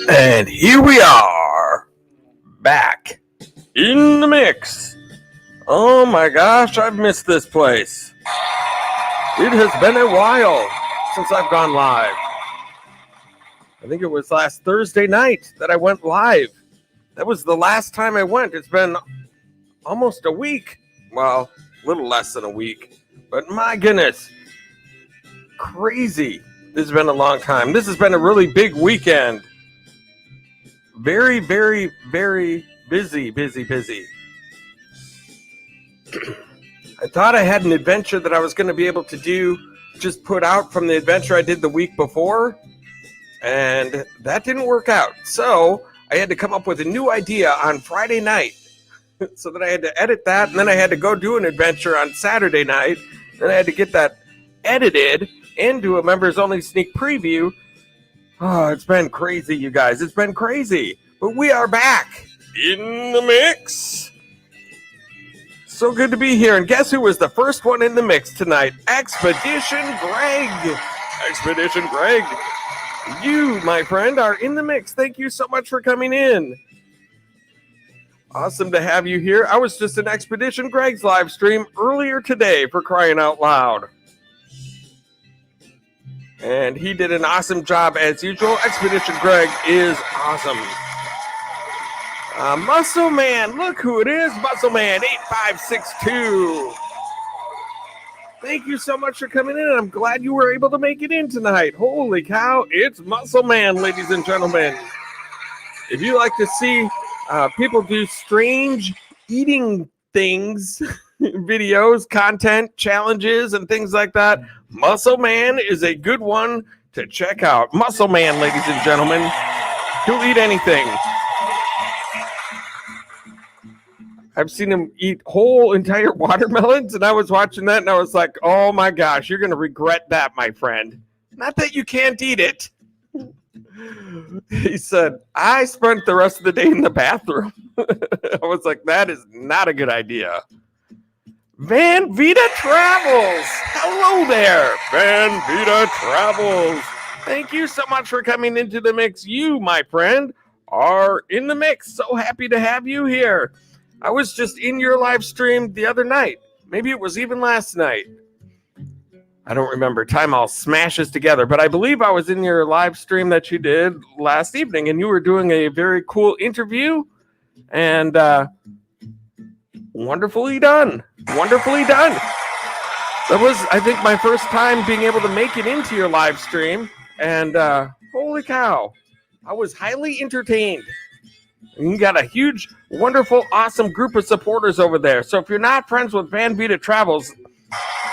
And here we are, back in the mix. Oh my gosh, I've missed this place. It has been a while since I've gone live. I think it was last Thursday night that I went live. That was the last time I went. It's been almost a week. Well, a little less than a week. But my goodness, crazy. This has been a long time. This has been a really big weekend. Very, very, very busy. I thought I had an adventure that I was going to be able to do, just put out from the adventure I did the week before, and that didn't work out. So I had to come up with a new idea on Friday night, so that I had to edit that, and then I had to go do an adventure on Saturday night, and I had to get that edited and do a members only sneak preview. Oh, it's been crazy, you guys. It's been crazy. But we are back in the mix. So good to be here. And guess who was the first one in the mix tonight? Expedition Greg. Expedition Greg. You, my friend, are in the mix. Thank you so much for coming in. Awesome to have you here. I was just in Expedition Greg's live stream earlier today, for crying out loud. And he did an awesome job as usual. Expedition Greg is awesome. Muscle Man, look who it is. Muscle Man 8562. Thank you so much for coming in. I'm glad you were able to make it in tonight. Holy cow, it's Muscle Man, ladies and gentlemen. If you like to see people do strange eating things, videos, content, challenges, and things like that, Muscle Man is a good one to check out. Muscle Man, ladies and gentlemen. He'll eat anything. I've seen him eat whole entire watermelons, and I was watching that, and I was like, oh my gosh, you're going to regret that, my friend. Not that you can't eat it. He said, I spent the rest of the day in the bathroom. I was like, that is not a good idea. Vida Travels. Hello there, Vida Travels. Thank you so much for coming into the mix. You, my friend, are in the mix. So happy to have you here. I was just in your live stream the other night. Maybe it was even last night. I don't remember. Time all smashes together. But I believe I was in your live stream that you did last evening, and you were doing a very cool interview. And wonderfully done. Wonderfully done. That was, I think, my first time being able to make it into your live stream. And holy cow, I was highly entertained. And you got a huge, wonderful, awesome group of supporters over there. So if you're not friends with Vida Travels,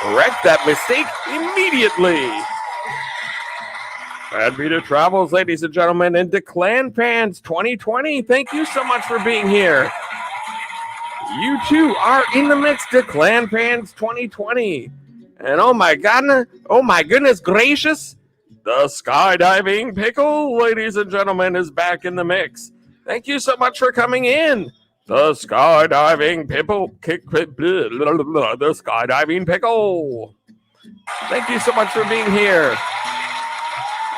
correct that mistake immediately. Vida Travels, ladies and gentlemen, and Declan fans 2020, thank you so much for being here. You too are in the mix, Declan fans 2020. And oh my goodness gracious, the Skydiving Pickle, ladies and gentlemen, is back in the mix. Thank you so much for coming in. The Skydiving Pickle. The Skydiving Pickle. Thank you so much for being here.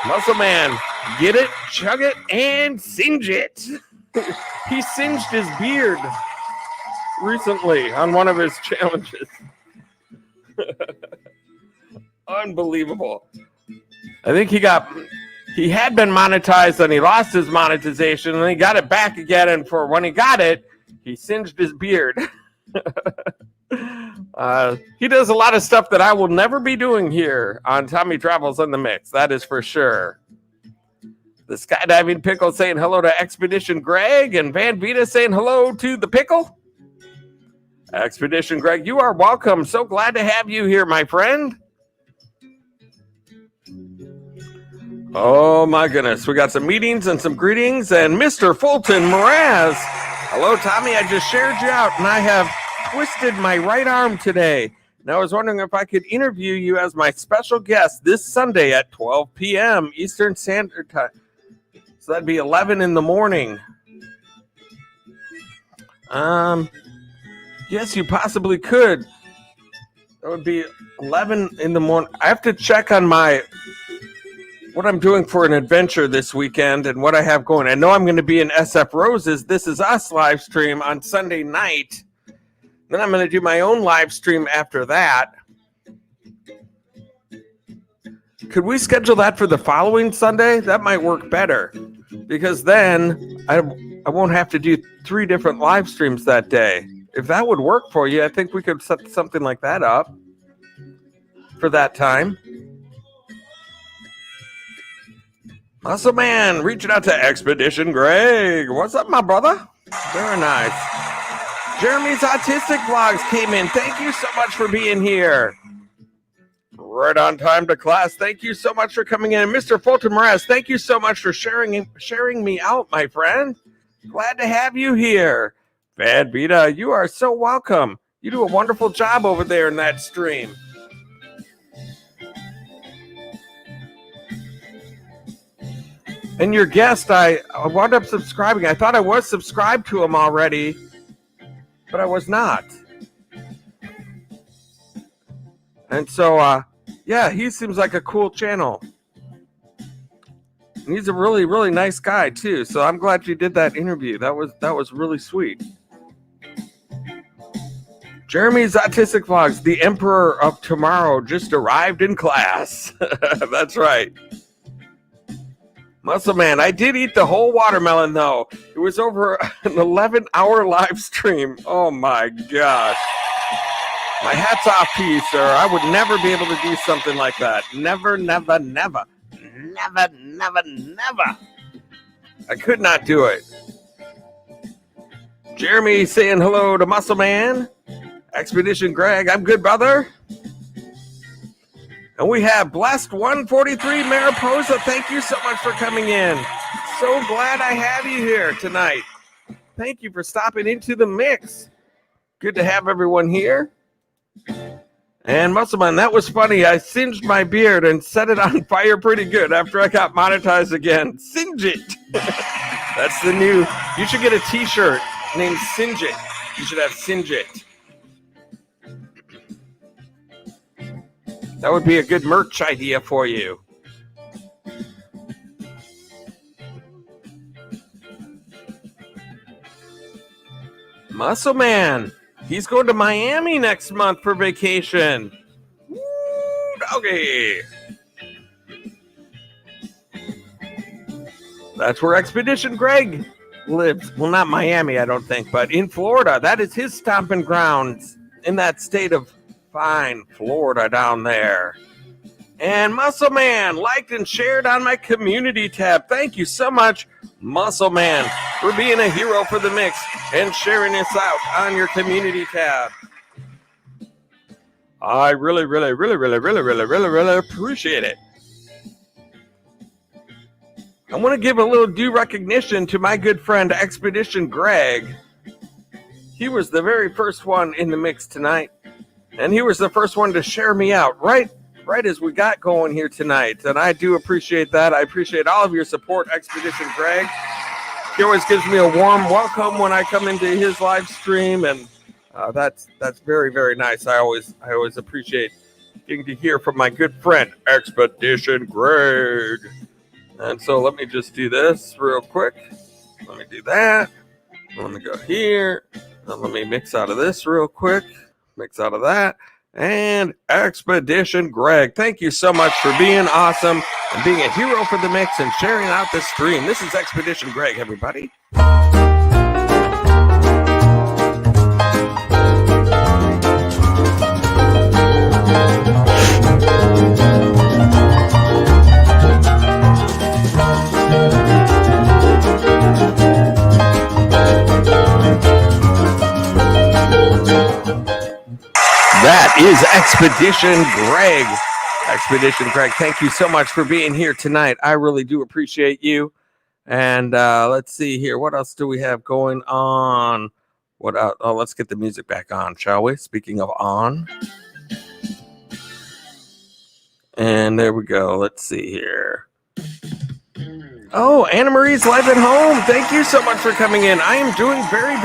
Muscle Man, get it, chug it, and singe it. He singed his beard recently on one of his challenges. Unbelievable. I think he had been monetized and he lost his monetization and he got it back again, and for when he got it, he singed his beard. He does a lot of stuff that I will never be doing here on Tommy Travels in the Mix, that is for sure. The Skydiving Pickle saying hello to Expedition Greg, and Vida saying hello to the Pickle. Expedition Greg, you are welcome. So glad to have you here, my friend. Oh my goodness, we got some meetings and some greetings, and Mr. Fulton Mraz. Hello, Tommy, I just shared you out, and I have twisted my right arm today. And I was wondering if I could interview you as my special guest this Sunday at 12 p.m. Eastern Standard Time. So that'd be 11 in the morning. Yes, you possibly could. That would be 11 in the morning. I have to check on my what I'm doing for an adventure this weekend and what I have going. I know I'm going to be in SF Rose's This Is Us live stream on Sunday night. Then I'm going to do my own live stream after that. Could we schedule that for the following Sunday? That might work better, because then I won't have to do 3 different live streams that day. If that would work for you, I think we could set something like that up for that time. Muscle Man, reaching out to Expedition Greg. What's up, my brother? Very nice. Jeremy's Autistic Vlogs came in. Thank you so much for being here. Right on time to class. Thank you so much for coming in. Mr. Fulton Moraz, thank you so much for sharing me out, my friend. Glad to have you here. Bad Vida, you are so welcome. You do a wonderful job over there in that stream. And your guest, I wound up subscribing. I thought I was subscribed to him already, but I was not. And so, yeah, he seems like a cool channel. And he's a really, really nice guy, too. So I'm glad you did that interview. That was really sweet. Jeremy's Autistic Vlogs, the Emperor of Tomorrow, just arrived in class. That's right. Muscle Man, I did eat the whole watermelon, though. It was over an 11-hour live stream. Oh, my gosh. My hat's off to you, sir. I would never be able to do something like that. Never, never, never. Never, never, never. I could not do it. Jeremy saying hello to Muscle Man. Expedition Greg, I'm good, brother. And we have Blessed 143 Mariposa. Thank you so much for coming in. So glad I have you here tonight. Thank you for stopping into the mix. Good to have everyone here. And Muscleman, that was funny. I singed my beard and set it on fire pretty good after I got monetized again. Singe it. That's the new. You should get a t-shirt named Singe It. You should have Singe It. That would be a good merch idea for you. Muscle Man, he's going to Miami next month for vacation. Woo, doggy. That's where Expedition Greg lives. Well, not Miami, I don't think, but in Florida. That is his stomping grounds in that state of fine Florida down there. And Muscle Man liked and shared on my community tab. Thank you so much, Muscle Man, for being a hero for the mix and sharing us out on your community tab. I really appreciate it. I want to give a little due recognition to my good friend Expedition Greg. He was the very first one in the mix tonight. And he was the first one to share me out right as we got going here tonight. And I do appreciate that. I appreciate all of your support, Expedition Greg. He always gives me a warm welcome when I come into his live stream. And that's very, very nice. I always appreciate getting to hear from my good friend, Expedition Greg. And so let me just do this real quick. Let me do that. Let me go here. And let me mix out of this real quick. Mix out of that. And Expedition Greg, thank you so much for being awesome and being a hero for the mix and sharing out the stream. This is Expedition Greg, everybody. That is Expedition Greg. Expedition Greg, thank you so much for being here tonight. I really do appreciate you. And let's see here. What else do we have going on? What else? Oh, let's get the music back on, shall we? Speaking of on. And there we go. Let's see here. Oh, Annemarie's live at home. Thank you so much for coming in. I am doing very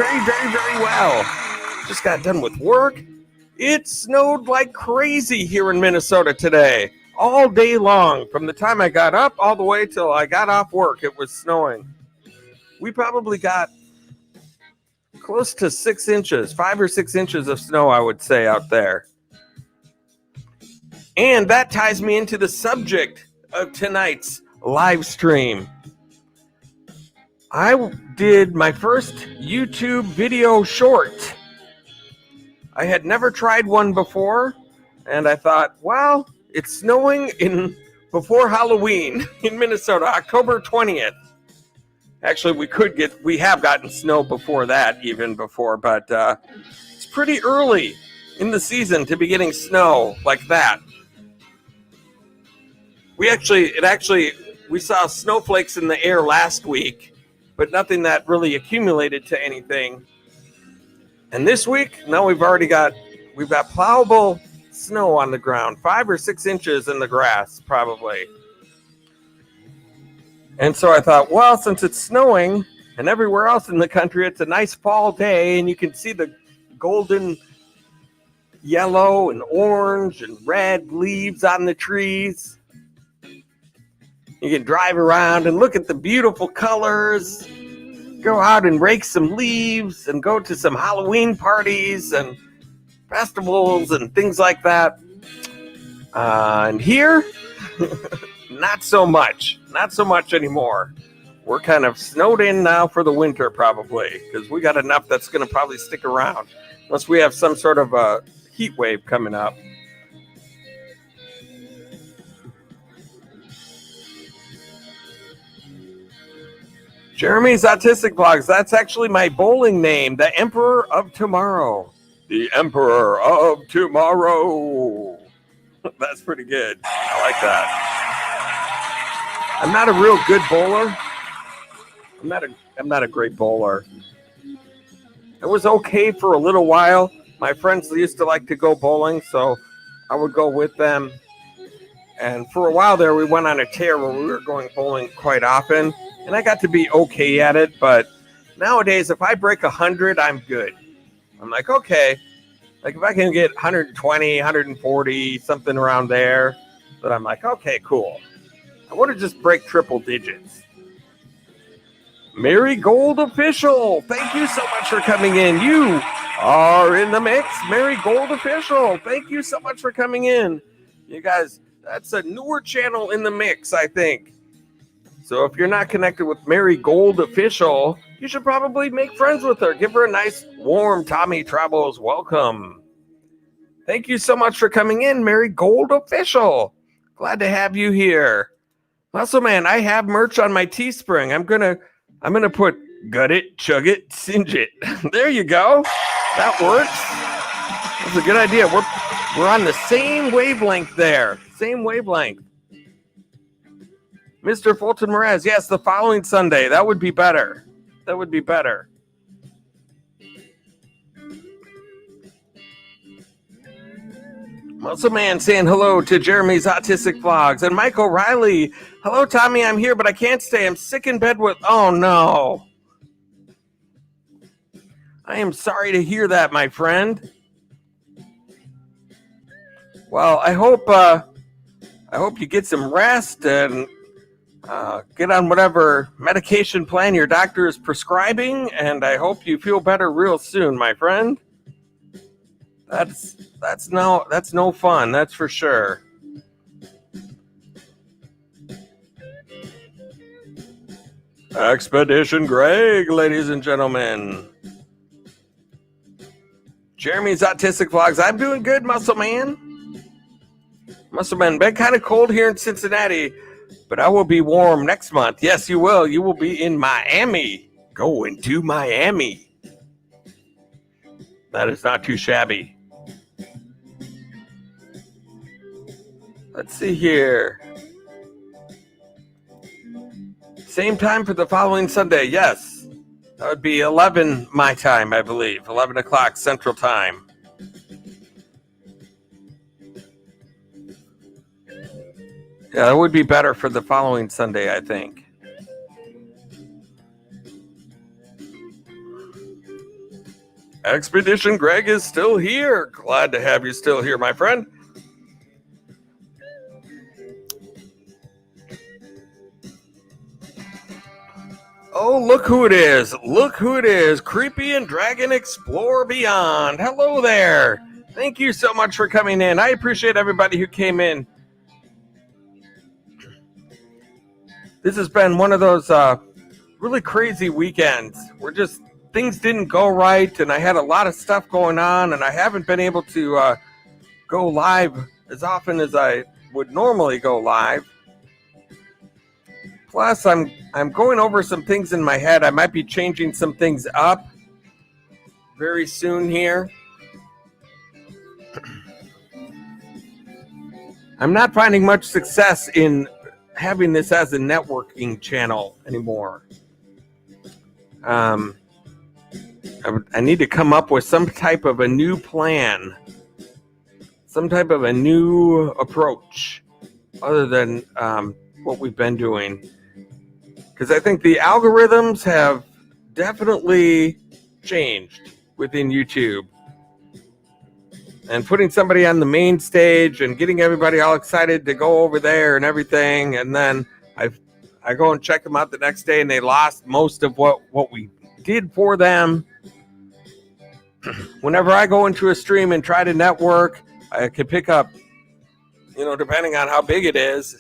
well. Just got done with work. It snowed like crazy here in Minnesota today. all day long. From the time I got up all the way till I got off work, it was snowing. We probably got close to 6 inches, 5 or 6 inches of snow, I would say, out there. And that ties me into the subject of tonight's live stream. I did my first YouTube video short. I had never tried one before, and I thought, well, it's snowing before Halloween in Minnesota, October 20th. Actually, we have gotten snow before that, even before, but it's pretty early in the season to be getting snow like that. We saw snowflakes in the air last week, but nothing that really accumulated to anything. And this week, now we've got plowable snow on the ground, 5 or 6 inches in the grass, probably. And so I thought, well, since it's snowing and everywhere else in the country, it's a nice fall day, and you can see the golden yellow and orange and red leaves on the trees. You can drive around and look at the beautiful colors, go out and rake some leaves, and go to some Halloween parties and festivals and things like that. And here, not so much anymore. We're kind of snowed in now for the winter, probably, because we got enough that's going to probably stick around, unless we have some sort of a heat wave coming up. Jeremy's Autistic Vlogs. That's actually my bowling name, the Emperor of Tomorrow. The Emperor of Tomorrow. That's pretty good. I like that. I'm not a real good bowler. I'm not a great bowler. It was okay for a little while. My friends used to like to go bowling, so I would go with them. And for a while there, we went on a tear where we were going bowling quite often. And I got to be okay at it, but nowadays, if I break 100, I'm good. I'm like, okay. Like, if I can get 120, 140, something around there, then I'm like, okay, cool. I want to just break triple digits. Marigold Official, thank you so much for coming in. You are in the mix. Marigold Official, thank you so much for coming in. You guys, that's a newer channel in the mix, I think. So if you're not connected with Marigold Official, you should probably make friends with her. Give her a nice, warm Tommy Travels welcome. Thank you so much for coming in, Marigold Official. Glad to have you here. Muscle Man, I have merch on my Teespring. I'm gonna put gut it, chug it, singe it. There you go. That works. That's a good idea. We're on the same wavelength there. Same wavelength. Mr. Fulton Mraz, yes, the following Sunday. That would be better. That would be better. Muscle Man saying hello to Jeremy's Autistic Vlogs. And Mike O'Reilly, hello, Tommy, I'm here, but I can't stay. I'm sick in bed with... Oh, no. I am sorry to hear that, my friend. Well, I hope you get some rest and get on whatever medication plan your doctor is prescribing, and I hope you feel better real soon, my friend. That's no fun, that's for sure. Expedition Greg, ladies and gentlemen. Jeremy's Autistic Vlogs. I'm doing good, Muscle Man. Muscle Man, been kind of cold here in Cincinnati, but I will be warm next month. Yes, you will. You will be in Miami. Going to Miami. That is not too shabby. Let's see here. Same time for the following Sunday. Yes. That would be 11 my time, I believe. 11 o'clock Central Time. Yeah, that would be better for the following Sunday, I think. Expedition Greg is still here. Glad to have you still here, my friend. Oh, look who it is. Look who it is. Creepy and Dragon Explore Beyond. Hello there. Thank you so much for coming in. I appreciate everybody who came in. This has been one of those really crazy weekends where just things didn't go right, and I had a lot of stuff going on, and I haven't been able to go live as often as I would normally go live. Plus, I'm going over some things in my head. I might be changing some things up very soon here. I'm not finding much success in having this as a networking channel anymore. I need to come up with some type of a new plan, some type of a new approach other than what we've been doing. Because I think the algorithms have definitely changed within YouTube. And putting somebody on the main stage and getting everybody all excited to go over there and everything, and then I go and check them out the next day, and they lost most of what we did for them. Whenever I go into a stream and try to network, I could pick up, depending on how big it is,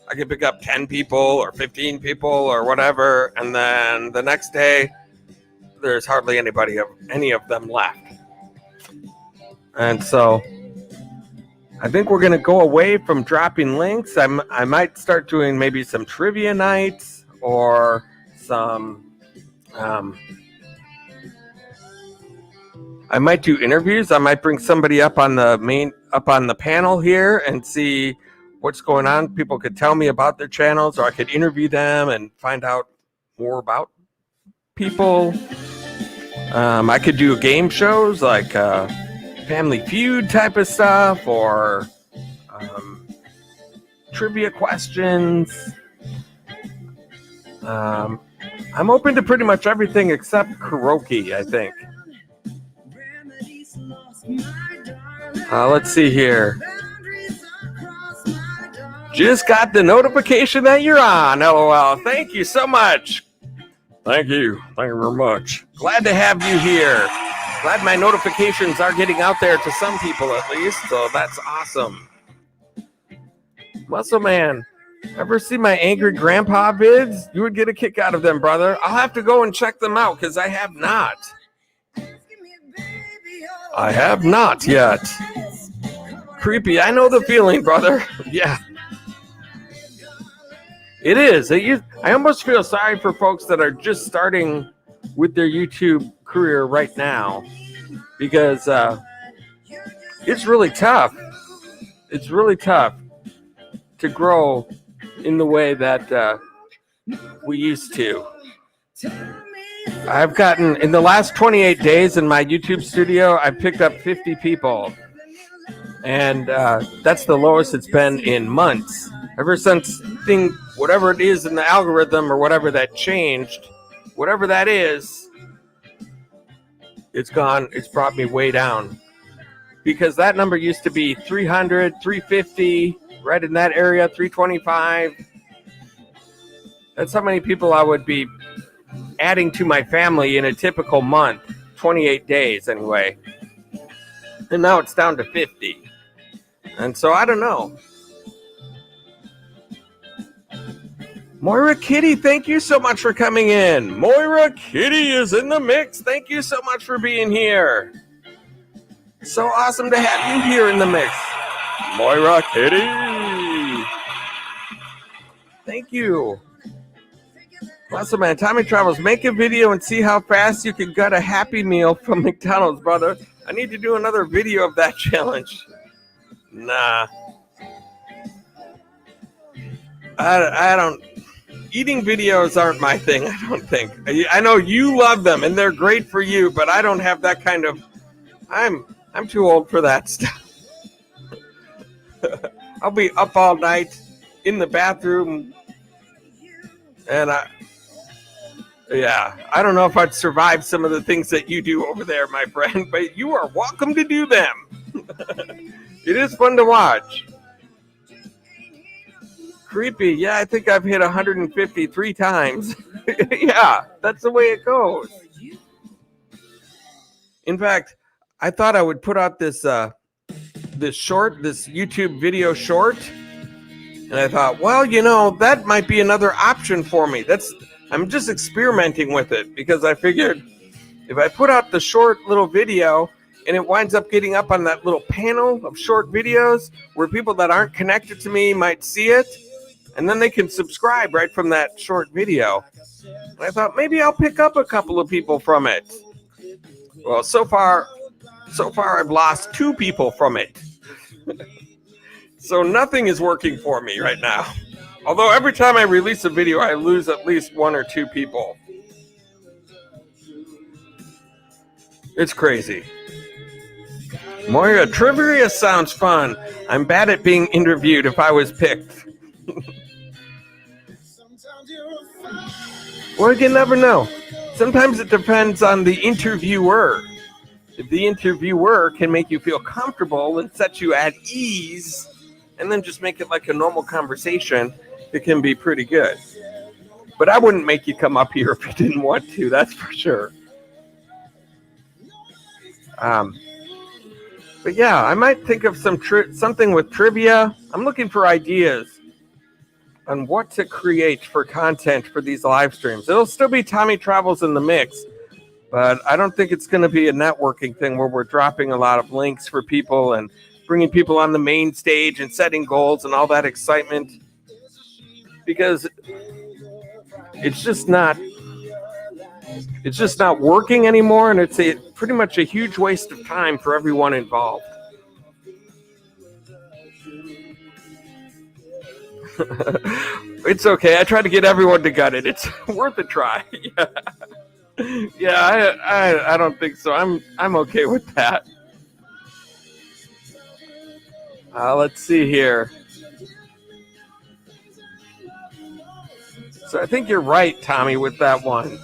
I could pick up 10 people or 15 people or whatever, and then the next day, there's hardly any of them left. And so I think we're going to go away from dropping links. I might start doing maybe some trivia nights or some I might do interviews. I might bring somebody up on the panel here and see what's going on. People could tell me about their channels, or I could interview them and find out more about people. I could do game shows like Family Feud type of stuff, or trivia questions. I'm open to pretty much everything except karaoke, I think. Let's see here. Just got the notification that you're on. LOL. Thank you so much. Thank you. Thank you very much. Glad to have you here. Glad my notifications are getting out there to some people at least, so that's awesome. Muscle Man, ever see my Angry Grandpa vids? You would get a kick out of them, brother. I'll have to go and check them out because I have not. I have not yet. Creepy. I know the feeling, brother. Yeah. It is. I almost feel sorry for folks that are just starting with their YouTube career right now, because it's really tough. It's really tough to grow in the way that we used to. I've gotten, in the last 28 days in my YouTube studio, I picked up 50 people. And that's the lowest it's been in months. Ever since whatever it is in the algorithm or whatever that changed, whatever that is, it's brought me way down. Because that number used to be 300, 350, right in that area, 325. That's how many people I would be adding to my family in a typical month, 28 days anyway. And now it's down to 50. And so I don't know. Moira Kitty, thank you so much for coming in. Moira Kitty is in the mix. Thank you so much for being here. So awesome to have you here in the mix. Moira Kitty. Thank you. Awesome, man. Tommy Travels, make a video and see how fast you can gut a Happy Meal from McDonald's, brother. I need to do another video of that challenge. Nah. I don't. Eating videos aren't my thing, I don't think. I know you love them and they're great for you, but I don't have that kind of. I'm too old for that stuff. I'll be up all night in the bathroom, and I don't know if I'd survive some of the things that you do over there, my friend, but you are welcome to do them. It is fun to watch. Creepy. Yeah, I think I've hit 153 times. Yeah, that's the way it goes. In fact, I thought I would put out this YouTube video short, and I thought, well, that might be another option for me. I'm just experimenting with it because I figured if I put out the short little video and it winds up getting up on that little panel of short videos where people that aren't connected to me might see it, and then they can subscribe right from that short video. And I thought maybe I'll pick up a couple of people from it. Well, so far I've lost 2 people from it. So nothing is working for me right now. Although every time I release a video, I lose at least 1 or 2 people. It's crazy. Moira, trivia sounds fun. I'm bad at being interviewed if I was picked. Well, you never know. Sometimes it depends on the interviewer. If the interviewer can make you feel comfortable and set you at ease, and then just make it like a normal conversation, it can be pretty good. But I wouldn't make you come up here if you didn't want to, that's for sure. But yeah, I might think of something with trivia. I'm looking for ideas on what to create for content for these live streams. It'll still be Tommy Travels in the mix, but I don't think it's going to be a networking thing where we're dropping a lot of links for people and bringing people on the main stage and setting goals and all that excitement, because it's just not working anymore, and it's pretty much a huge waste of time for everyone involved. It's okay. I try to get everyone to gut it. It's worth a try. Yeah, I don't think so. I'm okay with that. Let's see here. So I think you're right, Tommy, with that one.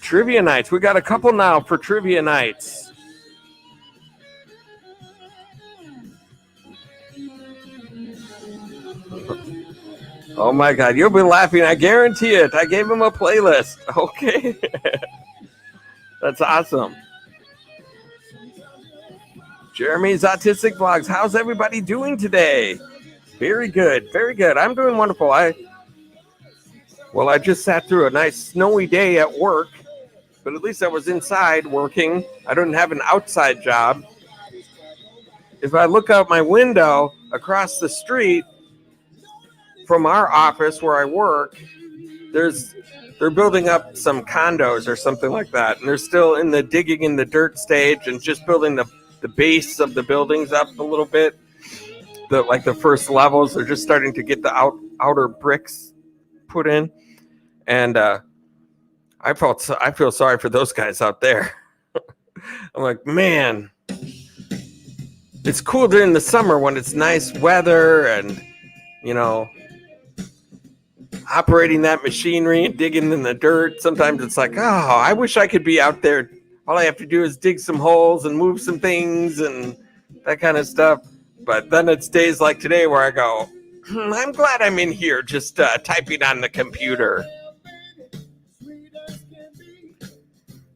Trivia nights. We got a couple now for trivia nights. Oh my God, you'll be laughing. I guarantee it. I gave him a playlist. Okay. That's awesome. Jeremy's Autistic Vlogs. How's everybody doing today? Very good. Very good. I'm doing wonderful. I just sat through a nice snowy day at work, but at least I was inside working. I don't have an outside job. If I look out my window across the street from our office where I work, they're building up some condos or something like that, and they're still in the digging in the dirt stage and just building the base of the buildings up a little bit. The first levels, they're just starting to get the outer bricks put in, and I feel sorry for those guys out there. I'm like, man, it's cool during the summer when it's nice weather and operating that machinery and digging in the dirt. Sometimes it's like, oh, I wish I could be out there. All I have to do is dig some holes and move some things and that kind of stuff. But then it's days like today where I go, I'm glad I'm in here just typing on the computer.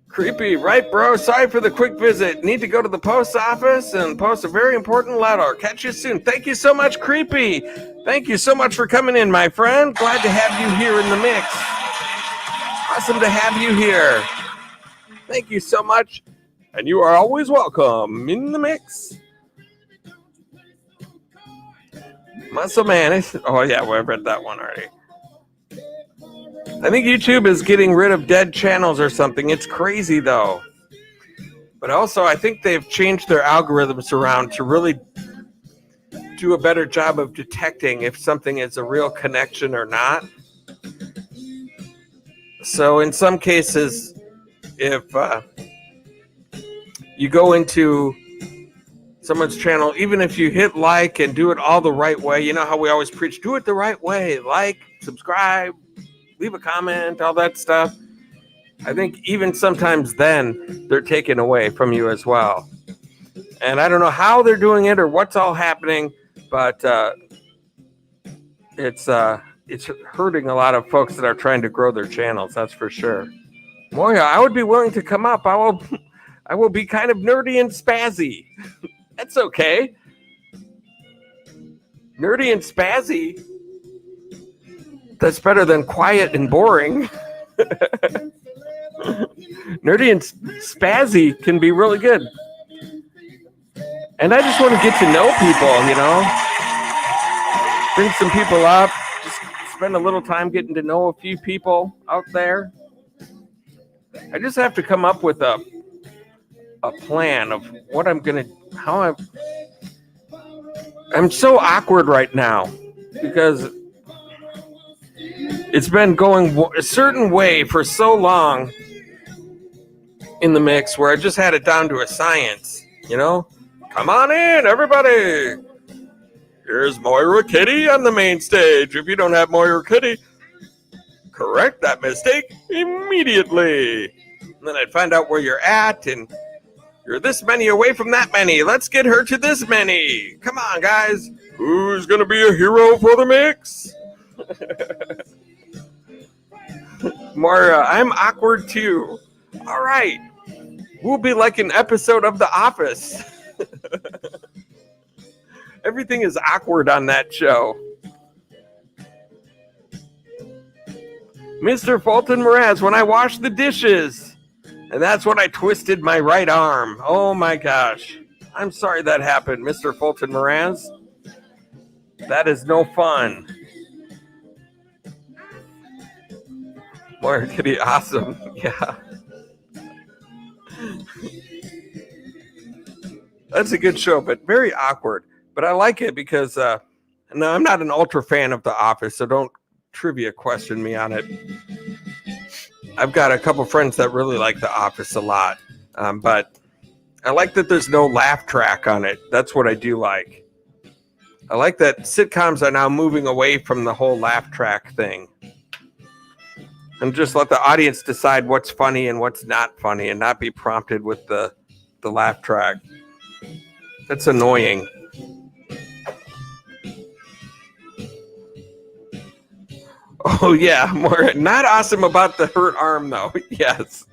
Creepy, right, bro? Sorry for the quick visit. Need to go to the post office and post a very important letter. Catch you soon. Thank you so much, Creepy. Thank you so much for coming in, my friend. Glad to have you here in the mix. Awesome to have you here. Thank you so much. And you are always welcome in the mix. Muscle Man. Oh, yeah, well, I've read that one already. I think YouTube is getting rid of dead channels or something. It's crazy, though. But also, I think they've changed their algorithms around to really do a better job of detecting if something is a real connection or not. So in some cases, if you go into someone's channel, even if you hit like and do it all the right way, you know how we always preach, do it the right way, like, subscribe, leave a comment, all that stuff. I think even sometimes then they're taken away from you as well. And I don't know how they're doing it or what's all happening, but it's hurting a lot of folks that are trying to grow their channels. That's for sure. Moira, I would be willing to come up. I will be kind of nerdy and spazzy. That's okay. Nerdy and spazzy. That's better than quiet and boring. Nerdy and spazzy can be really good. And I just want to get to know people, Bring some people up. Just spend a little time getting to know a few people out there. I just have to come up with a plan of what I'm so awkward right now because it's been going a certain way for so long in the mix where I just had it down to a science, Come on in, everybody. Here's Moira Kitty on the main stage. If you don't have Moira Kitty, correct that mistake immediately. And then I'd find out where you're at, and you're this many away from that many. Let's get her to this many. Come on, guys. Who's going to be a hero for the mix? Moira, I'm awkward too. All right. We'll be like an episode of The Office. Everything is awkward on that show. Mr. Fulton Mraz, when I washed the dishes. And that's when I twisted my right arm. Oh my gosh. I'm sorry that happened, Mr. Fulton Mraz. That is no fun. Moira Kitty, awesome. Yeah. That's a good show, but very awkward. But I like it because, no, I'm not an ultra fan of The Office, so don't trivia question me on it. I've got a couple friends that really like The Office a lot, but I like that there's no laugh track on it. That's what I do like. I like that sitcoms are now moving away from the whole laugh track thing. And just let the audience decide what's funny and what's not funny and not be prompted with the laugh track. That's annoying. Oh, yeah. More not awesome about the hurt arm, though. Yes.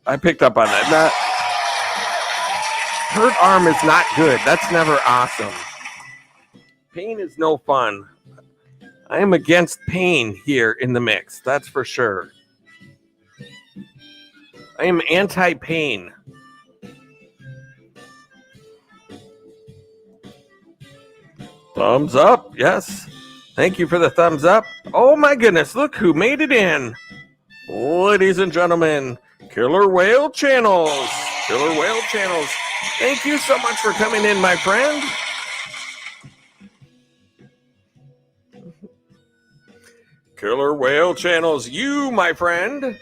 I picked up on that. Hurt arm is not good. That's never awesome. Pain is no fun. I am against pain here in the mix. That's for sure. I am anti-pain. Thumbs up. Yes. Thank you for the thumbs up. Oh my goodness, look who made it in. Ladies and gentlemen, Killer Whale Channels. Killer Whale Channels. Thank you so much for coming in, my friend. Killer Whale Channels, you, my friend,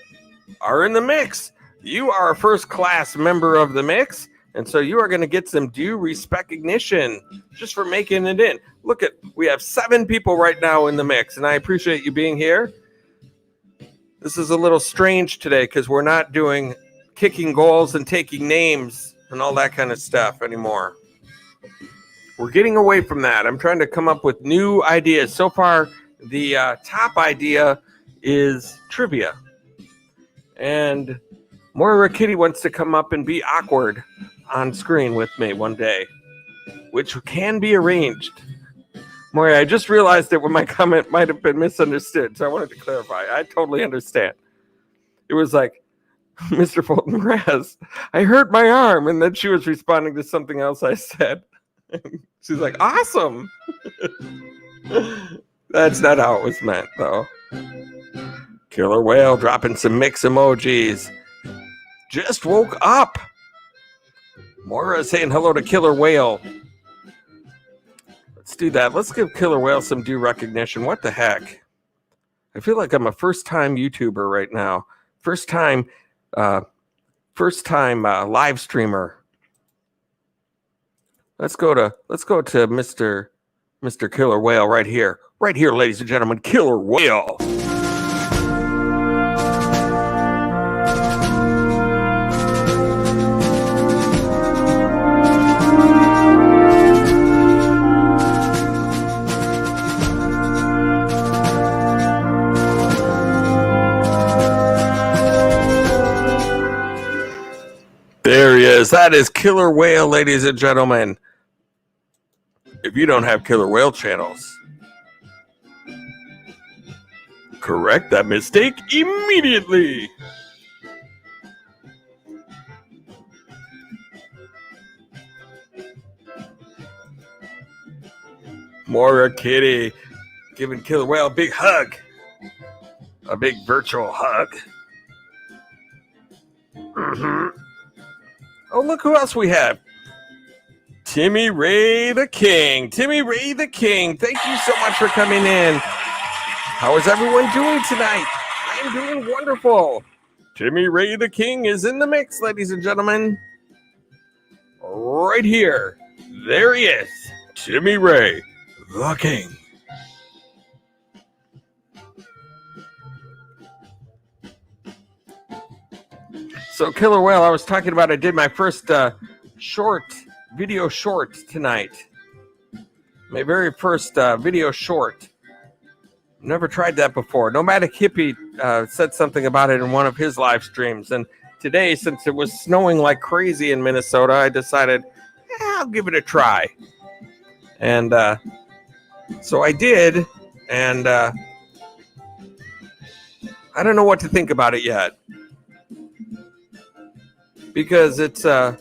are in the mix. You are a first-class member of the mix, and so you are going to get some due recognition just for making it in. Look we have 7 people right now in the mix, and I appreciate you being here. This is a little strange today because we're not doing kicking goals and taking names and all that kind of stuff anymore. We're getting away from that. I'm trying to come up with new ideas. So far, the top idea is trivia. And Moira Kitty wants to come up and be awkward on screen with me one day, which can be arranged. Moira, I just realized that when my comment might have been misunderstood, so I wanted to clarify. I totally understand. It was like, Mr. Fulton Mraz, I hurt my arm, and then she was responding to something else I said. She's like, awesome. That's not how it was meant, though. Killer Whale dropping some mix emojis. Just woke up. Moira saying hello to Killer Whale. Let's do that. Let's give Killer Whale some due recognition. What the heck? I feel like I'm a first-time YouTuber right now. First-time live streamer. Let's go to Mr. Killer Whale right here. Right here, ladies and gentlemen, Killer Whale. Yes, that is Killer Whale, ladies and gentlemen. If you don't have Killer Whale channels, correct that mistake immediately. Moira Kitty giving Killer Whale a big hug. A big virtual hug. Oh, look who else we have. Timmy Ray the King. Timmy Ray the King, thank you so much for coming in. How is everyone doing tonight? I am doing wonderful. Timmy Ray the King is in the mix, ladies and gentlemen. Right here. There he is. Timmy Ray the King. So Killer Whale, I was talking about I did my first video short tonight. My very first video short. Never tried that before. Nomadic Hippie said something about it in one of his live streams. And today, since it was snowing like crazy in Minnesota, I decided, I'll give it a try. And so I did. And I don't know what to think about it yet. Because it's so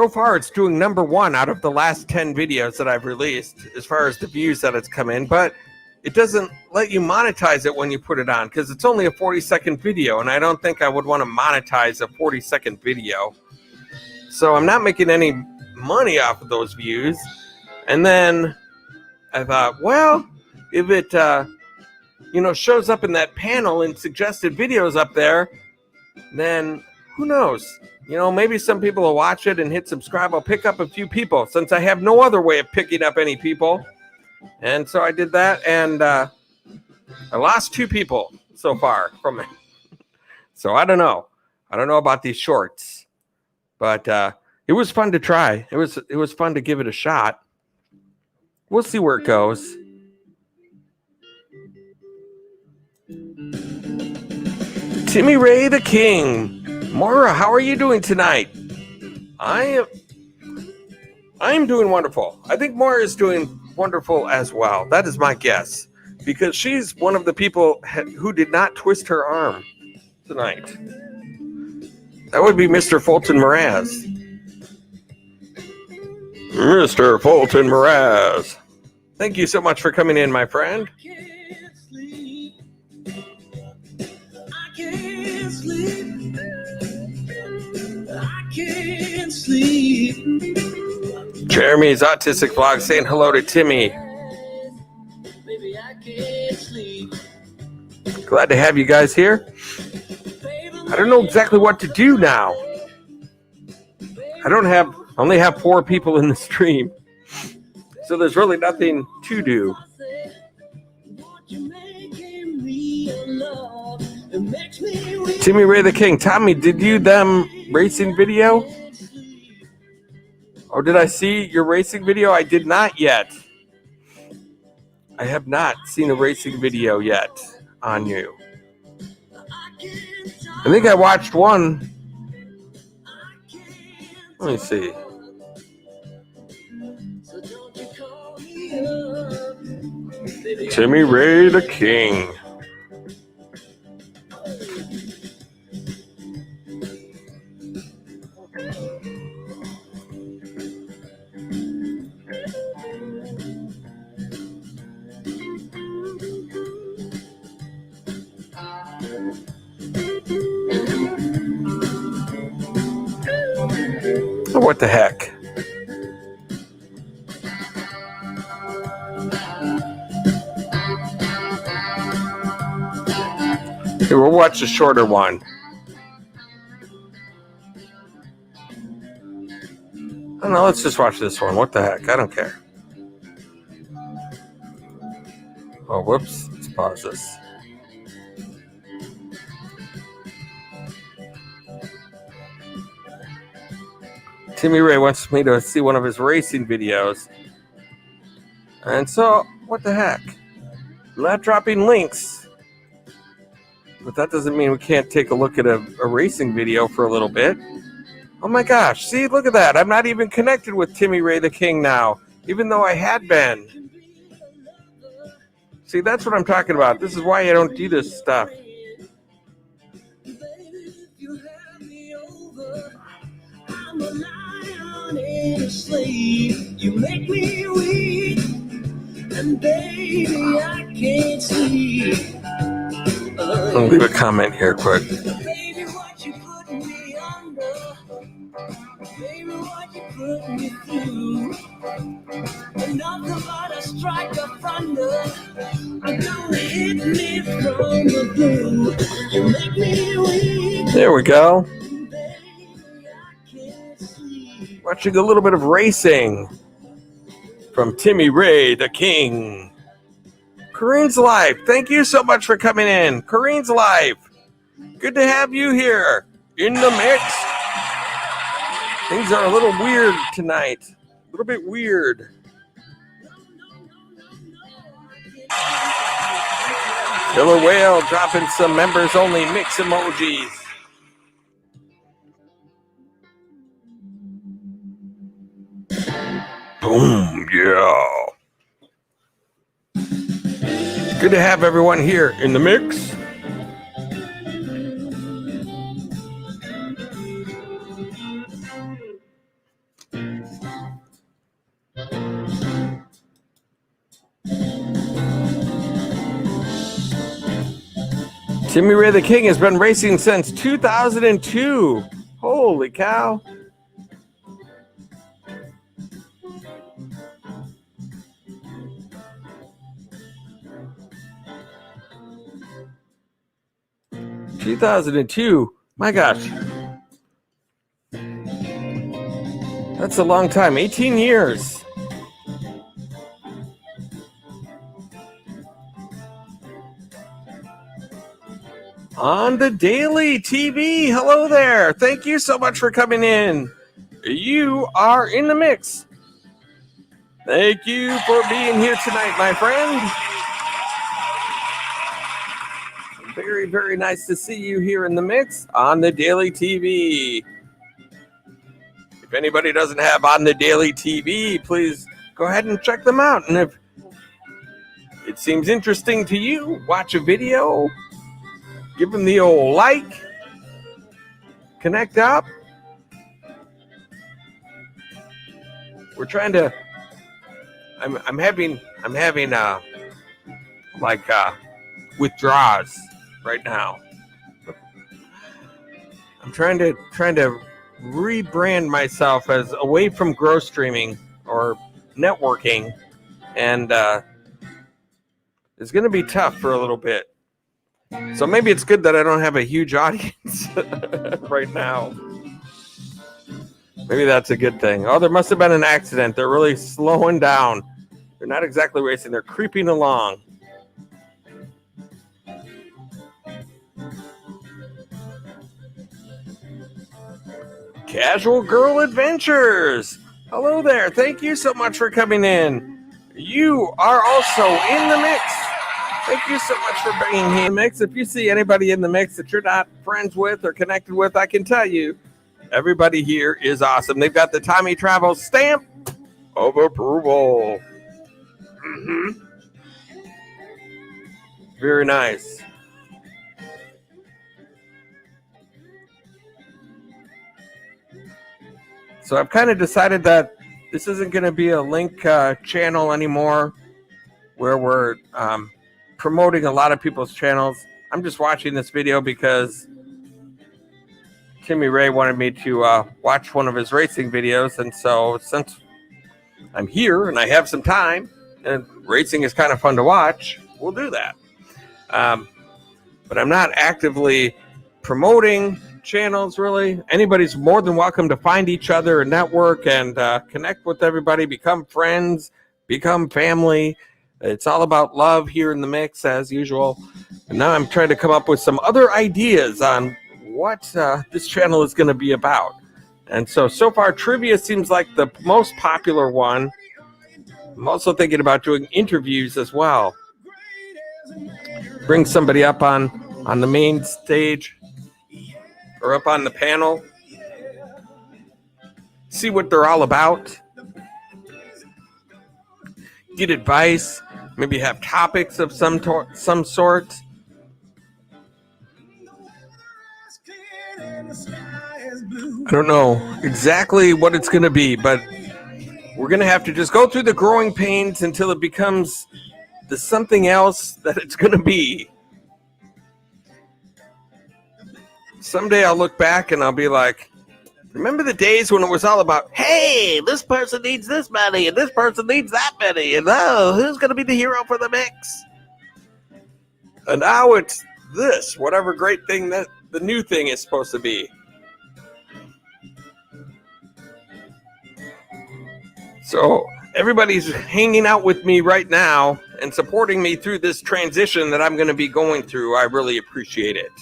far it's doing number 1 out of the last 10 videos that I've released as far as the views that it's come in, but it doesn't let you monetize it when you put it on because it's only a 40-second video, and I don't think I would want to monetize a 40-second video. So I'm not making any money off of those views. And then I thought, well, if it shows up in that panel and suggested videos up there, then who knows? Maybe some people will watch it and hit subscribe. I'll pick up a few people since I have no other way of picking up any people. And so I did that, and I lost 2 people so far from it. So I don't know. I don't know about these shorts, but it was fun to try. It was fun to give it a shot. We'll see where it goes. Timmy Ray the King. Moira, how are you doing tonight? I am doing wonderful. I think Moira is doing wonderful as well. That is my guess. Because she's one of the people who did not twist her arm tonight. That would be Mr. Fulton Mraz. Mr. Fulton Mraz. Thank you so much for coming in, my friend. Can't sleep. Jeremy's autistic vlog saying hello to Timmy. Baby, I can't sleep. Glad to have you guys here. I don't know exactly what to do now. I only have 4 people in the stream. So there's really nothing to do. Timmy Ray the King. Tommy, did you them racing video? Or did I see your racing video? I did not yet. I have not seen a racing video yet on you. I think I watched one. Let me see. Timmy Ray the King. What the heck? Okay, we'll watch the shorter one. I don't know, let's just watch this one. What the heck? I don't care. Oh, whoops. Let's pause this. Timmy Ray wants me to see one of his racing videos. And so, what the heck? I'm not dropping links. But that doesn't mean we can't take a look at a racing video for a little bit. Oh my gosh, see, look at that. I'm not even connected with Timmy Ray the King now, even though I had been. See, that's what I'm talking about. This is why I don't do this stuff. You make me weak, and baby, I can't sleep. I'll leave a comment here quick. Baby, what you put me under? Baby, what you put me through? Nothing but a strike of thunder. I don't hit me from the blue. You make me weak. There we go. Watching a little bit of racing from Timmy Ray the King. Corrine's Life, thank you so much for coming in. Corrine's Life, good to have you here in the mix. Things are a little weird tonight. A little bit weird. Killer Whale dropping some members only mix emojis. Boom, yeah. Good to have everyone here in the mix. Timmy Ray the King has been racing since 2002. Holy cow. $2002. My gosh. That's a long time. 18 years. On the Daily TV. Hello there. Thank you so much for coming in. You are in the mix. Thank you for being here tonight, my friend. Very, very nice to see you here in the mix on the Daily TV. If anybody doesn't have on the Daily TV, please go ahead and check them out. And if it seems interesting to you, watch a video, give them the old like, connect up. We're trying to. I'm having withdrawals right now. I'm trying to rebrand myself as away from growth streaming or networking, and it's going to be tough for a little bit. So maybe it's good that I don't have a huge audience right now. Maybe that's a good thing. Oh, there must have been an accident. They're really slowing down. They're not exactly racing. They're creeping along. Casual Girl Adventures. Hello there. Thank you so much for coming in. You are also in the mix. Thank you so much for being here in the mix. If you see anybody in the mix that you're not friends with or connected with, I can tell you, everybody here is awesome. They've got the Vida Travels stamp of approval. Very nice. So I've kind of decided that this isn't going to be a link channel anymore where we're promoting a lot of people's channels. I'm just watching this video because Timmy Ray wanted me to watch one of his racing videos. And so since I'm here and I have some time and racing is kind of fun to watch, we'll do that. But I'm not actively promoting channels, really. Anybody's more than welcome to find each other and network and connect with everybody, become friends, become family. It's all about love here in the mix, as usual. And now I'm trying to come up with some other ideas on what this channel is going to be about. And so far, trivia seems like the most popular one. I'm also thinking about doing interviews as well. Bring somebody up on on the main stage or up on the panel. See what they're all about. Get advice. Maybe have topics of some sort. I don't know exactly what it's going to be, but we're going to have to just go through the growing pains until it becomes the something else that it's going to be. Someday I'll look back and I'll be like, remember the days when it was all about, hey, this person needs this many and this person needs that many, and oh, who's going to be the hero for the mix? And now it's this, whatever great thing that the new thing is supposed to be. So everybody's hanging out with me right now and supporting me through this transition that I'm going to be going through. I really appreciate it.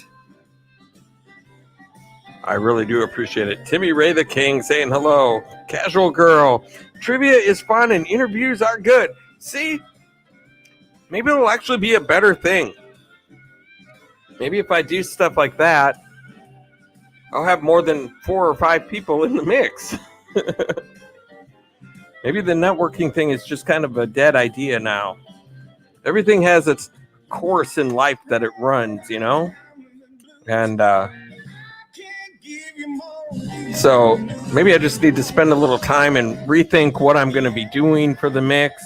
I really do appreciate it. Timmy Ray the King saying hello. Casual Girl. Trivia is fun and interviews are good. See? Maybe it'll actually be a better thing. Maybe if I do stuff like that, I'll have more than 4 or 5 people in the mix. Maybe the networking thing is just kind of a dead idea now. Everything has its course in life that it runs, you know? And so maybe I just need to spend a little time and rethink what I'm going to be doing for the mix.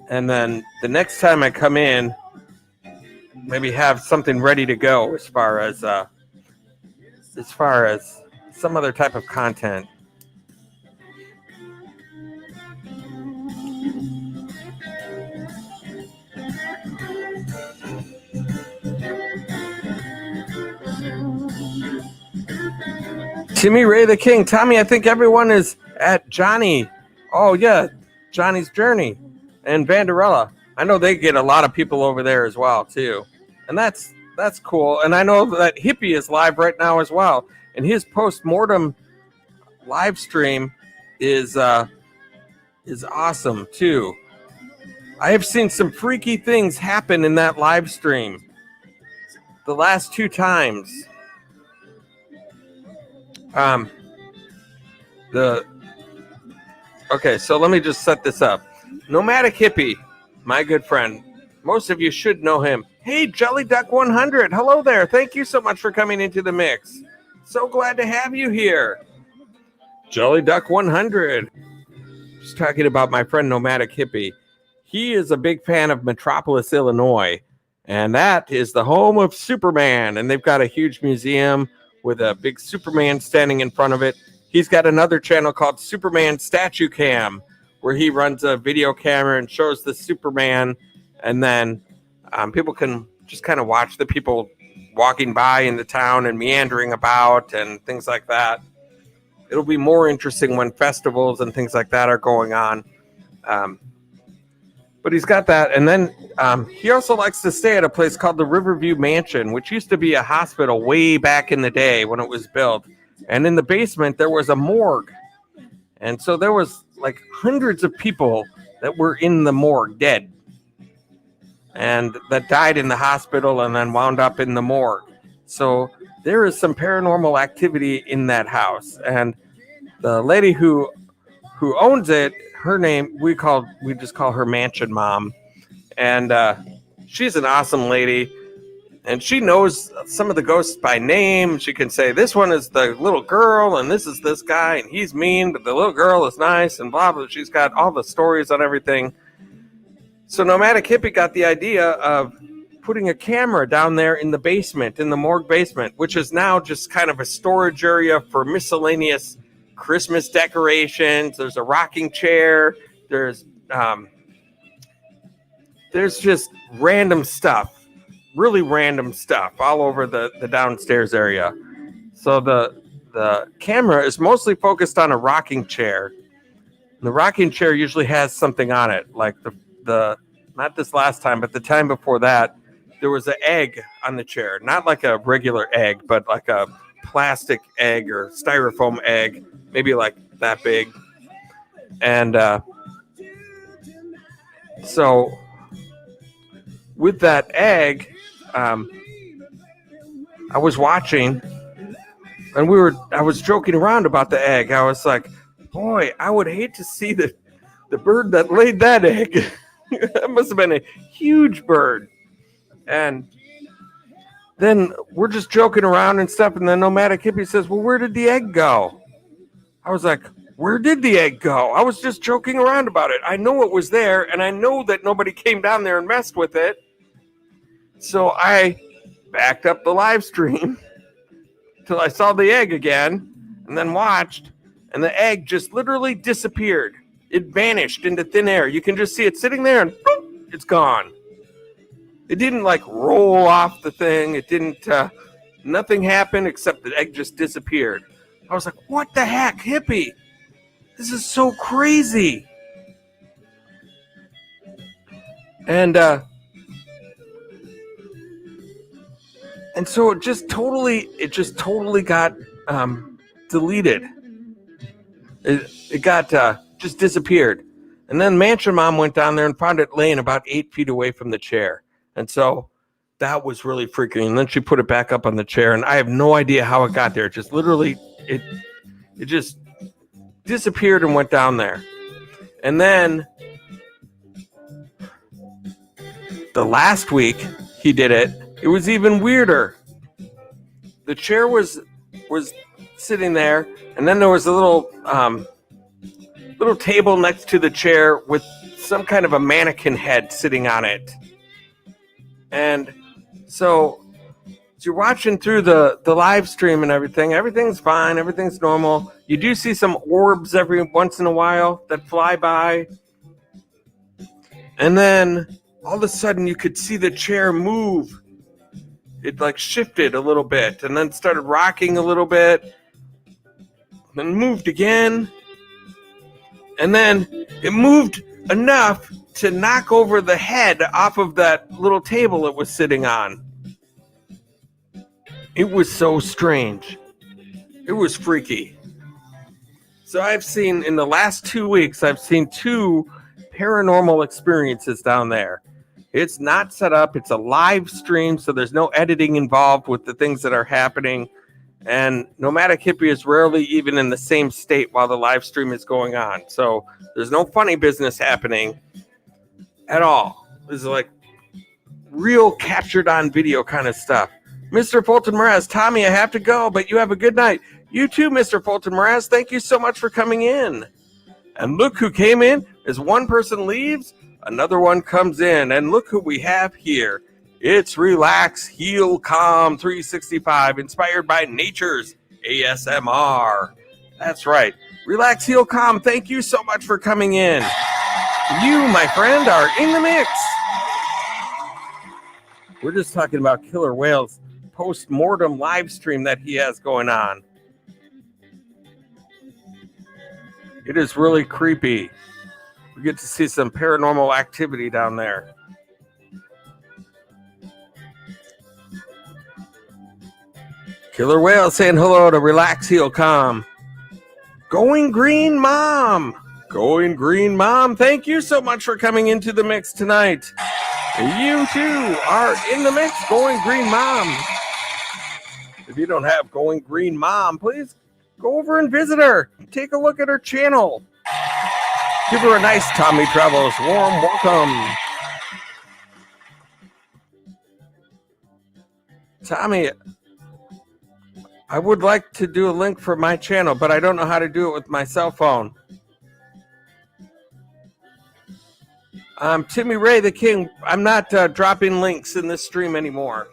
And then the next time I come in, maybe have something ready to go as far as some other type of content. Timmy Ray the King. Tommy, I think everyone is at Johnny. Oh, yeah. Johnny's Journey and Vanderella. I know they get a lot of people over there as well, too. And that's cool. And I know that Hippie is live right now as well. And his post-mortem live stream is awesome, too. I have seen some freaky things happen in that live stream the last 2 times. Okay, so let me just set this up. Nomadic Hippie, my good friend. Most of you should know him. Hey, Jelly Duck 100. Hello there. Thank you so much for coming into the mix. So glad to have you here. Jelly Duck 100. Just talking about my friend Nomadic Hippie. He is a big fan of Metropolis, Illinois. And that is the home of Superman. And they've got a huge museum with a big Superman standing in front of it. He's got another channel called Superman Statue Cam, where he runs a video camera and shows the Superman. And then people can just kind of watch the people walking by in the town and meandering about and things like that. It'll be more interesting when festivals and things like that are going on. But he's got that. And then he also likes to stay at a place called the Riverview Mansion, which used to be a hospital way back in the day when it was built. And in the basement, there was a morgue. And so there was like hundreds of people that were in the morgue dead. And that died in the hospital and then wound up in the morgue. So there is some paranormal activity in that house. And the lady who owns it, her name, we just call her Mansion Mom. And she's an awesome lady. And she knows some of the ghosts by name. She can say, this one is the little girl, and this is this guy, and he's mean, but the little girl is nice, and blah, blah. She's got all the stories on everything. So Nomadic Hippie got the idea of putting a camera down there in the basement, in the morgue basement, which is now just kind of a storage area for miscellaneous Christmas decorations. There's a rocking chair. There's just random stuff. Really random stuff all over the downstairs area. So the camera is mostly focused on a rocking chair. And the rocking chair usually has something on it, like the not this last time, but the time before that, there was an egg on the chair. Not like a regular egg, but like a plastic egg or styrofoam egg, maybe like that big. And so with that egg, I was watching, and I was joking around about the egg. I was like, boy, I would hate to see the bird that laid that egg. That must have been a huge bird. And then we're just joking around and stuff, and the Nomadic Hippie says, well, where did the egg go? I was like, where did the egg go? I was just joking around about it. I know it was there, and I know that nobody came down there and messed with it. So I backed up the live stream till I saw the egg again, and then watched, and the egg just literally disappeared. It vanished into thin air. You can just see it sitting there, and boop, it's gone. It didn't like roll off the thing. It didn't, nothing happened except the egg just disappeared. I was like, what the heck, Hippie? This is so crazy. And so it just totally got deleted. It got just disappeared. And then Mansion Mom went down there and found it laying about 8 feet away from the chair. And so that was really freaking. And then she put it back up on the chair, and I have no idea how it got there. It just literally, it just disappeared and went down there. And then the last week he did it, it was even weirder. The chair was sitting there, and then there was a little table next to the chair with some kind of a mannequin head sitting on it. And so you're watching through the live stream and everything's fine, everything's normal. You do see some orbs every once in a while that fly by. And then all of a sudden you could see the chair move. It like shifted a little bit and then started rocking a little bit. Then moved again. And then it moved enough to knock over the head off of that little table it was sitting on. It was so strange. It was freaky. So I've seen, in the last 2 weeks, I've seen 2 paranormal experiences down there. It's not set up. It's a live stream, so there's no editing involved with the things that are happening. And Nomadic Hippie is rarely even in the same state while the live stream is going on. So there's no funny business happening at all. This is like real captured on video kind of stuff. Mr. Fulton Mraz, Tommy, I have to go, but you have a good night. You too, Mr. Fulton Mraz. Thank you so much for coming in. And look who came in. As one person leaves, another one comes in. And look who we have here. It's Relax, Heal, Calm 365, inspired by nature's ASMR. That's right. Relax, Heal, Calm. Thank you so much for coming in. You, my friend, are in the mix. We're just talking about Killer Whale's post-mortem live stream that he has going on. It is really creepy. We get to see some paranormal activity down there. Killer Whale saying hello to Relax, Heal, Calm. Going Green Mom. Going Green Mom. Thank you so much for coming into the mix tonight. You too are in the mix, Going Green Mom. If you don't have Going Green Mom, please go over and visit her. Take a look at her channel. Give her a nice Tommy Travels warm welcome. Tommy, I would like to do a link for my channel, but I don't know how to do it with my cell phone. Timmy Ray the King, I'm not dropping links in this stream anymore.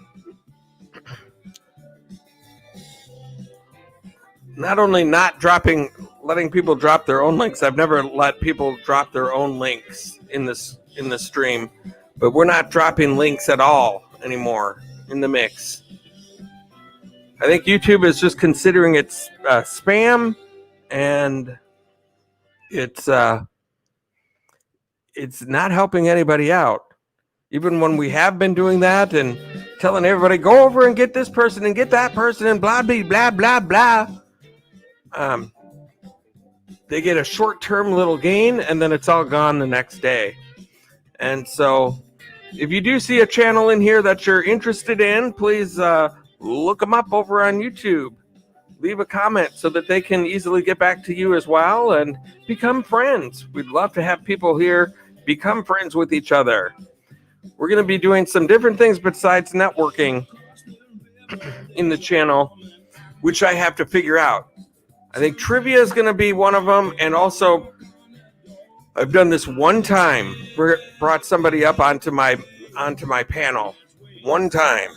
Not only not dropping, letting people drop their own links, I've never let people drop their own links in this stream, but we're not dropping links at all anymore in the mix. I think YouTube is just considering it spam, and it's not helping anybody out. Even when we have been doing that and telling everybody, go over and get this person and get that person and blah, blah, blah, blah, blah. They get a short-term little gain, and then it's all gone the next day. And so if you do see a channel in here that you're interested in, please look them up over on YouTube. Leave a comment so that they can easily get back to you as well and become friends. We'd love to have people here become friends with each other. We're going to be doing some different things besides networking in the channel, which I have to figure out. I think trivia is going to be one of them, and also I've done this one time, brought somebody up onto my panel one time,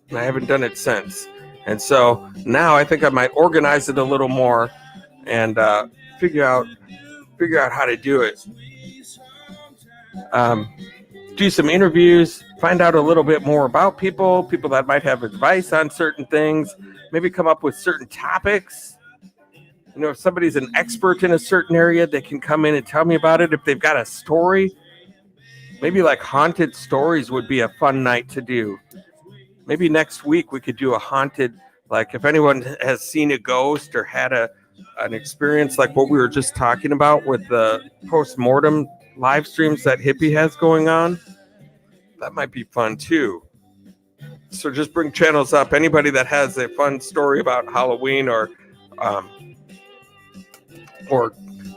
and I haven't done it since. And so now I think I might organize it a little more and figure out how to do it. Do some interviews, find out a little bit more about people that might have advice on certain things, maybe come up with certain topics. You know, if somebody's an expert in a certain area, they can come in and tell me about it. If they've got a story, maybe like haunted stories would be a fun night to do. Maybe next week we could do a haunted, like if anyone has seen a ghost or had an experience like what we were just talking about with the post-mortem live streams that Hippie has going on. That might be fun too. So just bring channels up. Anybody that has a fun story about Halloween or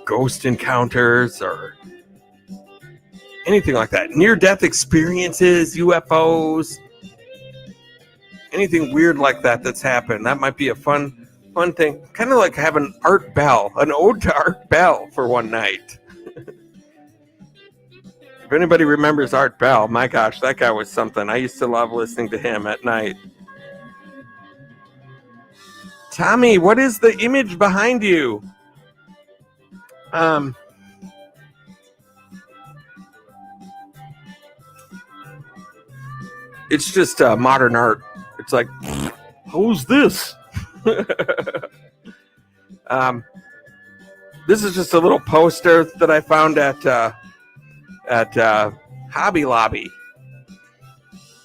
ghost encounters or anything like that. Near-death experiences, UFOs, anything weird like that that's happened. That might be a fun thing. Kind of like having Art Bell, an ode to Art Bell for one night. If anybody remembers Art Bell, my gosh, that guy was something. I used to love listening to him at night. Tommy, what is the image behind you? It's just modern art. It's like, who's this? This is just a little poster that I found at Hobby Lobby.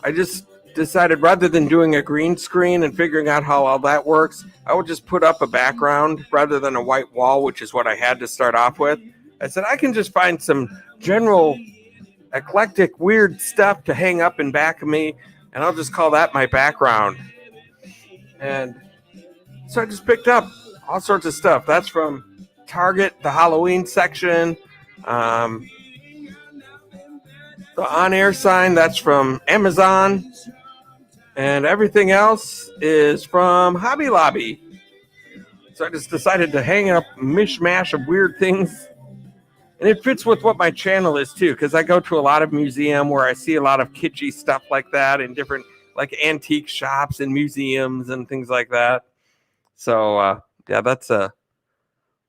I just decided rather than doing a green screen and figuring out how all that works, I would just put up a background rather than a white wall, which is what I had to start off with. I said I can just find some general eclectic weird stuff to hang up in back of me, and I'll just call that my background. And so I just picked up all sorts of stuff. That's from Target, the Halloween section. The on-air sign, that's from Amazon. And everything else is from Hobby Lobby. So I just decided to hang up a mishmash of weird things. And it fits with what my channel is, too, because I go to a lot of museum where I see a lot of kitschy stuff like that in different, like, antique shops and museums and things like that. So, yeah, that's a...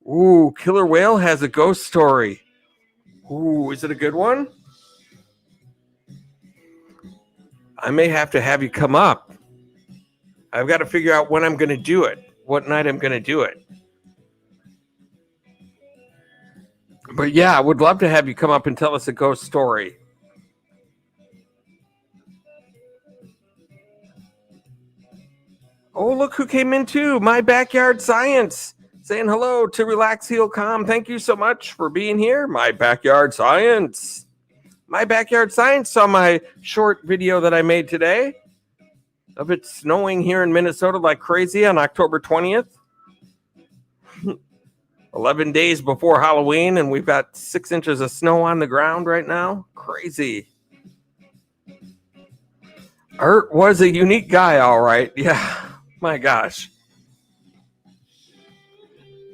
Ooh, Killer Whale has a ghost story. Ooh, is it a good one? I may have to have you come up. I've got to figure out when I'm going to do it, what night I'm going to do it. But yeah, I would love to have you come up and tell us a ghost story. Oh, look who came in too. My Backyard Science. Saying hello to Relax, Heal, Calm. Thank you so much for being here. My Backyard Science. My Backyard Science saw my short video that I made today of it snowing here in Minnesota like crazy on October 20th. 11 days before Halloween, and we've got 6 inches of snow on the ground right now. Crazy. Art was a unique guy, all right. Yeah, my gosh.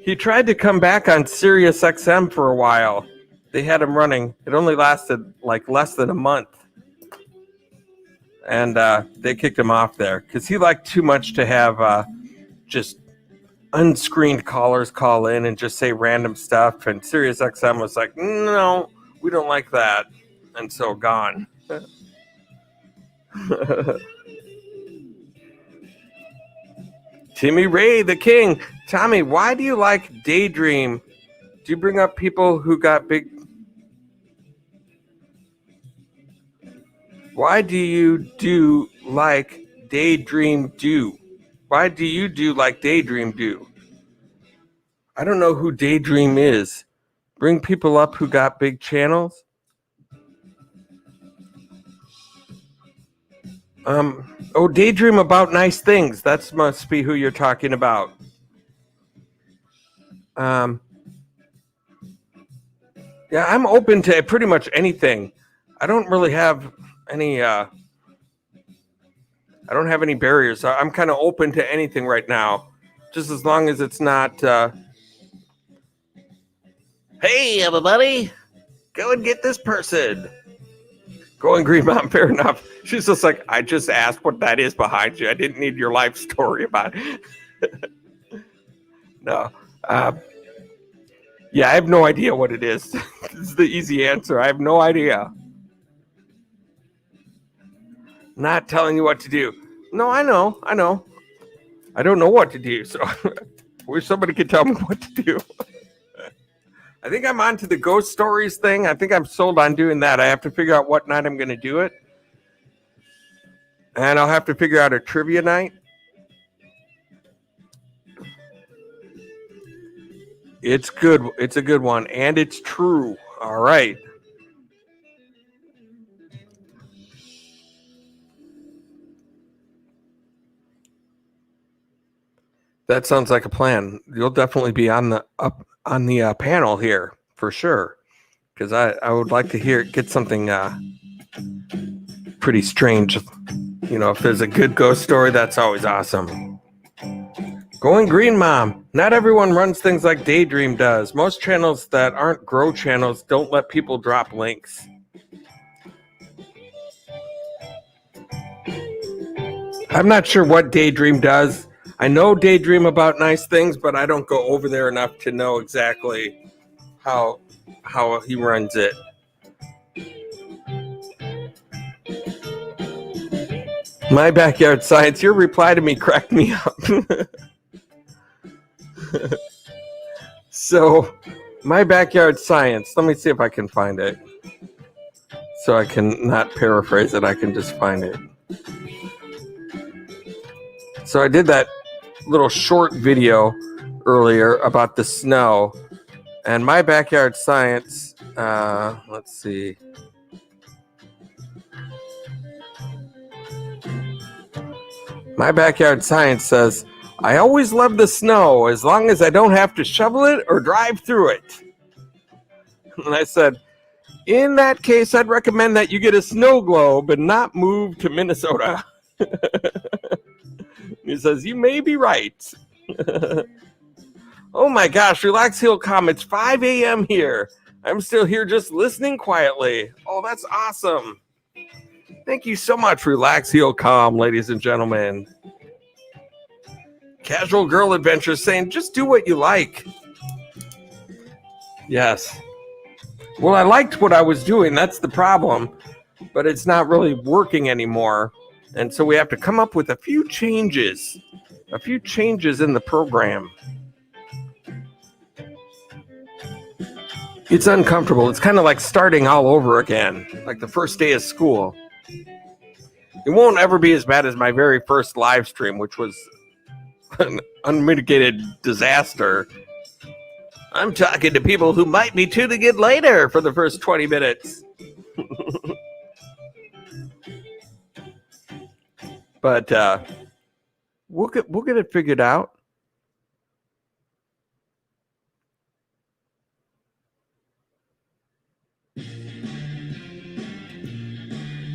He tried to come back on Sirius XM for a while. They had him running. It only lasted like less than a month. And they kicked him off there because he liked too much to have just unscreened callers call in and just say random stuff. And Sirius XM was like, no, we don't like that. And so gone. Timmy Ray, the king. Tommy, why do you like Daydream? Do you bring up people who got big... Why do you do like Daydream do? Why do you do like Daydream do? I don't know who Daydream is. Bring people up who got big channels? Daydream about nice things. That must be who you're talking about. Yeah, I'm open to pretty much anything. I don't really have any I don't have any barriers. I'm kind of open to anything right now, just as long as it's not. Hey, everybody, go and get this person. Going green, mom. Fair enough. She's just like, I just asked what that is behind you. I didn't need your life story about it. No. Yeah, I have no idea what it is. This is the easy answer. I have no idea. Not telling you what to do. No, I know. I don't know what to do, so I wish somebody could tell me what to do. I think I'm on to the ghost stories thing. I think I'm sold on doing that. I have to figure out what night I'm going to do it. And I'll have to figure out a trivia night. It's good. It's a good one. And it's true. All right. That sounds like a plan. You'll definitely be on the panel here for sure, because I would like to get something pretty strange. You know, if there's a good ghost story, that's always awesome. Going green, mom. Not everyone runs things like Daydream does. Most channels that aren't grow channels don't let people drop links. I'm not sure what Daydream does. I know Daydream about nice things, but I don't go over there enough to know exactly how he runs it. My backyard science. Your reply to me cracked me up. So, my backyard science. Let me see if I can find it. So I can not paraphrase it. I can just find it. So I did that little short video earlier about the snow, and my backyard science. Let's see. My backyard science says, I always love the snow as long as I don't have to shovel it or drive through it. And I said, in that case, I'd recommend that you get a snow globe and not move to Minnesota. He says, you may be right. Oh my gosh, Relax Heal Calm. It's 5 a.m. here. I'm still here just listening quietly. Oh, that's awesome. Thank you so much, Relax Heal Calm, ladies and gentlemen. Casual Girl Adventures saying, just do what you like. Yes. Well, I liked what I was doing. That's the problem. But it's not really working anymore. And so we have to come up with a few changes in the program. It's uncomfortable. It's kind of like starting all over again, like the first day of school. It won't ever be as bad as my very first live stream, which was an unmitigated disaster. I'm talking to people who might be tuning in later for the first 20 minutes. But we'll get it figured out.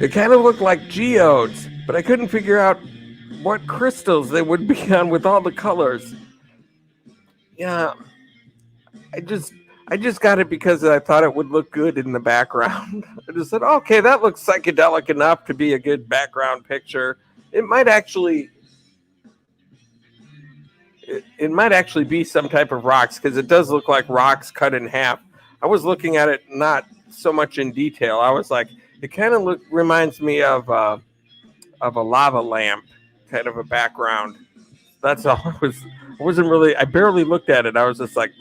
It kind of looked like geodes, but I couldn't figure out what crystals they would be on with all the colors. Yeah, I just got it because I thought it would look good in the background. I just said, okay, that looks psychedelic enough to be a good background picture. It might actually be some type of rocks, because it does look like rocks cut in half. I was looking at it not so much in detail. I was like, it kind of reminds me of a lava lamp, kind of a background. That's all. I barely looked at it. I was just like,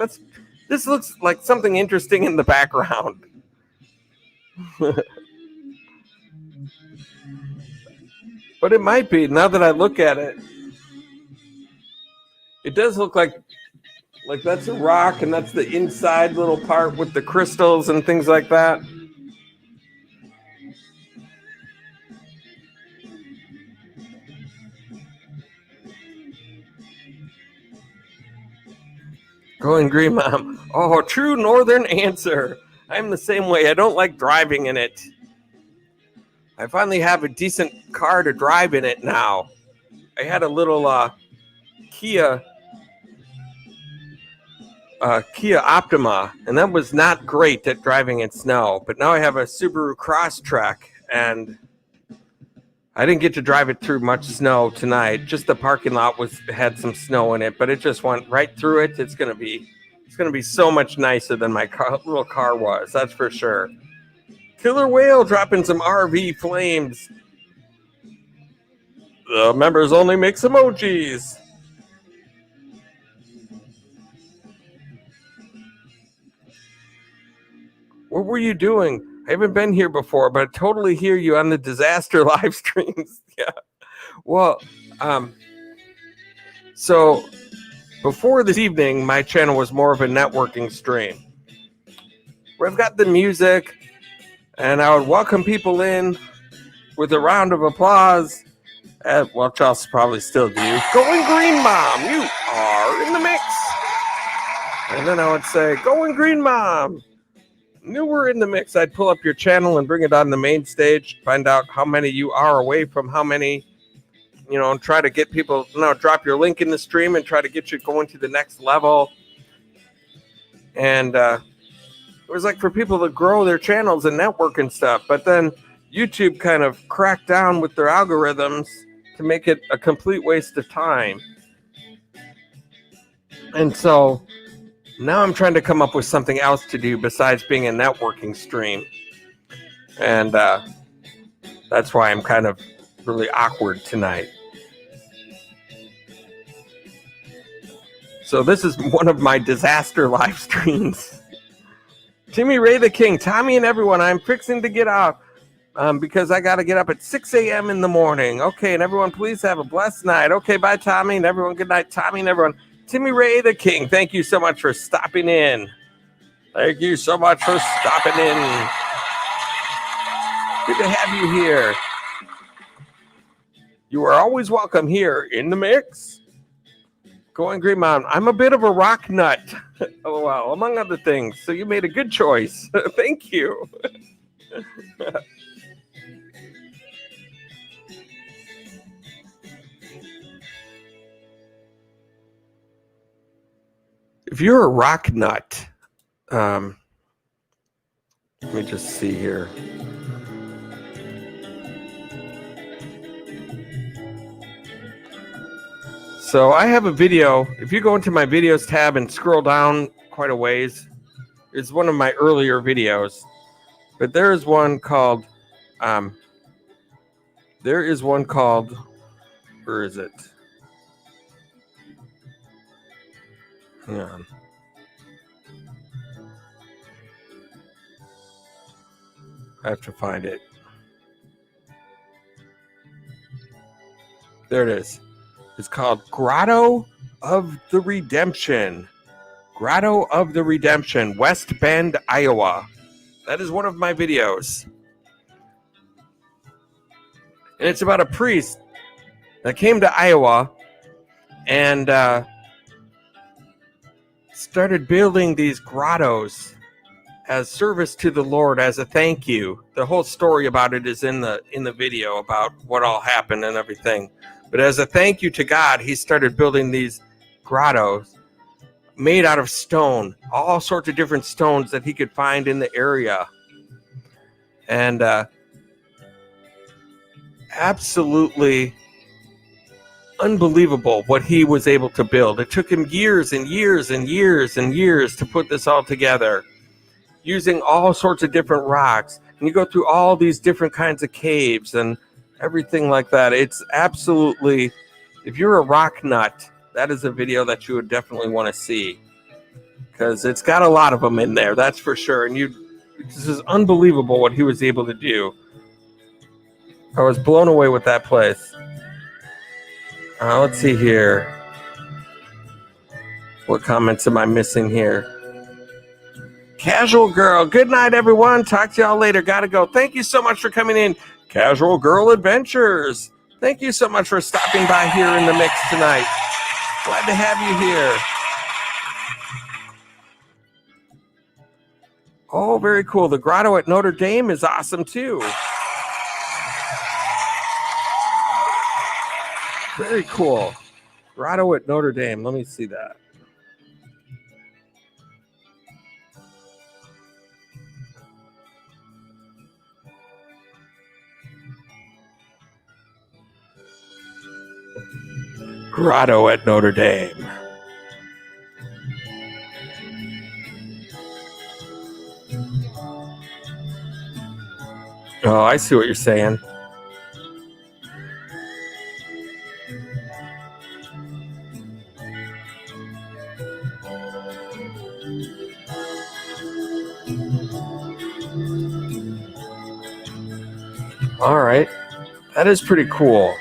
this looks like something interesting in the background. But it might be, now that I look at it. It does look like that's a rock, and that's the inside little part with the crystals and things like that. Going green, Mom. Oh, true northern answer. I'm the same way. I don't like driving in it. I finally have a decent car to drive in it now. I had a little Kia Optima, and that was not great at driving in snow. But now I have a Subaru Crosstrek, and I didn't get to drive it through much snow tonight. Just the parking lot had some snow in it, but it just went right through it. It's gonna be so much nicer than my little car was. That's for sure. Killer Whale dropping some RV flames. The members only makes emojis. What were you doing? I haven't been here before, but I totally hear you on the disaster live streams. Yeah. Well, so before this evening, my channel was more of a networking stream where I've got the music and I would welcome people in with a round of applause. Well, Charles probably still do. Going green, Mom, you are in the mix. And then I would say, going green, Mom. Knew we're in the mix. I'd pull up your channel and bring it on the main stage, find out how many you are away from how many, and try to get people, drop your link in the stream and try to get you going to the next level. And it was like for people to grow their channels and network and stuff. But then YouTube kind of cracked down with their algorithms to make it a complete waste of time. And so now I'm trying to come up with something else to do besides being a networking stream. And that's why I'm kind of really awkward tonight. So this is one of my disaster live streams. Timmy Ray the King, Tommy and everyone, I'm fixing to get out because I got to get up at 6 a.m. in the morning. Okay, and everyone, please have a blessed night. Okay, bye, Tommy, and everyone. Good night, Tommy and everyone. Timmy Ray the King, thank you so much for stopping in. Thank you so much for stopping in. Good to have you here. You are always welcome here in the mix. Going green, Mom. I'm a bit of a rock nut. Oh, wow, among other things. So you made a good choice. Thank you. If you're a rock nut, let me just see here. So I have a video. If you go into my videos tab and scroll down quite a ways, it's one of my earlier videos. But there is one called, where is it? Hang on. I have to find it. There it is. It's called Grotto of the Redemption. Grotto of the Redemption, West Bend, Iowa. That is one of my videos. And it's about a priest that came to Iowa and started building these grottos as service to the Lord, as a thank you. The whole story about it is in the video about what all happened and everything. But as a thank you to God, he started building these grottos made out of stone, all sorts of different stones that he could find in the area. And absolutely unbelievable what he was able to build. It took him years and years and years and years to put this all together, using all sorts of different rocks. And you go through all these different kinds of caves and everything like that. It's absolutely, if you're a rock nut, that is a video that you would definitely want to see, because it's got a lot of them in there, that's for sure. And this is unbelievable what he was able to do. I was blown away with that place. Let's see here. What comments am I missing here? Casual Girl, good night, everyone. Talk to y'all later. Gotta go. Thank you so much for coming in. Casual Girl Adventures, thank you so much for stopping by here in the mix tonight. Glad to have you here. Oh, very cool. The grotto at Notre Dame is awesome too. Very cool. Grotto at Notre Dame. Let me see that. Grotto at Notre Dame. Oh, I see what you're saying. All right. That is pretty cool.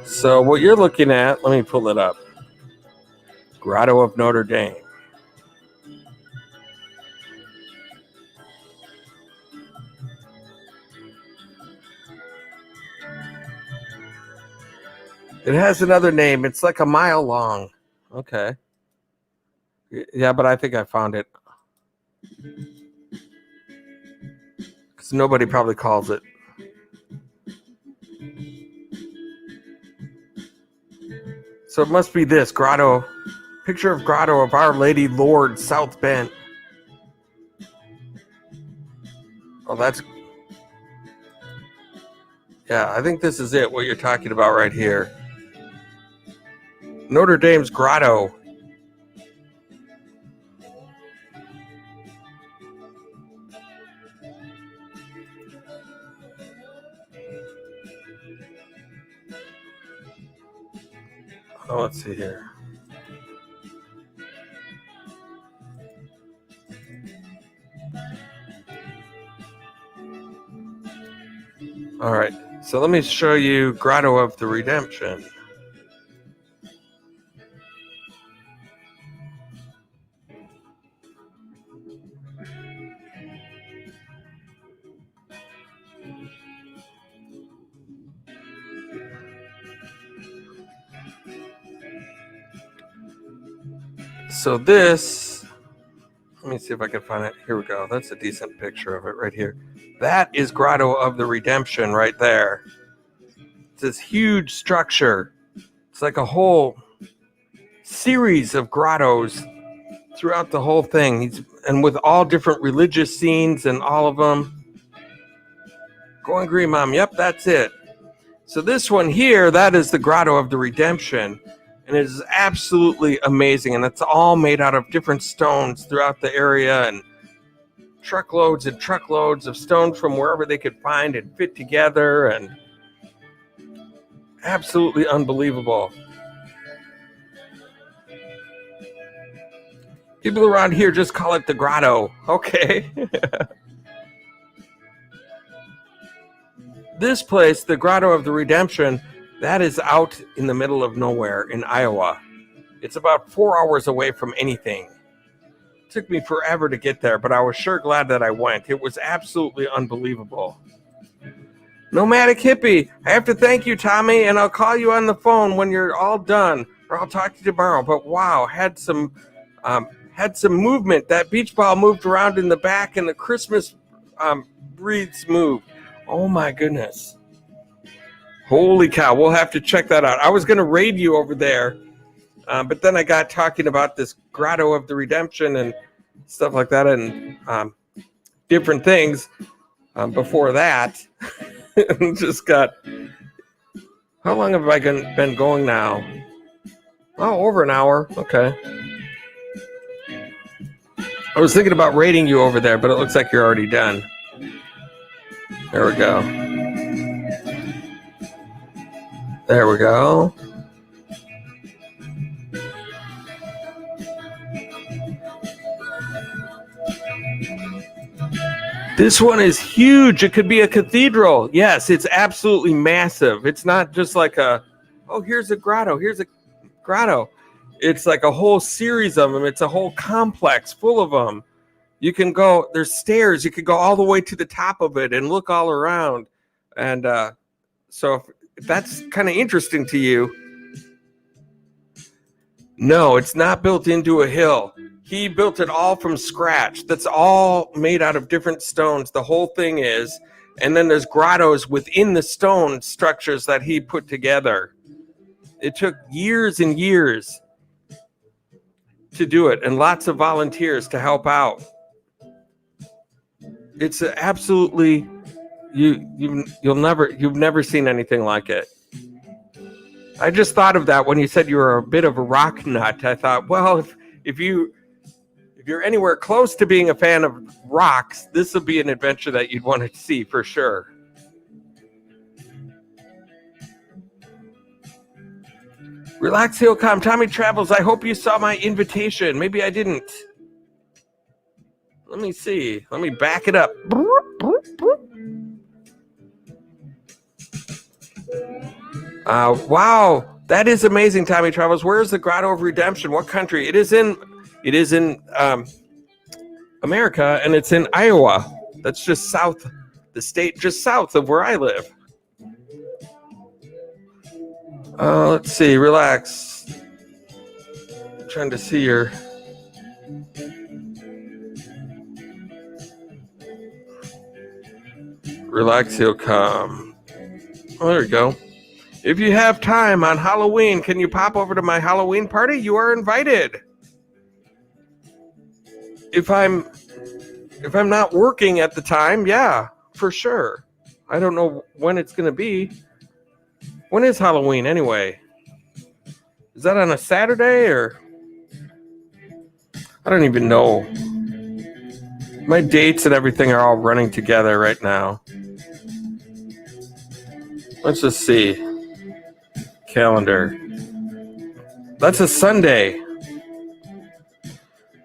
So what you're looking at, let me pull it up. Grotto of Notre Dame. It has another name. It's like a mile long. Okay. Yeah, but I think I found it. Because nobody probably calls it. So it must be this grotto. Picture of grotto of Our Lady Lord, South Bend. Oh, that's... Yeah, I think this is it, what you're talking about right here. Notre Dame's grotto. Oh, let's see here. All right, so let me show you Grotto of the Redemption. So this, let me see if I can find it. Here we go. That's a decent picture of it right here. That is Grotto of the Redemption right there. It's this huge structure. It's like a whole series of grottos throughout the whole thing. And with all different religious scenes and all of them. Going green, Mom. Yep, that's it. So this one here, that is the Grotto of the Redemption. And it is absolutely amazing. And it's all made out of different stones throughout the area. And truckloads and truckloads of stones from wherever they could find and fit together. And absolutely unbelievable. People around here just call it the grotto. Okay. This place, the Grotto of the Redemption, that is out in the middle of nowhere in Iowa. It's about 4 hours away from anything. It took me forever to get there, but I was sure glad that I went. It was absolutely unbelievable. Nomadic Hippie, I have to thank you, Tommy, and I'll call you on the phone when you're all done, or I'll talk to you tomorrow. But wow, had some movement. That beach ball moved around in the back, and the Christmas wreaths moved. Oh my goodness. Holy cow, we'll have to check that out. I was going to raid you over there, but then I got talking about this Grotto of the Redemption and stuff like that, and different things before that. Just got... How long have I been going now? Oh, over an hour. Okay. I was thinking about raiding you over there, but it looks like you're already done. There we go. There we go. This one is huge. It could be a cathedral. Yes, it's absolutely massive. It's not just like here's a grotto. Here's a grotto. It's like a whole series of them. It's a whole complex full of them. You can go, there's stairs. You could go all the way to the top of it and look all around. And so if that's kind of interesting to you, No, it's not built into a hill. He built it all from scratch. That's all made out of different stones. The whole thing is. And then there's grottos within the stone structures that he put together. It took years and years to do it, and lots of volunteers to help out. It's absolutely you've never seen anything like it. I just thought of that when you said you were a bit of a rock nut. I thought, well, if you're anywhere close to being a fan of rocks, this will be an adventure that you'd want to see for sure. Relax, he'll come. Tommy Travels, I hope you saw my invitation. Maybe I didn't. Let me see. Let me back it up. Wow, that is amazing, Tommy Travels. Where's the Grotto of Redemption? What country? It is in America, and it's in Iowa. That's just south, the state just south of where I live. Let's see. Relax. I'm trying to see your. Relax, he'll come. Oh, there you go. If you have time on Halloween, can you pop over to my Halloween party? You are invited. If I'm not working at the time, yeah, for sure. I don't know when it's going to be. When is Halloween anyway? Is that on a Saturday or? I don't even know. My dates and everything are all running together right now. Let's just see. Calendar. That's a Sunday.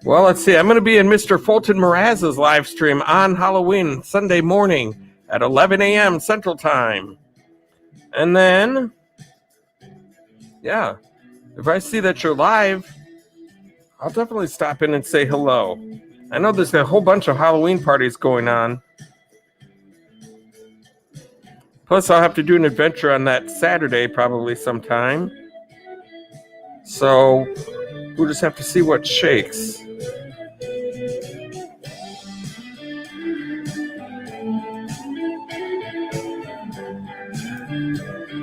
Well, let's see. I'm going to be in Mr. Fulton Mraz's live stream on Halloween, Sunday morning at 11 a.m. Central Time. And then, yeah, if I see that you're live, I'll definitely stop in and say hello. I know there's a whole bunch of Halloween parties going on. Plus, I'll have to do an adventure on that Saturday probably sometime. So, we'll just have to see what shakes.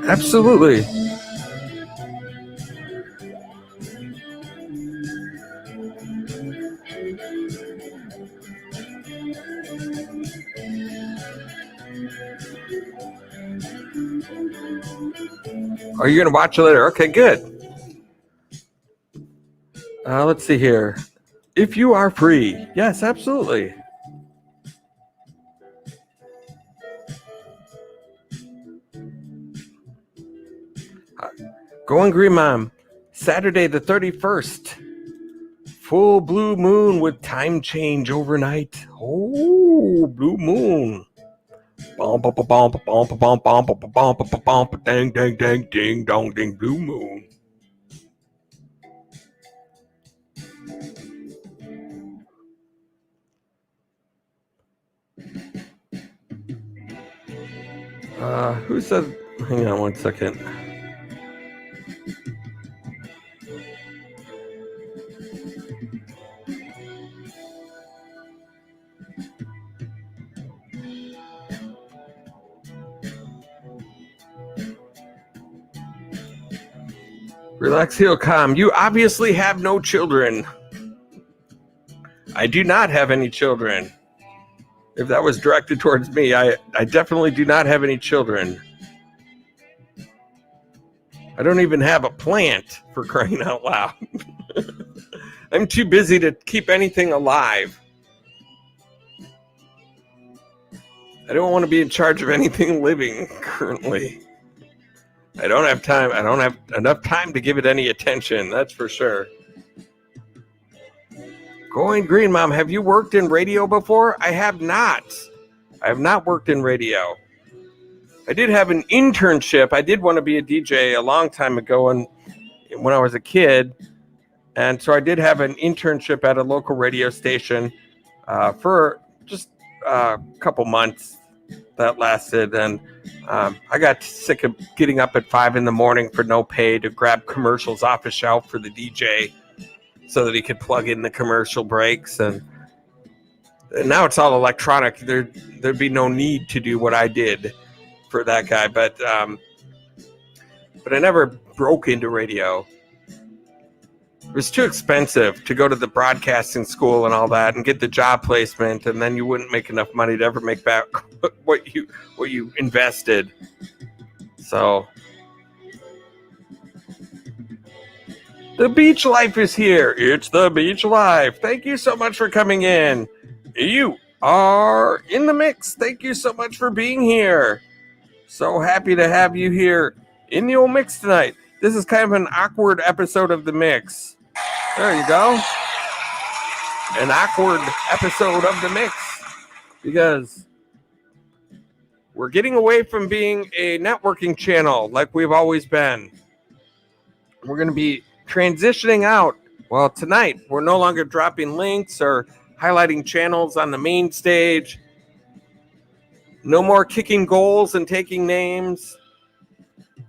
Absolutely. Are you going to watch it later? Okay, good. Let's see here. If you are free. Yes, absolutely. Going Green Mom. Saturday the 31st. Full blue moon with time change overnight. Oh, blue moon. Ding, ding, ding, ding, dong, ding, blue moon. Who said? Hang on one second. Relax, he'll come. You obviously have no children. I do not have any children. If that was directed towards me, I definitely do not have any children. I don't even have a plant, for crying out loud. I'm too busy to keep anything alive. I don't want to be in charge of anything living currently. I don't have time. I don't have enough time to give it any attention. That's for sure. Going Green Mom, have you worked in radio before? I have not. I have not worked in radio. I did have an internship. I did want to be a DJ a long time ago when I was a kid. And so I did have an internship at a local radio station for just a couple months. that lasted, and I got sick of getting up at 5 a.m. for no pay to grab commercials off the shelf for the DJ so that he could plug in the commercial breaks, and now it's all electronic. There'd be no need to do what I did for that guy, but I never broke into radio. It was too expensive to go to the broadcasting school and all that and get the job placement, and then you wouldn't make enough money to ever make back what you invested. So the beach life is here. It's the beach life. Thank you so much for coming in. You are in the mix. Thank you so much for being here. So happy to have you here in the old mix tonight. This is kind of an awkward episode of the mix. There you go. An awkward episode of the mix because we're getting away from being a networking channel like we've always been. We're going to be transitioning out. Well, tonight we're no longer dropping links or highlighting channels on the main stage. No more kicking goals and taking names.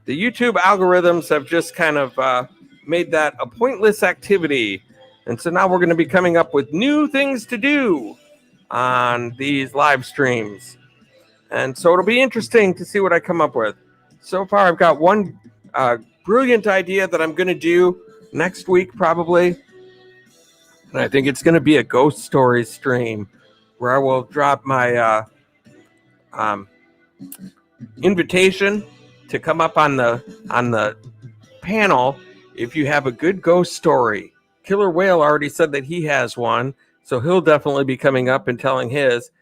The YouTube algorithms have just kind of made that a pointless activity. And so now we're going to be coming up with new things to do on these live streams. And so it'll be interesting to see what I come up with. So far, I've got one brilliant idea that I'm going to do next week probably. And I think it's going to be a ghost story stream where I will drop my invitation to come up on the panel if you have a good ghost story. Killer Whale already said that he has one, so he'll definitely be coming up and telling his.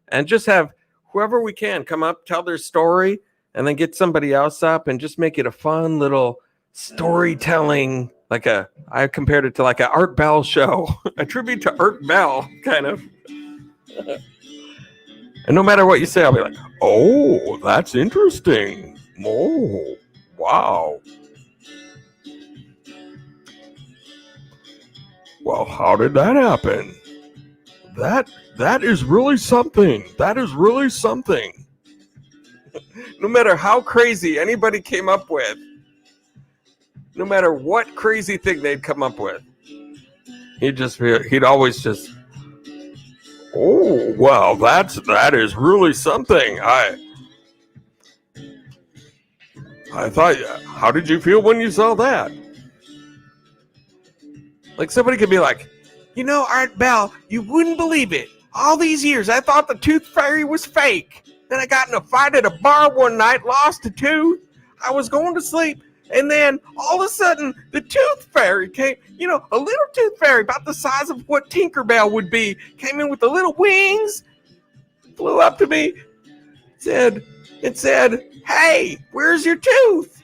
And just have whoever we can come up, tell their story, and then get somebody else up and just make it a fun little storytelling, I compared it to like an Art Bell show, a tribute to Art Bell, kind of. And no matter what you say, I'll be like, oh, that's interesting. Oh, wow. Well, how did that happen? That is really something. That is really something. No matter how crazy anybody came up with, no matter what crazy thing they'd come up with, he'd always just, oh, wow, that is really something. I thought, how did you feel when you saw that? Like somebody could be like, you know, Art Bell, you wouldn't believe it. All these years, I thought the tooth fairy was fake. Then I got in a fight at a bar one night, lost a tooth. I was going to sleep. And then all of a sudden, the tooth fairy came, you know, a little tooth fairy about the size of what Tinkerbell would be, came in with the little wings, flew up to me, said, hey, where's your tooth?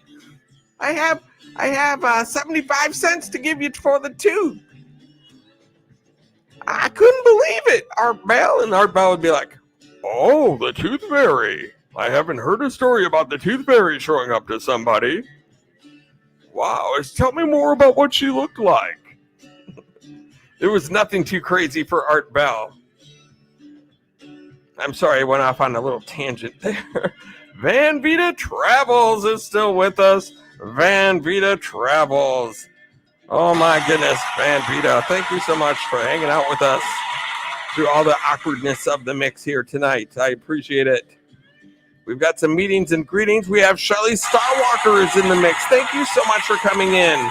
I have 75 cents to give you for the tooth. I couldn't believe it, Art Bell. And Art Bell would be like, oh, the tooth fairy. I haven't heard a story about the tooth fairy showing up to somebody. Wow, tell me more about what she looked like. There was nothing too crazy for Art Bell. I'm sorry, I went off on a little tangent there. Vida Travels is still with us. Vida Travels. Oh my goodness, Vida. Thank you so much for hanging out with us through all the awkwardness of the mix here tonight. I appreciate it. We've got some meetings and greetings. We have Shelly Starwalker is in the mix. Thank you so much for coming in.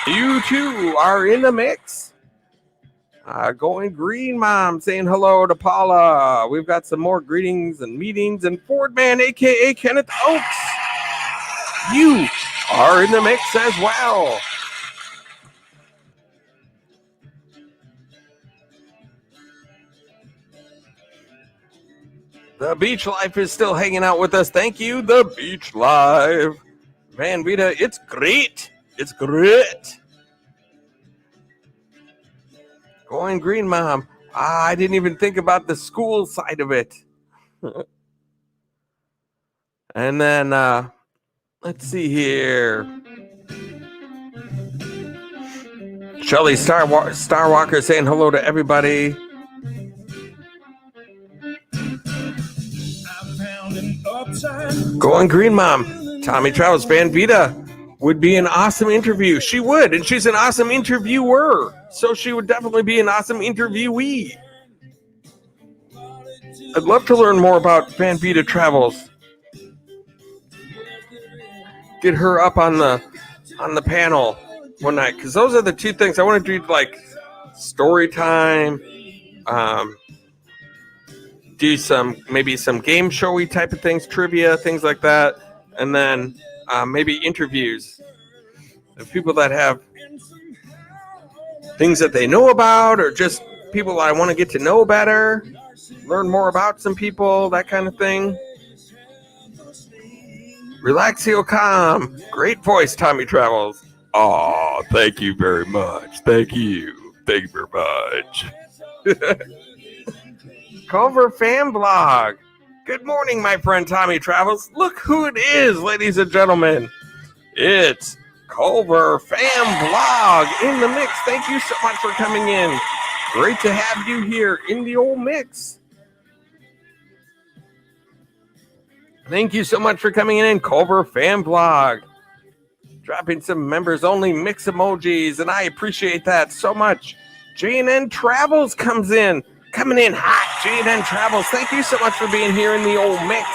You too are in the mix. Going Green Mom saying hello to Paula. We've got some more greetings and meetings. And Ford Man, a.k.a. Kenneth Oakes. You are in the mix as well. The Beach Life is still hanging out with us. Thank you, The Beach Life. Vida, it's great. It's great. Going Green Mom. I didn't even think about the school side of it. And then, let's see here. Shelly Starwalker saying hello to everybody. Going Green Mom. Tommy Travels fan Vida would be an awesome interview. She would, and she's an awesome interviewer. So she would definitely be an awesome interviewee. I'd love to learn more about Fan Vida Travels. Get her up on the panel one night, because those are the two things I want to do, like story time, do maybe some game showy type of things, trivia, things like that, and then maybe interviews of people that have things that they know about, or just people that I want to get to know better, learn more about some people, that kind of thing. Relaxio Calm. Great voice, Tommy Travels. Oh, thank you very much. Thank you. Thank you very much. Culver Fan Blog. Good morning, my friend Tommy Travels. Look who it is, ladies and gentlemen. It's Culver Fan Blog in the mix. Thank you so much for coming in. Great to have you here in the old mix. Thank you so much for coming in, Culver Fan Blog. Dropping some members only mix emojis, and I appreciate that so much. J&N Travels coming in hot. J&N Travels, thank you so much for being here in the old mix.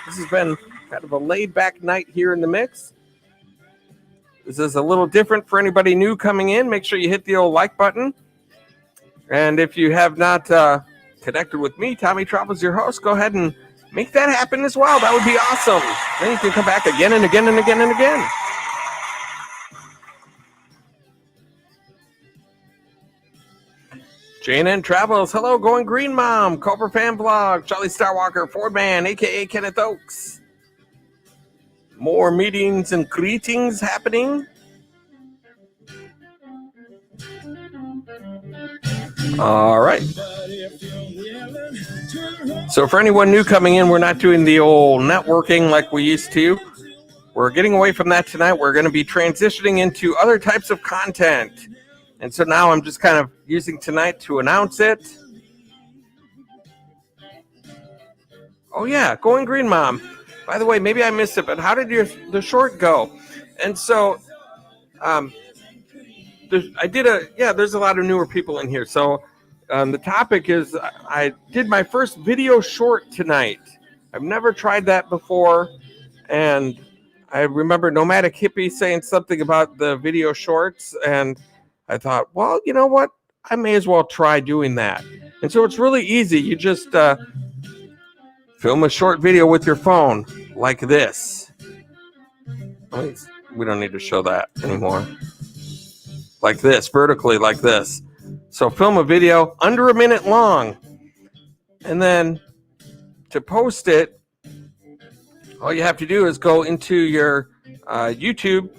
This has been kind of a laid-back night here in the mix. This is a little different for anybody new coming in. Make sure you hit the old like button. And if you have not connected with me, Tommy Travels, your host, go ahead and make that happen as well. That would be awesome. Then you can come back again and again and again and again. J&N Travels. Hello, Going Green Mom. Culver Fan Blog. Charlie Starwalker. Ford Man, a.k.a. Kenneth Oaks. More meetings and greetings happening. All right. So for anyone new coming in, we're not doing the old networking like we used to. We're getting away from that tonight. We're going to be transitioning into other types of content. And so now I'm just kind of using tonight to announce it. Oh, yeah, Going Green Mom. By the way, maybe I missed it, but how did the short go? And so there's a lot of newer people in here. So the topic is I did my first video short tonight. I've never tried that before. And I remember Nomadic Hippie saying something about the video shorts. And I thought, well, you know what? I may as well try doing that. And so it's really easy. You just film a short video with your phone like this. We don't need to show that anymore. Like this, vertically like this. So film a video under a minute long. And then to post it, all you have to do is go into your YouTube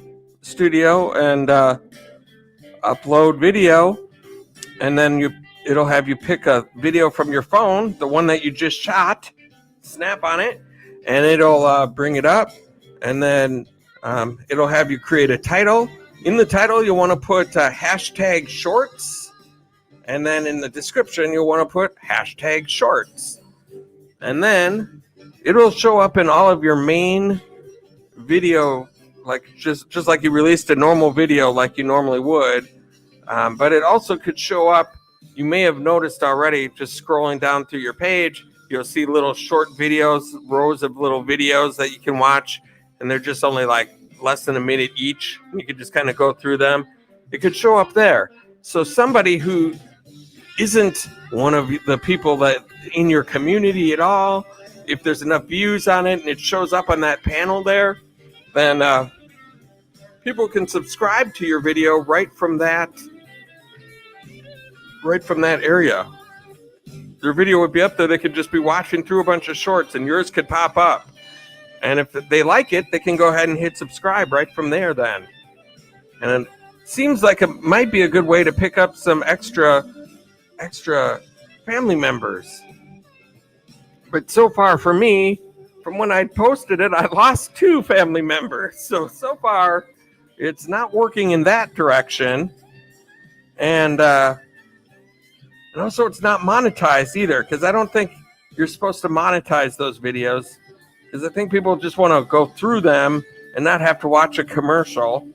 studio and upload video. And then it'll have you pick a video from your phone, the one that you just shot, snap on it, and it'll bring it up. And then it'll have you create a title. In the title, you'll want to put hashtag shorts. And then in the description, you'll want to put hashtag shorts. And then it'll show up in all of your main video, like just like you released a normal video like you normally would. But it also could show up, you may have noticed already, just scrolling down through your page, you'll see little short videos, rows of little videos that you can watch. And they're just only like less than a minute each. You could just kind of go through them. It could show up there. So somebody who isn't one of the people that in your community at all, if there's enough views on it and it shows up on that panel there, then people can subscribe to your video right from that area. Their video would be up there. They could just be watching through a bunch of shorts and yours could pop up. And if they like it, they can go ahead and hit subscribe right from there then. And it seems like it might be a good way to pick up some extra family members. But so far for me, from when I posted it, I lost 2 family members. So far, it's not working in that direction. And also it's not monetized either, because I don't think you're supposed to monetize those videos. because I think people just want to go through them and not have to watch a commercial.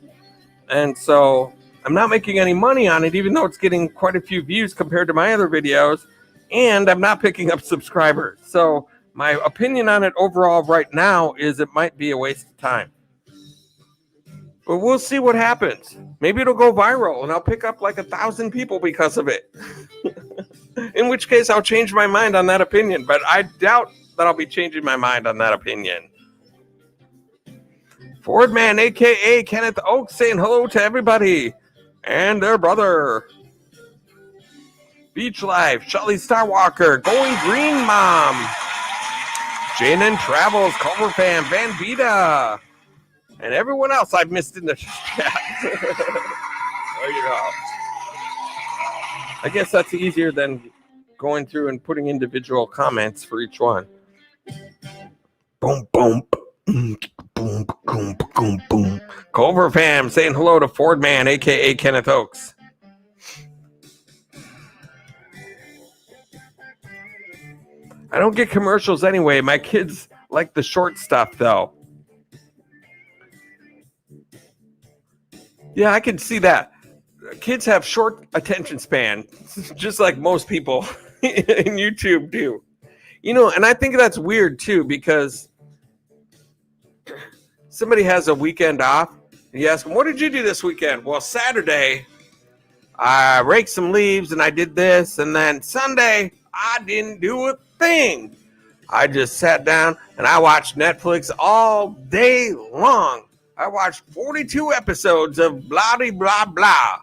And so I'm not making any money on it, even though it's getting quite a few views compared to my other videos, and I'm not picking up subscribers. So my opinion on it overall right now is it might be a waste of time. But we'll see what happens. Maybe it'll go viral and I'll pick up like 1,000 people because of it. In which case I'll change my mind on that opinion, but I doubt that I'll be changing my mind on that opinion. Fordman, aka Kenneth Oaks, saying hello to everybody and their brother. Beach Life, Shelly Starwalker, Going Green Mom, Jane Travels, Culver Fan, Van Vida, and everyone else I've missed in the chat. There you go. I guess that's easier than going through and putting individual comments for each one. Boom, boom, boom, boom, boom, boom, boom. Culver Fam saying hello to Fordman, aka Kenneth Oaks. I don't get commercials anyway. My kids like the short stuff, though. Yeah, I can see that. Kids have short attention span, just like most people in YouTube do. You know, and I think that's weird, too, because somebody has a weekend off, and you ask them, what did you do this weekend? Well, Saturday, I raked some leaves, and I did this, and then Sunday, I didn't do a thing. I just sat down, and I watched Netflix all day long. I watched 42 episodes of blah, blah, blah.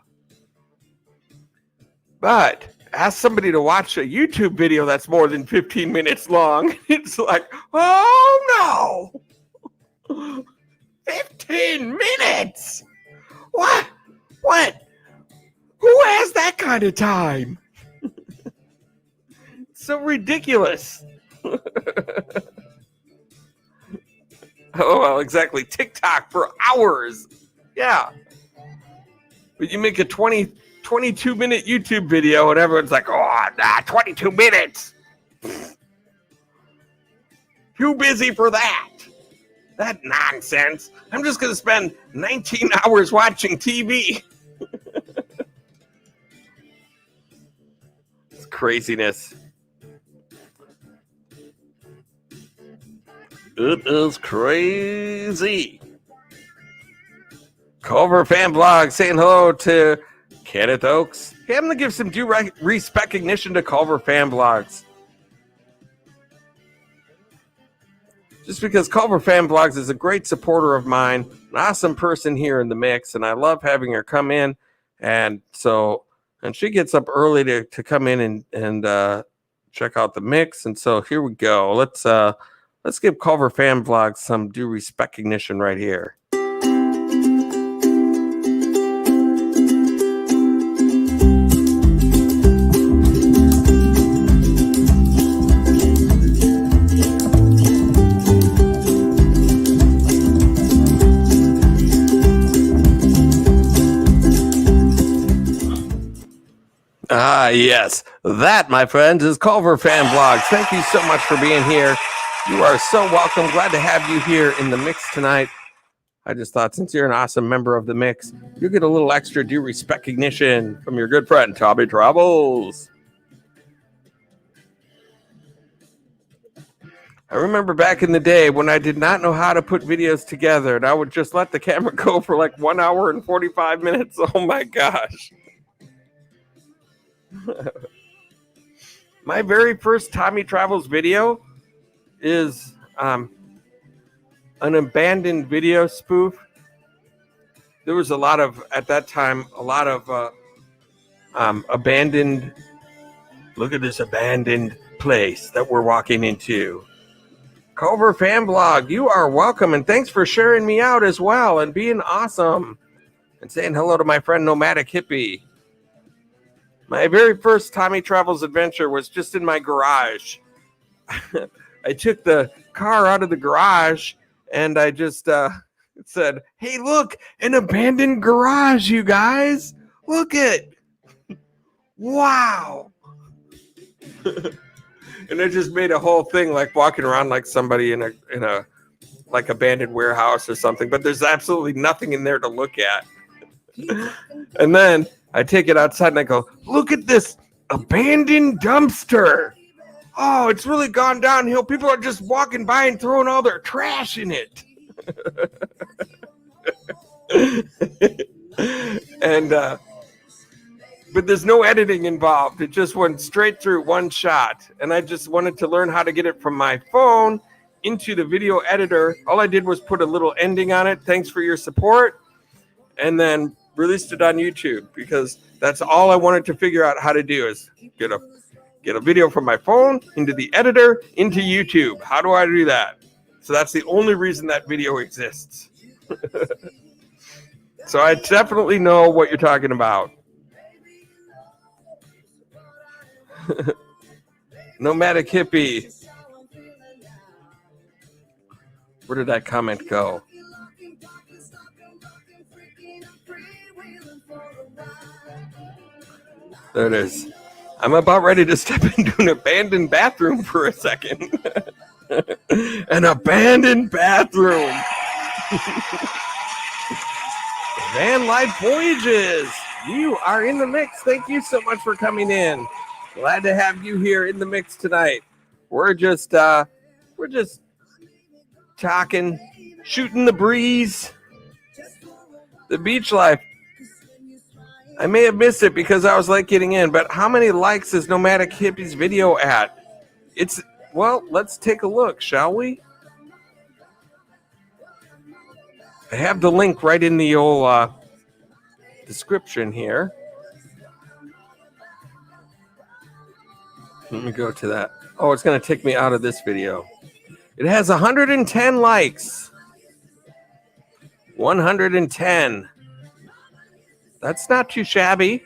But ask somebody to watch a YouTube video that's more than 15 minutes long. It's like, oh no! 15 minutes? What? What? Who has that kind of time? It's so ridiculous. Oh, well, exactly. TikTok for hours. Yeah. But you make a 22-minute YouTube video and everyone's like, oh, 22 minutes. Too busy for that. That nonsense. I'm just going to spend 19 hours watching TV. It's craziness. It is crazy. Culver Fan Blog saying hello to Kenneth Oaks. Hey, I'm going to give some due recognition to Culver Fan Blogs. Just because Culver Fan Blogs is a great supporter of mine, an awesome person here in the mix, and I love having her come in. And she gets up early to come in and check out the mix. And so here we go. Let's give Culver Fan Vlogs some due recognition right here. Ah, yes. That, my friends, is Culver Fan Vlogs. Thank you so much for being here. You are so welcome. Glad to have you here in the mix tonight. I just thought, since you're an awesome member of the mix, you'll get a little extra due recognition from your good friend, Vida Travels. I remember back in the day when I did not know how to put videos together, and I would just let the camera go for like 1 hour and 45 minutes. Oh my gosh. My very first Tommy Travels video is an abandoned video spoof. There was at that time, a lot of abandoned, look at this abandoned place that we're walking into. Culver Fan Blog, you are welcome, and thanks for sharing me out as well and being awesome and saying hello to my friend Nomadic Hippie. My very first Tommy Travels adventure was just in my garage. I took the car out of the garage and I just said, hey, look, an abandoned garage, you guys. Look it. Wow. And it just made a whole thing like walking around like somebody in a like abandoned warehouse or something, but there's absolutely nothing in there to look at. And then I take it outside and I go, look at this abandoned dumpster. Oh, it's really gone downhill. People are just walking by and throwing all their trash in it. And but there's no editing involved. It just went straight through one shot. And I just wanted to learn how to get it from my phone into the video editor. All I did was put a little ending on it. Thanks for your support. And then released it on YouTube, because that's all I wanted to figure out how to do, is get a video from my phone into the editor into YouTube. How do I do that? So that's the only reason that video exists. So I definitely know what you're talking about. Nomadic Hippie. Where did that comment go? There it is. I'm about ready to step into an abandoned bathroom for a second. An abandoned bathroom. Van Life Voyages. You are in the mix. Thank you so much for coming in. Glad to have you here in the mix tonight. We're just talking, shooting the breeze. The beach life. I may have missed it because I was late getting in, but how many likes is Nomadic Hippie's video at? Well, let's take a look, shall we? I have the link right in the old description here. Let me go to that. Oh, it's going to take me out of this video. It has 110 likes. 110. That's not too shabby.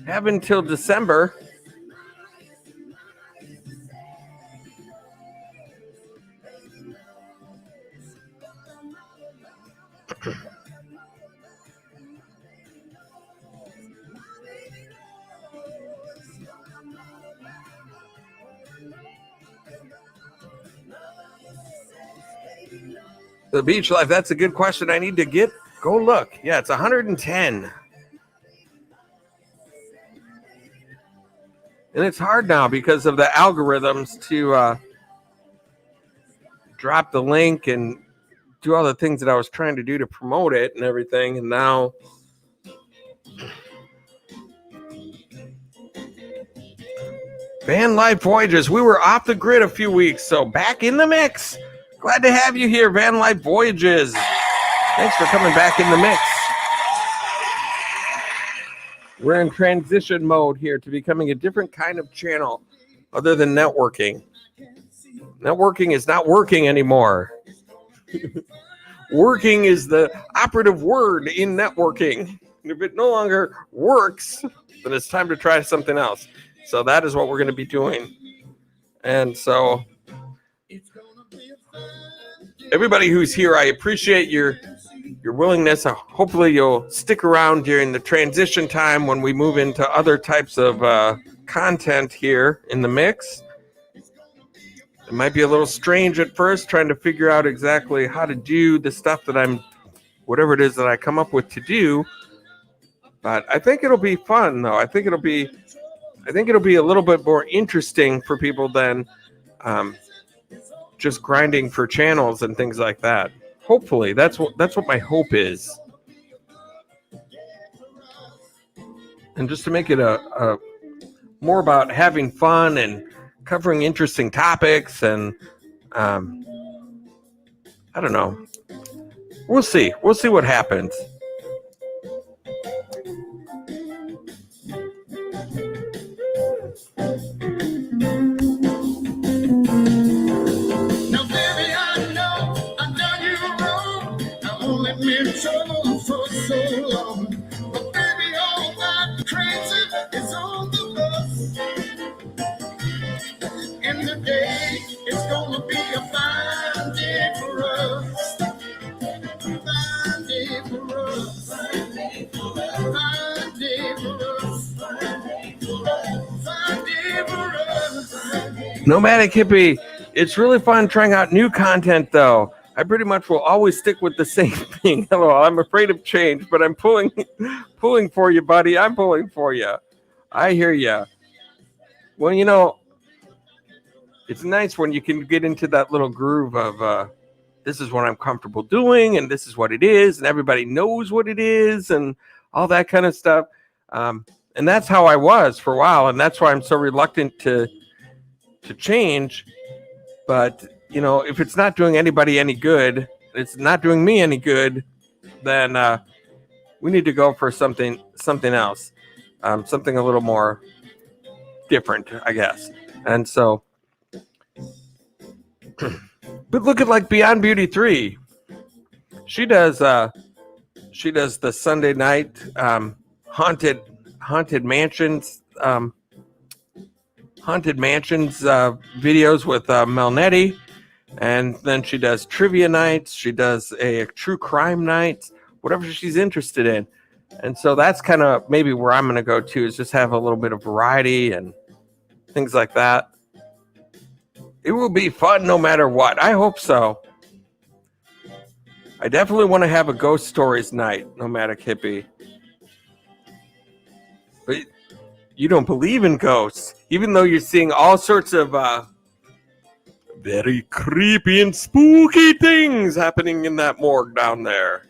Have until December. The beach life, that's a good question. I need to go look. Yeah, it's 110. And it's hard now because of the algorithms to drop the link and do all the things that I was trying to do to promote it and everything. And now Van Life Voyages. We were off the grid a few weeks, so back in the mix. Glad to have you here, Van Life Voyages. Thanks for coming back in the mix. We're in transition mode here to becoming a different kind of channel other than networking. Networking is not working anymore. Working is the operative word in networking. If it no longer works, then it's time to try something else. So that is what we're going to be doing. And so everybody who's here, I appreciate your willingness. Hopefully you'll stick around during the transition time when we move into other types of content here in the mix. It might be a little strange at first, trying to figure out exactly how to do the stuff that whatever it is that I come up with to do. But I think it'll be fun, though. I think it'll be a little bit more interesting for people than just grinding for channels and things like that. Hopefully, that's what my hope is. And just to make it a more about having fun and covering interesting topics, and I don't know. We'll see. We'll see what happens. Trouble for so long, but baby, all that crazy is on the bus. In the day, it's gonna be a fine day for us. Fine day for us. Fine day for us. Fine day for us. Fine day for us. Fine day for us. Nomadic Hippie, it's really fun trying out new content, though. I pretty much will always stick with the same thing. Hello, I'm afraid of change, but I'm pulling for you, buddy. I'm pulling for you. I hear you. Well, you know, it's nice when you can get into that little groove of this is what I'm comfortable doing, and this is what it is, and everybody knows what it is, and all that kind of stuff. And that's how I was for a while, and that's why I'm so reluctant to change. But you know, if it's not doing anybody any good, it's not doing me any good, then we need to go for something else, something a little more different, I guess. And so, but look at like Beyond Beauty 3. She does the Sunday night haunted mansions videos with Melnetti, and then she does trivia nights. She does a true crime night, whatever she's interested in. And so that's kind of maybe where I'm going to go to, is just have a little bit of variety and things like that. It will be fun no matter what. I hope so. I definitely want to have a ghost stories night, Nomadic Hippie. But you don't believe in ghosts, even though you're seeing all sorts of very creepy and spooky things happening in that morgue down there.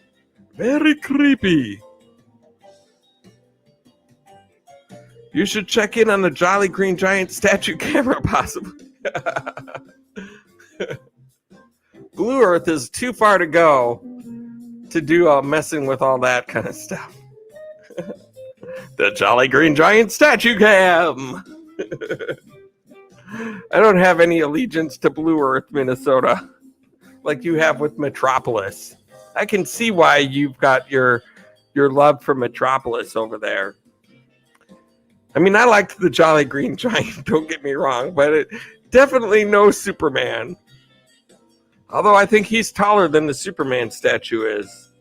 Very creepy. You should check in on the Jolly Green Giant statue camera, possibly. Blue Earth is too far to go to do messing with all that kind of stuff. The Jolly Green Giant statue cam. I don't have any allegiance to Blue Earth, Minnesota, like you have with Metropolis. I can see why you've got your love for Metropolis over there. I mean, I liked the Jolly Green Giant, don't get me wrong, but it definitely no Superman. Although I think he's taller than the Superman statue is.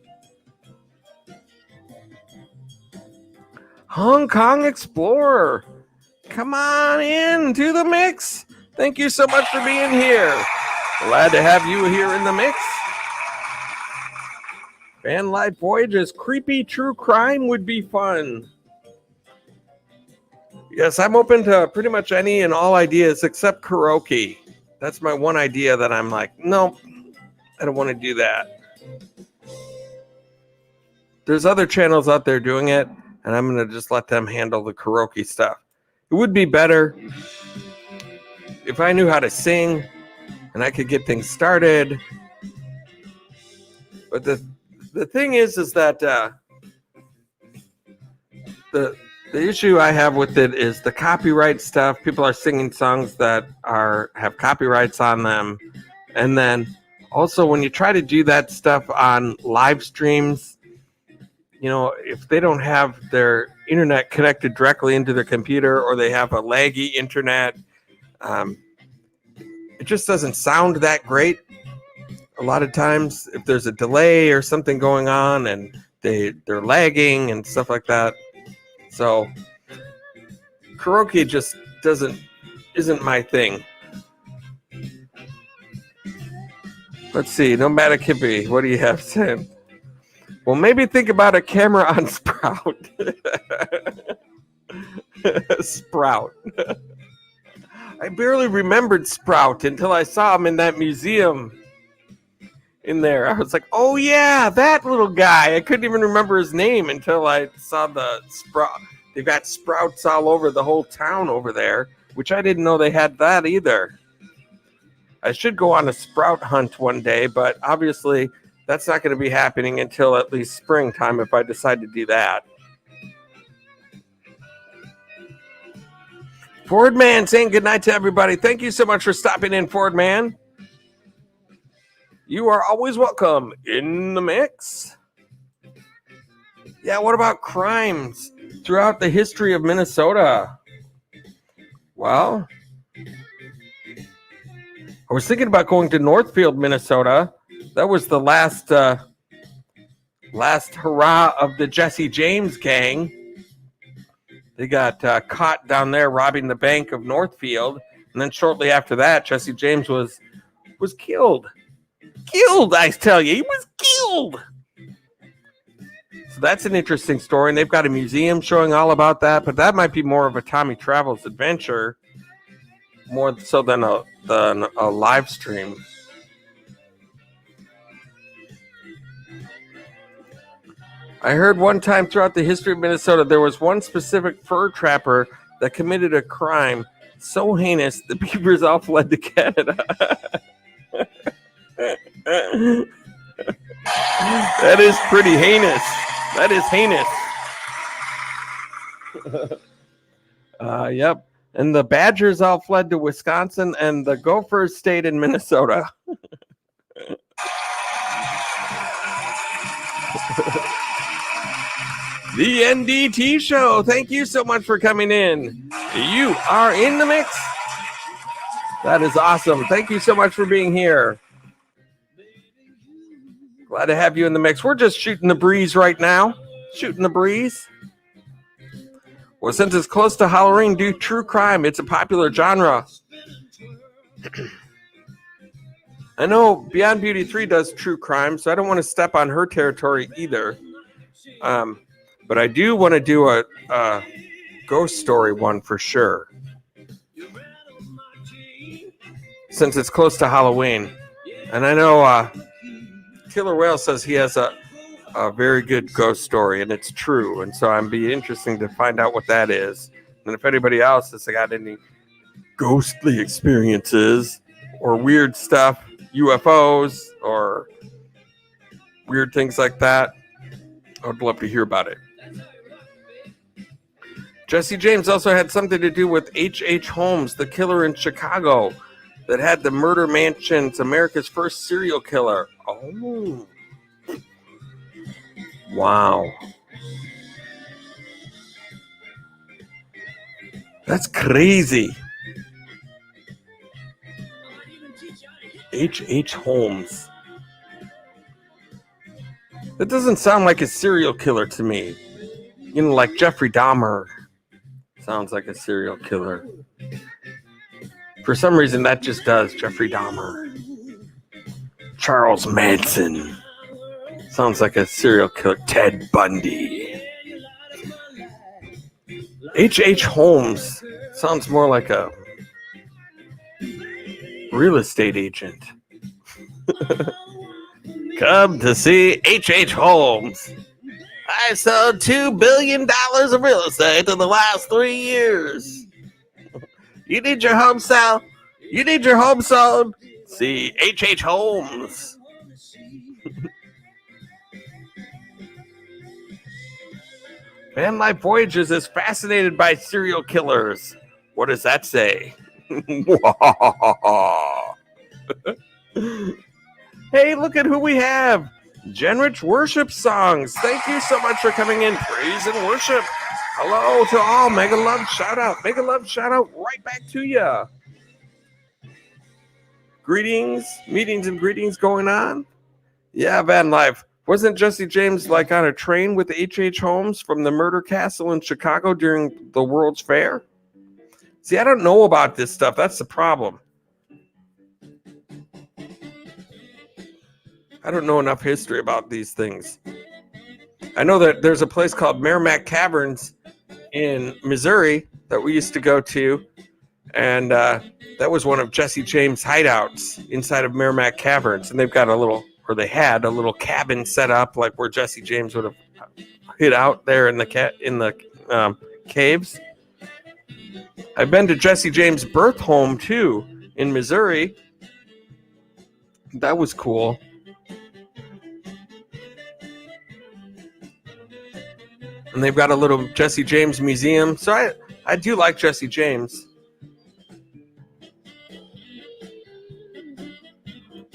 Hong Kong Explorer, come on in to the mix. Thank you so much for being here. Glad to have you here in the mix. Van Life Voyages, creepy true crime would be fun. Yes, I'm open to pretty much any and all ideas except karaoke. That's my one idea that I'm like, no, I don't want to do that. There's other channels out there doing it, and I'm going to just let them handle the karaoke stuff. It would be better if I knew how to sing and I could get things started. But the thing is that the issue I have with it is the copyright stuff. People are singing songs that have copyrights on them. And then also when you try to do that stuff on live streams, you know, if they don't have their internet connected directly into their computer, or they have a laggy internet, it just doesn't sound that great. A lot of times if there's a delay or something going on and they're lagging and stuff like that. So karaoke just isn't my thing. Let's see, Nomadic Hippie, what do you have said? Well, maybe think about a camera on Sprout. Sprout. I barely remembered Sprout until I saw him in that museum in there. I was like, oh yeah, that little guy. I couldn't even remember his name until I saw the Sprout. They've got Sprouts all over the whole town over there, which I didn't know they had that either. I should go on a Sprout hunt one day, but obviously that's not going to be happening until at least springtime if I decide to do that. Ford Man saying goodnight to everybody. Thank you so much for stopping in, Ford Man. You are always welcome in the mix. Yeah, what about crimes throughout the history of Minnesota? Well, I was thinking about going to Northfield, Minnesota. That was the last hurrah of the Jesse James gang. They got caught down there robbing the bank of Northfield. And then shortly after that, Jesse James was killed. Killed, I tell you. He was killed. So that's an interesting story. And they've got a museum showing all about that. But that might be more of a Tommy Travels adventure. More so than a live stream. I heard one time throughout the history of Minnesota, there was one specific fur trapper that committed a crime so heinous the beavers all fled to Canada. That is pretty heinous. That is heinous. Yep. And the badgers all fled to Wisconsin, and the gophers stayed in Minnesota. The NDT show. Thank you so much for coming in. You are in the mix. That is awesome. Thank you so much for being here. Glad to have you in the mix. We're just shooting the breeze right now. Shooting the breeze. Well, since it's close to Halloween, do true crime. It's a popular genre. I know Beyond Beauty 3 does true crime, so I don't want to step on her territory either. But I do want to do a ghost story one for sure. Since it's close to Halloween. And I know Killer Whale says he has a very good ghost story, and it's true. And so I'd be interesting to find out what that is. And if anybody else has got any ghostly experiences or weird stuff, UFOs or weird things like that, I'd love to hear about it. Jesse James also had something to do with H.H. Holmes, the killer in Chicago that had the murder mansions, America's first serial killer. Oh. Wow. That's crazy. H.H. Holmes. That doesn't sound like a serial killer to me. You know, like Jeffrey Dahmer. Sounds like a serial killer. For some reason, that just does. Jeffrey Dahmer. Charles Manson. Sounds like a serial killer. Ted Bundy. H.H. Holmes. Sounds more like a real estate agent. Come to see H.H. Holmes. I sold $2 billion of real estate in the last 3 years. You need your home sold? You need your home sold? See H.H. Holmes. Van Life Voyages is fascinated by serial killers. What does that say? Hey, look at who we have. Genrich Worship Songs. Thank you so much for coming in. Praise and worship. Hello to all. Mega love shout out. Mega love shout out right back to you. Greetings, meetings and greetings going on. Yeah, Van Life. Wasn't Jesse James like on a train with H.H. Holmes from the murder castle in Chicago during the World's Fair? See, I don't know about this stuff. That's the problem. I don't know enough history about these things. I know that there's a place called Merrimack Caverns in Missouri that we used to go to, and that was one of Jesse James' hideouts inside of Merrimack Caverns, and they've got they had a little cabin set up like where Jesse James would have hid out there in the caves. I've been to Jesse James' birth home too in Missouri. That was cool. And they've got a little Jesse James museum. So I do like Jesse James.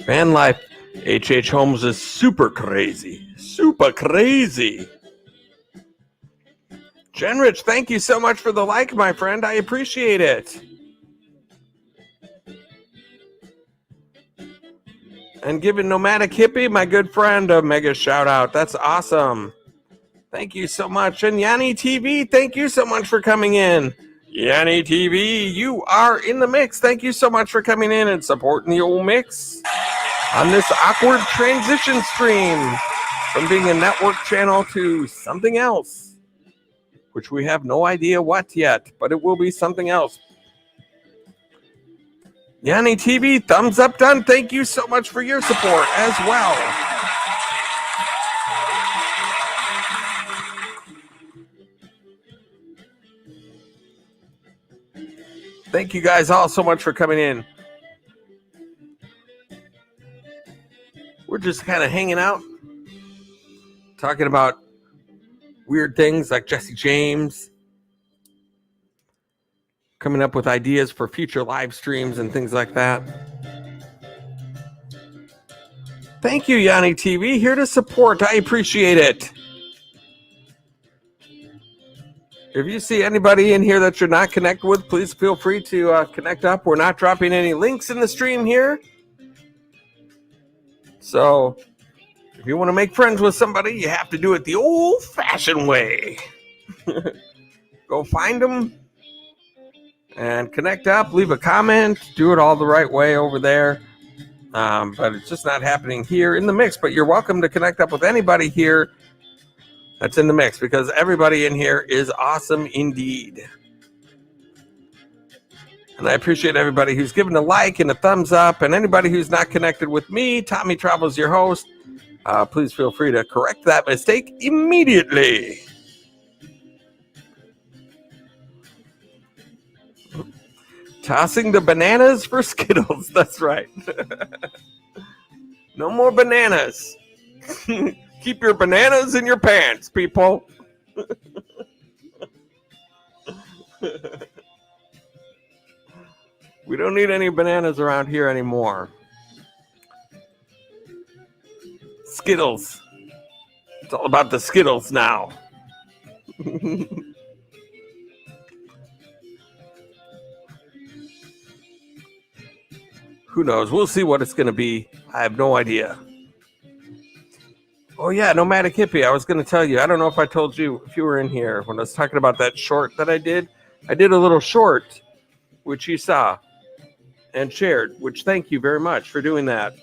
Van Life. H.H. Holmes is super crazy. Super crazy. Genrich, thank you so much for the like, my friend. I appreciate it. And giving Nomadic Hippie, my good friend, a mega shout out. That's awesome. Thank you so much. And Yanni TV, thank you so much for coming in. Yanni TV, you are in the mix. Thank you so much for coming in and supporting the old mix on this awkward transition stream from being a network channel to something else, which we have no idea what yet, but it will be something else. Yanni TV, thumbs up done. Thank you so much for your support as well. Thank you guys all so much for coming in. We're just kind of hanging out, talking about weird things like Jesse James, coming up with ideas for future live streams and things like that. Thank you, Yanni TV, here to support. I appreciate it. If you see anybody in here that you're not connected with, please feel free to connect up. We're not dropping any links in the stream here. So if you want to make friends with somebody, you have to do it the old-fashioned way. Go find them and connect up, leave a comment, do it all the right way over there. But it's just not happening here in the mix. But you're welcome to connect up with anybody here that's in the mix, because everybody in here is awesome indeed. And I appreciate everybody who's given a like and a thumbs up, and anybody who's not connected with me, Tommy Travels, your host. Please feel free to correct that mistake immediately. Tossing the bananas for Skittles. That's right. No more bananas. Keep your bananas in your pants, people. We don't need any bananas around here anymore. Skittles. It's all about the Skittles now. Who knows? We'll see what it's going to be. I have no idea. Oh, yeah, Nomadic Hippie. I was going to tell you. I don't know if I told you if you were in here when I was talking about that short that I did. I did a little short, which you saw and shared, which thank you very much for doing that.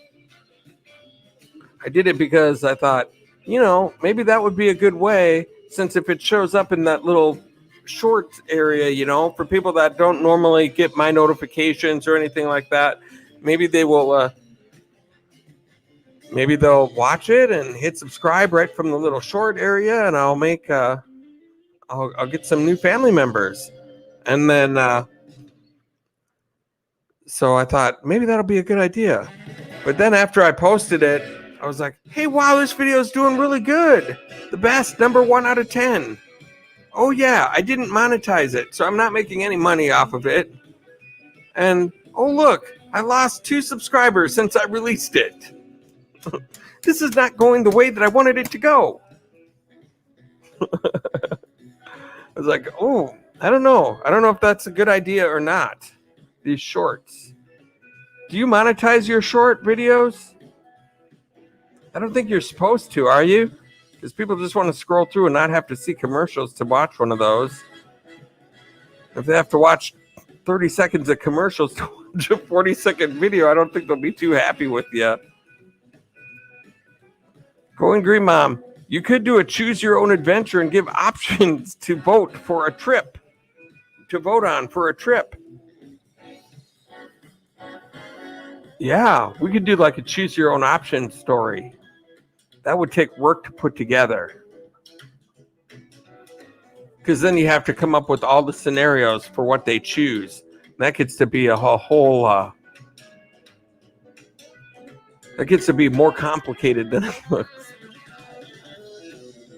I did it because I thought, you know, maybe that would be a good way, since if it shows up in that little short area, you know, for people that don't normally get my notifications or anything like that, maybe they will... maybe they'll watch it and hit subscribe right from the little short area, and I'll make I'll get some new family members. And then so I thought maybe that'll be a good idea. But then after I posted it, I was like, hey, wow, this video is doing really good. The best, number 1 out of 10. Oh yeah, I didn't monetize it, so I'm not making any money off of it. And oh look, I lost 2 subscribers since I released it. This is not going the way that I wanted it to go. I was like, oh, I don't know. I don't know if that's a good idea or not. These shorts. Do you monetize your short videos? I don't think you're supposed to, are you? Because people just want to scroll through and not have to see commercials to watch one of those. If they have to watch 30 seconds of commercials to watch a 40-second video, I don't think they'll be too happy with you. Going Green Mom, you could do a choose your own adventure and give options to vote for a trip. To vote on for a trip. Yeah, we could do like a choose your own option story. That would take work to put together. Because then you have to come up with all the scenarios for what they choose. That gets to be a whole that gets to be more complicated than it looks.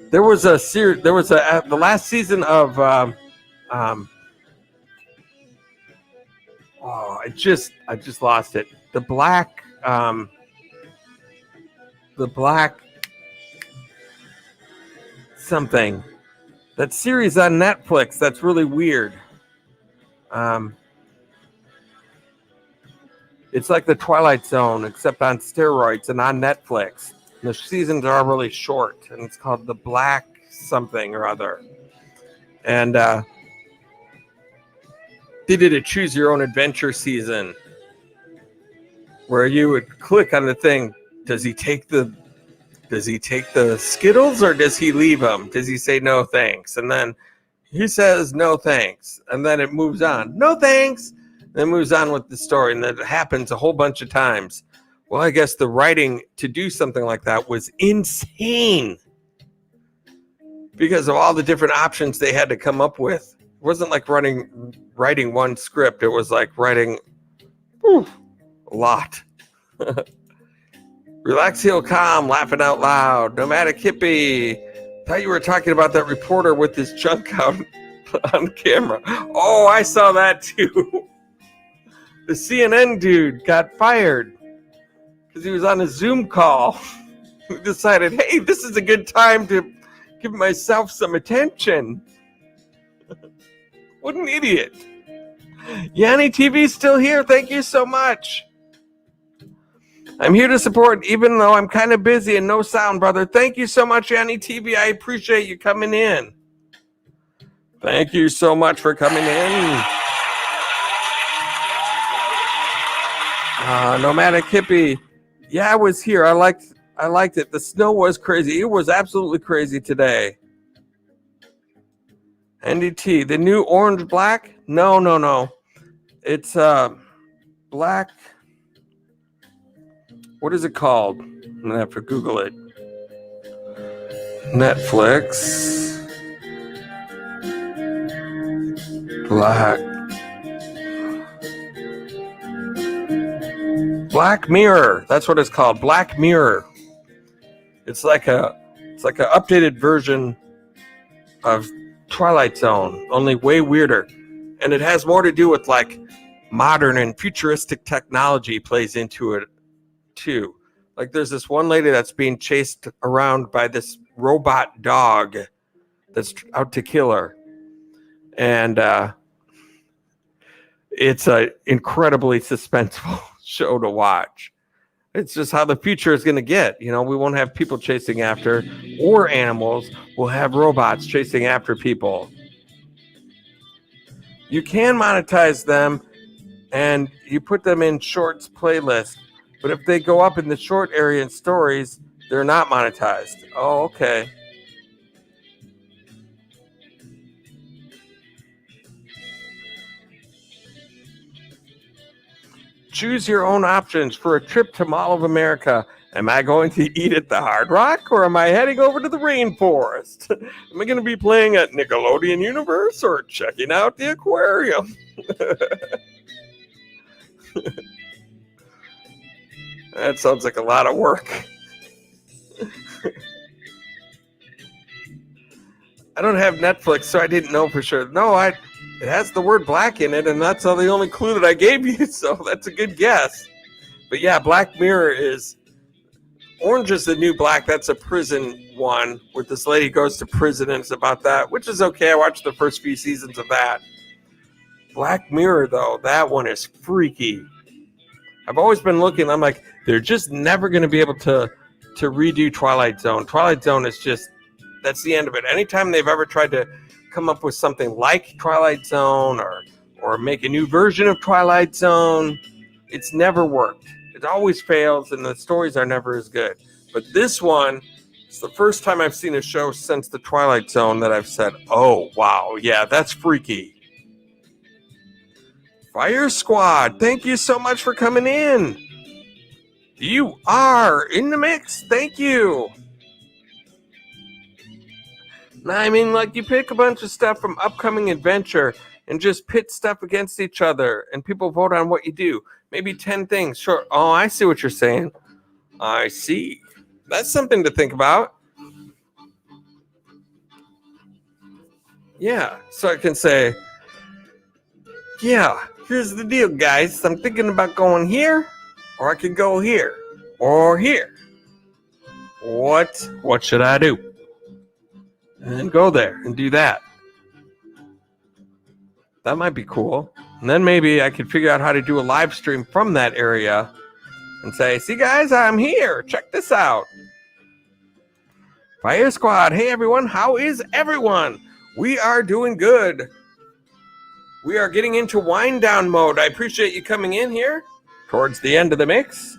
There was a series. There was the last season of. Oh, I just lost it. The black something. That series on Netflix. That's really weird. It's like the Twilight Zone, except on steroids and on Netflix. The seasons are really short, and it's called The Black something or other. And They did a choose your own adventure season where you would click on the thing. Does he take the Skittles or does he leave them? Does he say no thanks? And then he says no thanks. And then it moves on. No thanks. Then moves on with the story. And that happens a whole bunch of times. Well, I guess the writing to do something like that was insane because of all the different options they had to come up with. It wasn't like writing one script. It was like writing a lot. Relax, heal, calm, laughing out loud. Nomadic Hippie. Thought you were talking about that reporter with his junk out on camera. Oh, I saw that too. The CNN dude got fired because he was on a Zoom call. He decided, hey, this is a good time to give myself some attention. What an idiot. Yanni TV's still here. Thank you so much. I'm here to support even though I'm kind of busy and no sound, brother. Thank you so much, Yanni TV. I appreciate you coming in. Thank you so much for coming in. Nomadic Hippie. Yeah, I was here. I liked it. The snow was crazy. It was absolutely crazy today. NDT, the new orange black? No. It's black. What is it called? I'm gonna have to Google it. Netflix. Black Mirror. That's what it's called. Black Mirror. It's like a updated version of Twilight Zone, only way weirder. And it has more to do with like modern and futuristic technology plays into it too. Like there's this one lady that's being chased around by this robot dog that's out to kill her. And it's an incredibly suspenseful show to watch. It's just how the future is going to get. You know, we won't have people chasing after or animals. We'll have robots chasing after people. You can monetize them and you put them in shorts playlist. But if they go up in the short area in stories, they're not monetized. Oh, okay. Choose your own options for a trip to Mall of America. Am I going to eat at the Hard Rock or am I heading over to the rainforest? Am I going to be playing at Nickelodeon Universe or checking out the aquarium? That sounds like a lot of work. I don't have Netflix, so I didn't know for sure. No, it has the word black in it, and that's the only clue that I gave you, so that's a good guess. But yeah, Black Mirror is... Orange is the New Black. That's a prison one where this lady goes to prison, and it's about that, which is okay. I watched the first few seasons of that. Black Mirror, though, that one is freaky. I've always been looking. I'm like, they're just never going to be able to redo Twilight Zone. Twilight Zone is just... That's the end of it. Anytime they've ever tried to come up with something like Twilight Zone or make a new version of Twilight Zone, it's never worked. It always fails, and the stories are never as good. But this one, it's the first time I've seen a show since the Twilight Zone that I've said, oh, wow, yeah, that's freaky. Fire Squad, thank you so much for coming in. You are in the mix. Thank you. I mean, like, you pick a bunch of stuff from upcoming adventure and just pit stuff against each other, and people vote on what you do. Maybe 10 things. Sure. Oh, I see what you're saying. I see. That's something to think about. Yeah. So I can say, yeah, here's the deal, guys. I'm thinking about going here, or I could go here, or here. What should I do? And go there and do that. That might be cool. And then maybe I could figure out how to do a live stream from that area and say, see guys, I'm here. Check this out. Fire Squad. Hey everyone. How is everyone? We are doing good. we are getting into wind down mode. I appreciate you coming in here towards the end of the mix.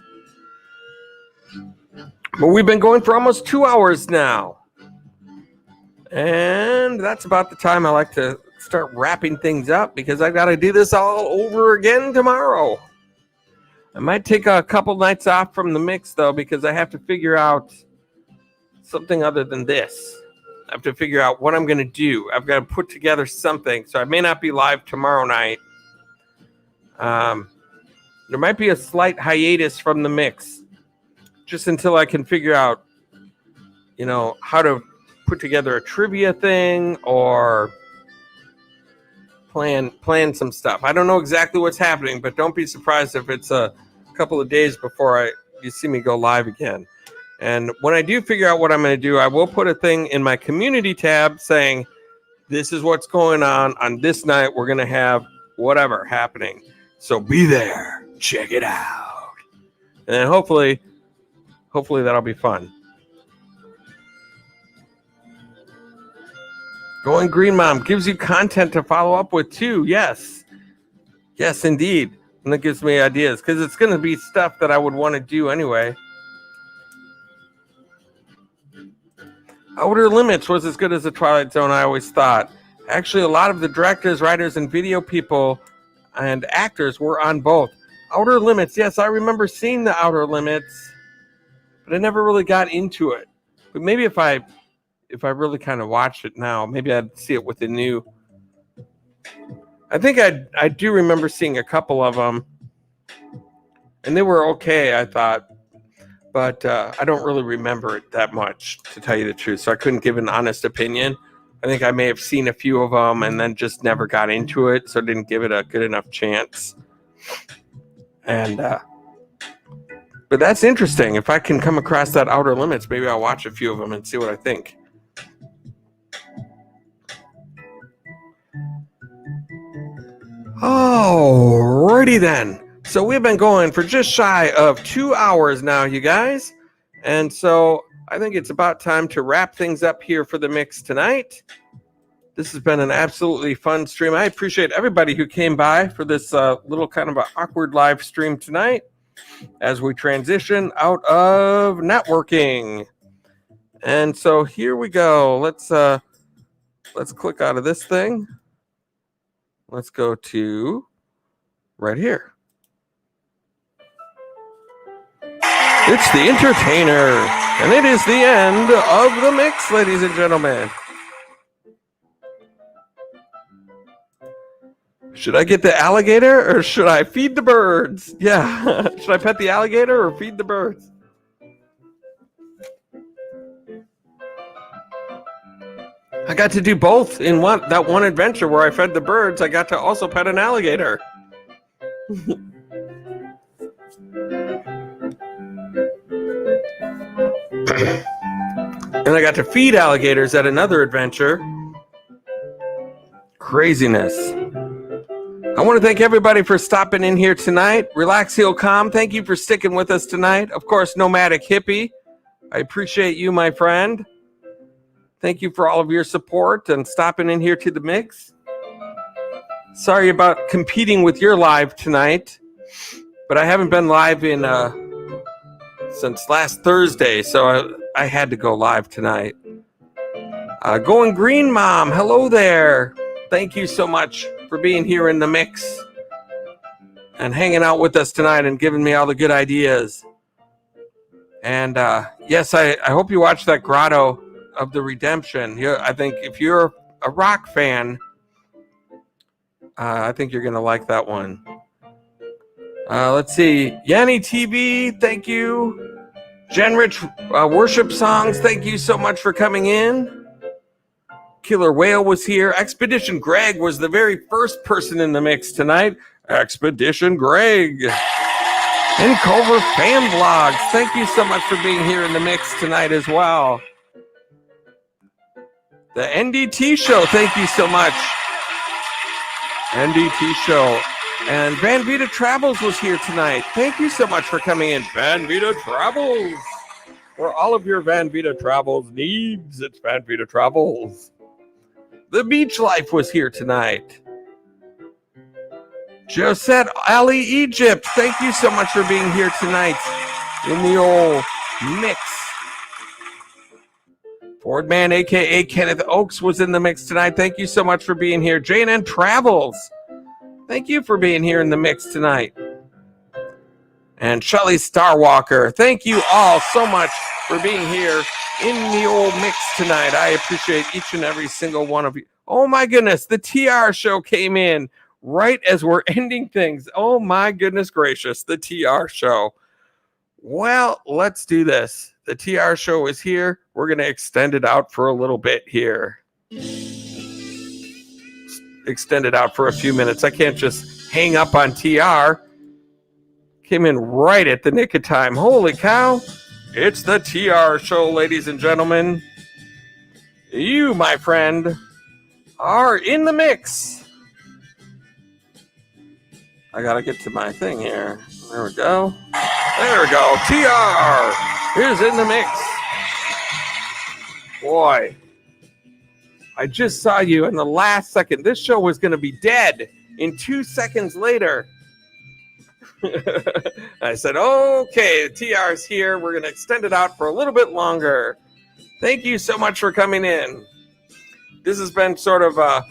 But we've been going for almost 2 hours now. And that's about the time I like to start wrapping things up because I've got to do this all over again tomorrow. I might take a couple nights off from the mix, though, because I have to figure out something other than this. I have to figure out what I'm going to do. I've got to put together something. So I may not be live tomorrow night. There might be a slight hiatus from the mix just until I can figure out, how to put together a trivia thing or plan some stuff. I don't know exactly what's happening, but don't be surprised if it's a couple of days before you see me go live again. And when I do figure out what I'm going to do, I will put a thing in my community tab saying, this is what's going on this night. We're going to have whatever happening. So be there. Check it out. And then hopefully that'll be fun. Going Green Mom gives you content to follow up with too. Yes, indeed. And that gives me ideas because it's going to be stuff that I would want to do anyway. Outer Limits was as good as the Twilight Zone, I always thought. Actually, a lot of the directors, writers, and video people and actors were on both. Outer Limits, yes, I remember seeing the Outer Limits, but I never really got into it. But maybe if I really kind of watched it now, maybe I'd see it with the new. I think I do remember seeing a couple of them, and they were okay, I thought. But I don't really remember it that much, to tell you the truth. So I couldn't give an honest opinion. I think I may have seen a few of them and then just never got into it, so didn't give it a good enough chance. And but that's interesting. If I can come across that Outer Limits, maybe I'll watch a few of them and see what I think. Alrighty then. So we've been going for just shy of 2 hours now, you guys. And so I think it's about time to wrap things up here for the mix tonight. This has been an absolutely fun stream. I appreciate everybody who came by for this little kind of an awkward live stream tonight as we transition out of networking. And so here we go. Let's click out of this thing. Let's go to right here. It's the entertainer, and it is the end of the mix, ladies and gentlemen. Should I get the alligator or should I feed the birds? Yeah, should I pet the alligator or feed the birds? I got to do both in that one adventure where I fed the birds. I got to also pet an alligator. And I got to feed alligators at another adventure. Craziness. I want to thank everybody for stopping in here tonight. Relax, Heal, Calm. Thank you for sticking with us tonight. Of course, Nomadic Hippie. I appreciate you, my friend. Thank you for all of your support and stopping in here to the mix. Sorry about competing with your live tonight, but I haven't been live in since last Thursday, so I had to go live tonight. Going Green Mom, hello there. Thank you so much for being here in the mix and hanging out with us tonight and giving me all the good ideas. And yes, I hope you watched that Grotto of the Redemption. I think if you're a rock fan, I think you're going to like that one. Let's see. Yanni TV, thank you. Genrich Worship Songs, thank you so much for coming in. Killer Whale was here. Expedition Greg was the very first person in the mix tonight. Expedition Greg. And Culver Fan Vlogs, thank you so much for being here in the mix tonight as well. The NDT Show, thank you so much. NDT Show. And Van Vida Travels was here tonight. Thank you so much for coming in. Van Vida Travels. For all of your Van Vida Travels needs, it's Van Vida Travels. The Beach Life was here tonight. Josette Ali Egypt, thank you so much for being here tonight in the old mix. Fordman, a.k.a. Kenneth Oakes, was in the mix tonight. Thank you so much for being here. J&N Travels, thank you for being here in the mix tonight. And Shelly Starwalker, thank you all so much for being here in the old mix tonight. I appreciate each and every single one of you. Oh my goodness, the TR show came in right as we're ending things. Oh my goodness gracious, the TR show. Well, let's do this. The TR show is here. We're going to extend it out for a little bit here. Extend it out for a few minutes. I can't just hang up on TR. Came in right at the nick of time. Holy cow. It's the TR show, ladies and gentlemen. You, my friend, are in the mix. I got to get to my thing here. There we go. There we go. TR is in the mix. Boy, I just saw you in the last second. This show was going to be dead in 2 seconds later. I said, okay, TR's here. We're going to extend it out for a little bit longer. Thank you so much for coming in. This has been sort of a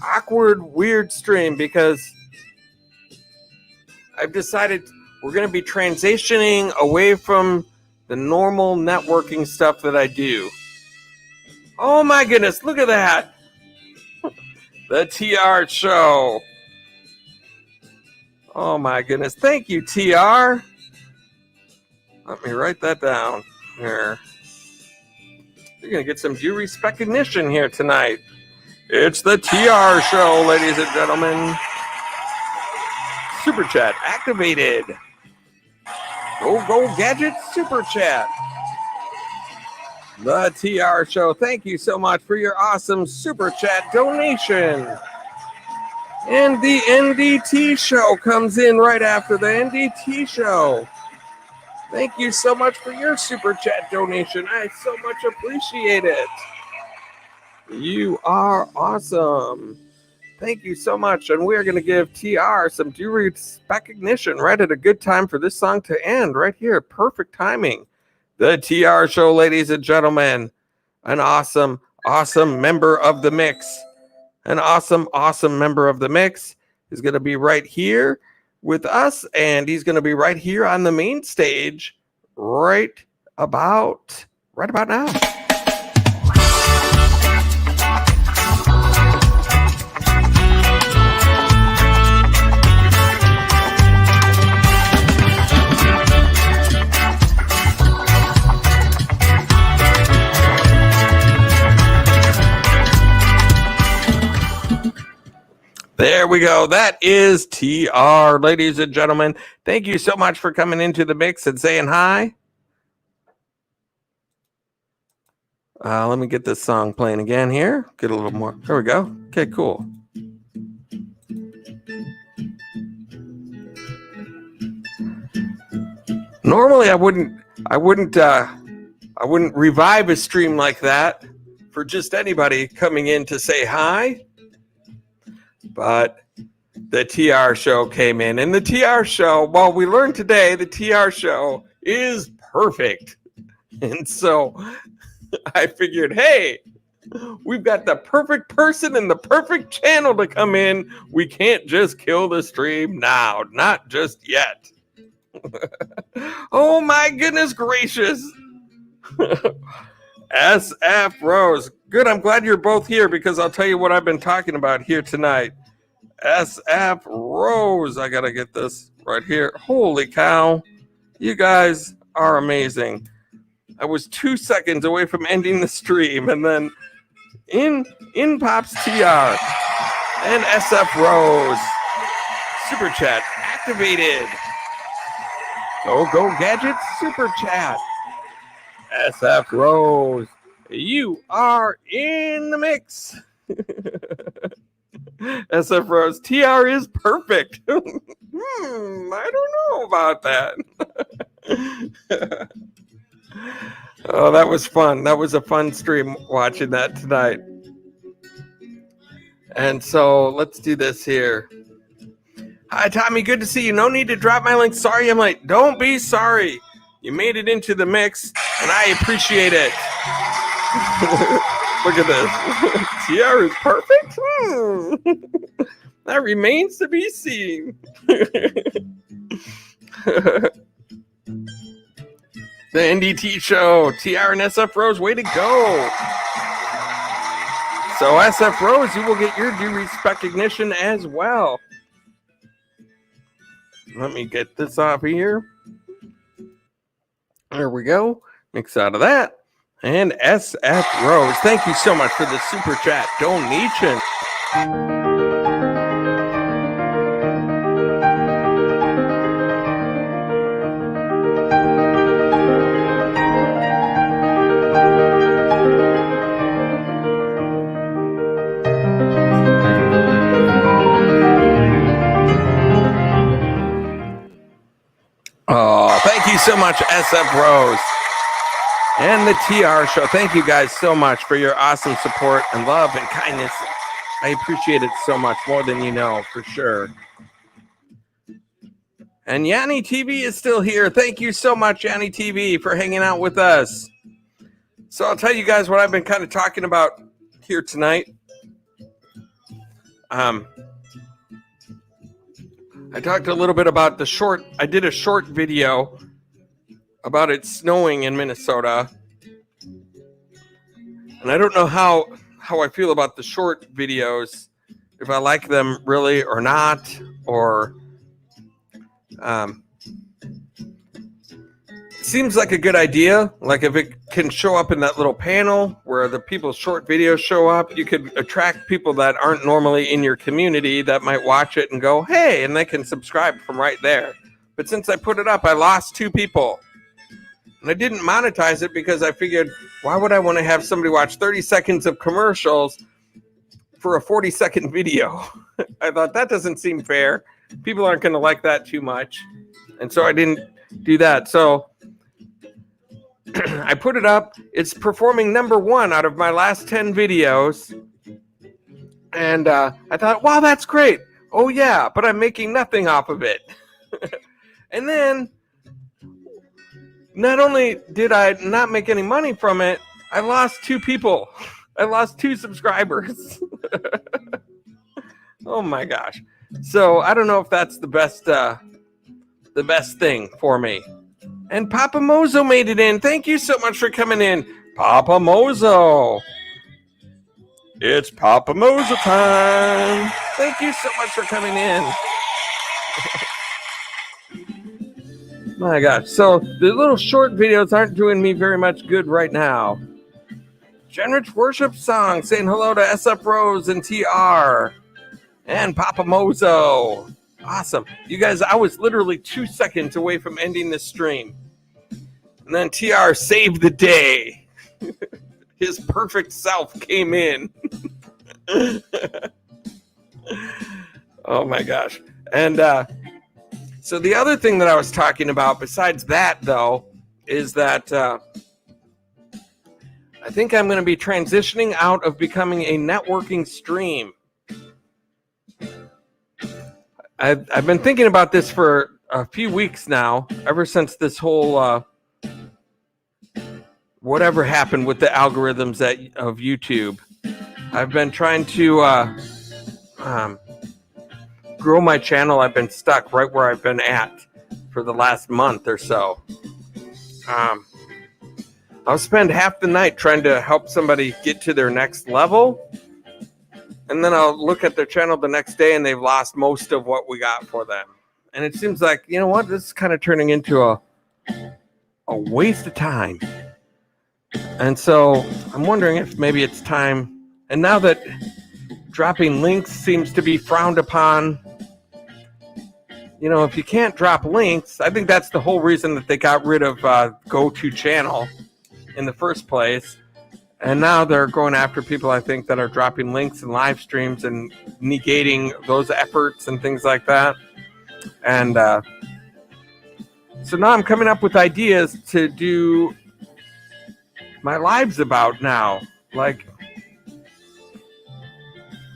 awkward, weird stream because I've decided we're going to be transitioning away from the normal networking stuff that I do. Oh my goodness, look at that. The TR show. Oh my goodness. Thank you, TR. Let me write that down here. You're going to get some due recognition here tonight. It's the TR show, ladies and gentlemen. Super chat activated. Go Gadget Super Chat. The TR show. Thank you so much for your awesome Super Chat donation. And the NDT show comes in right after the NDT show. Thank you so much for your Super Chat donation. I so much appreciate it. You are awesome. Thank you so much. And we are going to give TR some due recognition right at a good time for this song to end right here. Perfect timing. The TR show, ladies and gentlemen. An awesome, awesome member of the mix. An awesome, awesome member of the mix is going to be right here with us. And he's going to be right here on the main stage right about now. There we go. That is TR, ladies and gentlemen. Thank you so much for coming into the mix and saying hi. Let me get this song playing again here. Get a little more. There we go. Okay, cool. Normally, I wouldn't revive a stream like that for just anybody coming in to say hi. But the TR show came in, and the TR show, well, we learned today the TR show is perfect. And so I figured, hey, we've got the perfect person and the perfect channel to come in. We can't just kill the stream now, not just yet. Oh my goodness gracious. SF Rose. Good, I'm glad you're both here because I'll tell you what I've been talking about here tonight. SF Rose. I gotta get this right here. Holy cow. You guys are amazing. I was 2 seconds away from ending the stream, and then in pops TR and SF Rose. Super chat activated. Go Gadget Super Chat. SF Rose, you are in the mix. SF Rose, TR is perfect. I don't know about that. Oh, that was fun. That was a fun stream watching that tonight. And so let's do this here. Hi, Tommy. Good to see you. No need to drop my link. Sorry I'm late. Don't be sorry. You made it into the mix, and I appreciate it. Look at this. TR is perfect? That remains to be seen. The NDT show. TR and SF Rose, way to go. So SF Rose, you will get your due recognition as well. Let me get this off here. There we go. Mix out of that. And SF Rose, thank you so much for the super chat donation. Oh, thank you so much, SF Rose. And the TR show. Thank you guys so much for your awesome support and love and kindness. I appreciate it so much, more than you know, for sure. And Yanni TV is still here. Thank you so much, Yanni TV, for hanging out with us. So I'll tell you guys what I've been kind of talking about here tonight. I talked a little bit about I did a short video about it snowing in Minnesota. And I don't know how I feel about the short videos, if I like them really or not, or seems like a good idea. Like if it can show up in that little panel where the people's short videos show up, you could attract people that aren't normally in your community that might watch it and go, hey, and they can subscribe from right there. But since I put it up, I lost 2 people. And I didn't monetize it because I figured, why would I want to have somebody watch 30 seconds of commercials for a 40-second video? I thought that doesn't seem fair. People aren't going to like that too much. And so I didn't do that. So I put it up. It's performing #1 out of my last 10 videos. And I thought, wow, that's great. Oh, yeah, but I'm making nothing off of it. And then not only did I not make any money from it, I lost 2 people. I lost 2 subscribers. Oh, my gosh. So I don't know if that's the best thing for me. And Papa Mozo made it in. Thank you so much for coming in, Papa Mozo. It's Papa Mozo time. Thank you so much for coming in. My gosh. So the little short videos aren't doing me very much good right now. Genrich Worship Song saying hello to SF Rose and TR and Papa Mozo. Awesome. You guys, I was literally 2 seconds away from ending this stream. And then TR saved the day. His perfect self came in. Oh my gosh. And so the other thing that I was talking about besides that, though, is that I think I'm going to be transitioning out of becoming a networking stream. I've been thinking about this for a few weeks now, ever since this whole whatever happened with the algorithms of YouTube. I've been trying to grow my channel. I've been stuck right where I've been at for the last month or so. I'll spend half the night trying to help somebody get to their next level. And then I'll look at their channel the next day and they've lost most of what we got for them. And it seems like, you know what, this is kind of turning into a waste of time. And so I'm wondering if maybe it's time. And now that dropping links seems to be frowned upon, you know, if you can't drop links, I think that's the whole reason that they got rid of Go-To Channel in the first place. And now they're going after people, I think, that are dropping links and live streams and negating those efforts and things like that. And so now I'm coming up with ideas to do my lives about now. Like,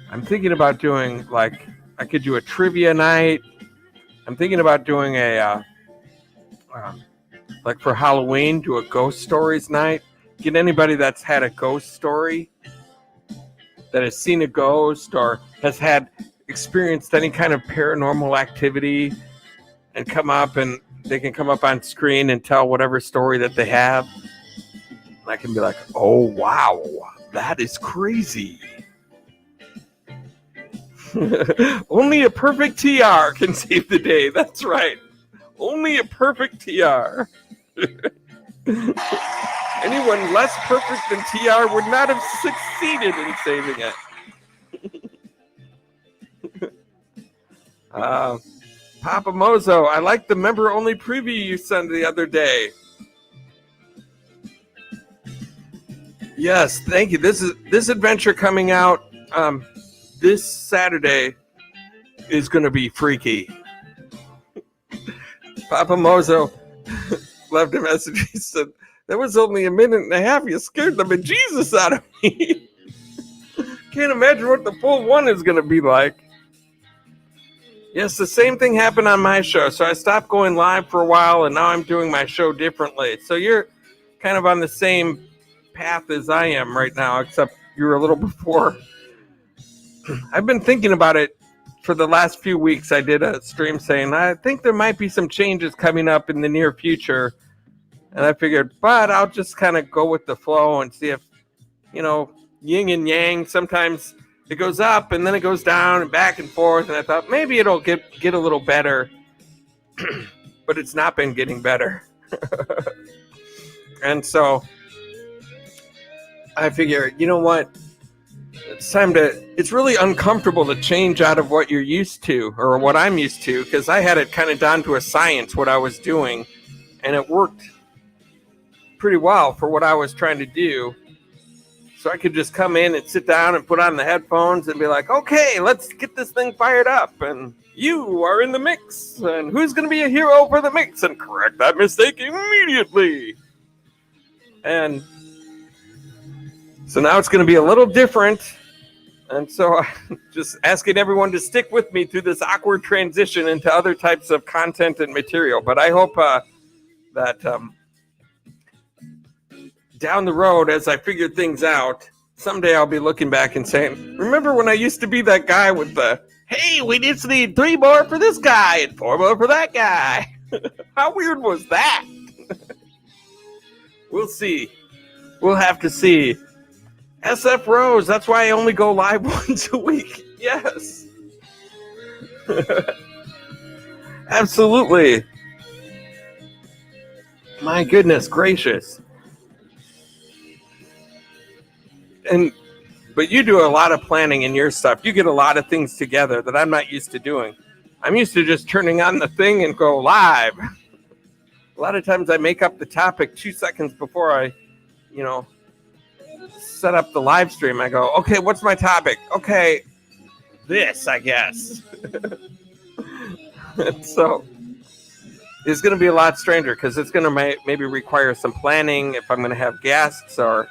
I'm thinking about doing, like, I could do a trivia night I'm thinking about doing a, like for Halloween, do a ghost stories night. Get anybody that's had a ghost story, that has seen a ghost or has had experienced any kind of paranormal activity, and come up, and they can come up on screen and tell whatever story that they have. And I can be like, oh, wow, that is crazy. Only a perfect TR can save the day. That's right. Only a perfect TR. Anyone less perfect than TR would not have succeeded in saving it. Papa Mozo, I like the member-only preview you sent the other day. Yes, thank you. This adventure coming out this Saturday is going to be freaky. Papa Mozo left a message. He said, that was only a minute and a half. You scared the bejesus out of me. Can't imagine what the full one is going to be like. Yes, the same thing happened on my show. So I stopped going live for a while, and now I'm doing my show differently. So you're kind of on the same path as I am right now, except you're a little before. I've been thinking about it for the last few weeks. I did a stream saying, I think there might be some changes coming up in the near future. And I figured, but I'll just kind of go with the flow and see if, yin and yang, sometimes it goes up and then it goes down and back and forth. And I thought maybe it'll get a little better, but it's not been getting better. And so I figure, you know what? It's really uncomfortable to change out of what you're used to or what I'm used to, because I had it kind of down to a science what I was doing, and it worked pretty well for what I was trying to do. So I could just come in and sit down and put on the headphones and be like, okay, let's get this thing fired up. And you are in the mix. And who's going to be a hero for the mix? And correct that mistake immediately. And so now it's going to be a little different. And so I'm just asking everyone to stick with me through this awkward transition into other types of content and material. But I hope that down the road, as I figure things out, someday I'll be looking back and saying, remember when I used to be that guy with the, hey, we just need 3 more for this guy and 4 more for that guy. How weird was that? We'll see. We'll have to see. SF Rose, that's why I only go live once a week. Yes. Absolutely. My goodness gracious. But you do a lot of planning in your stuff. You get a lot of things together that I'm not used to doing. I'm used to just turning on the thing and go live. A lot of times I make up the topic 2 seconds before I, set up the live stream. I go, okay, what's my topic? Okay, this, I guess. So it's going to be a lot stranger because it's going to maybe require some planning if I'm going to have guests, or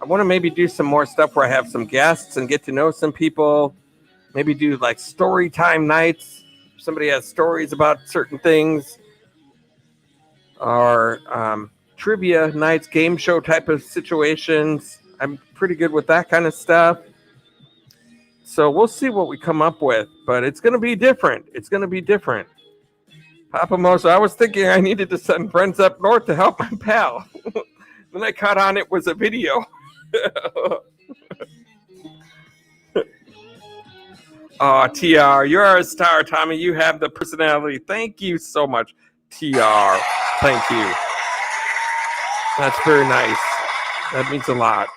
I want to maybe do some more stuff where I have some guests and get to know some people. Maybe do like story time nights. If somebody has stories about certain things, or trivia nights, game show type of situations. I'm pretty good with that kind of stuff. So we'll see what we come up with, but it's going to be different. It's going to be different. Papa Mosa, I was thinking I needed to send friends up north to help my pal. Then I caught on it was a video. Oh, TR, you're a star, Tommy. You have the personality. Thank you so much, TR. Thank you. That's very nice. That means a lot.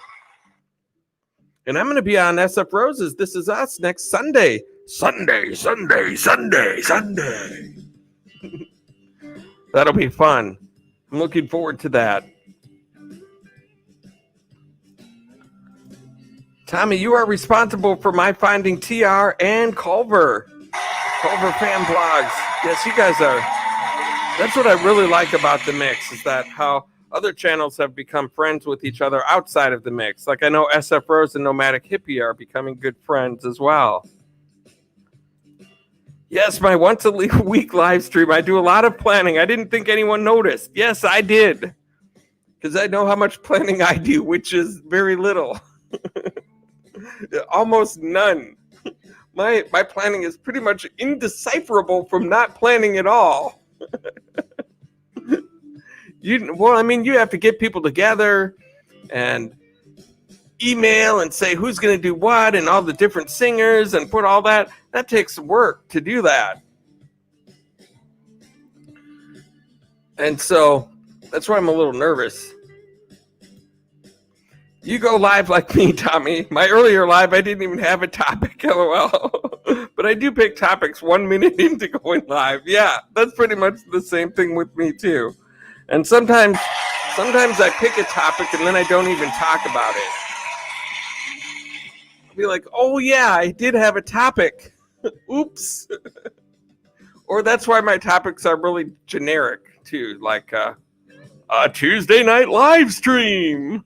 And I'm going to be on SF Rose's This Is Us next Sunday. Sunday. That'll be fun. I'm looking forward to that. Tommy, you are responsible for my finding TR and Culver fan blogs. Yes, you guys are. That's what I really like about the mix, is that how other channels have become friends with each other outside of the mix. Like I know SF Rose and Nomadic Hippie are becoming good friends as well. Yes, my once a week live stream. I do a lot of planning. I didn't think anyone noticed. Yes, I did. Because I know how much planning I do, which is very little. Almost none. My planning is pretty much indecipherable from not planning at all. You have to get people together and email and say who's going to do what and all the different singers and put all that. That takes work to do that. And so that's why I'm a little nervous. You go live like me, Tommy. My earlier live, I didn't even have a topic, LOL. But I do pick topics 1 minute into going live. Yeah, that's pretty much the same thing with me too. And sometimes I pick a topic and then I don't even talk about it. I'll be like, oh yeah, I did have a topic. Oops. Or that's why my topics are really generic too, like a Tuesday night live stream.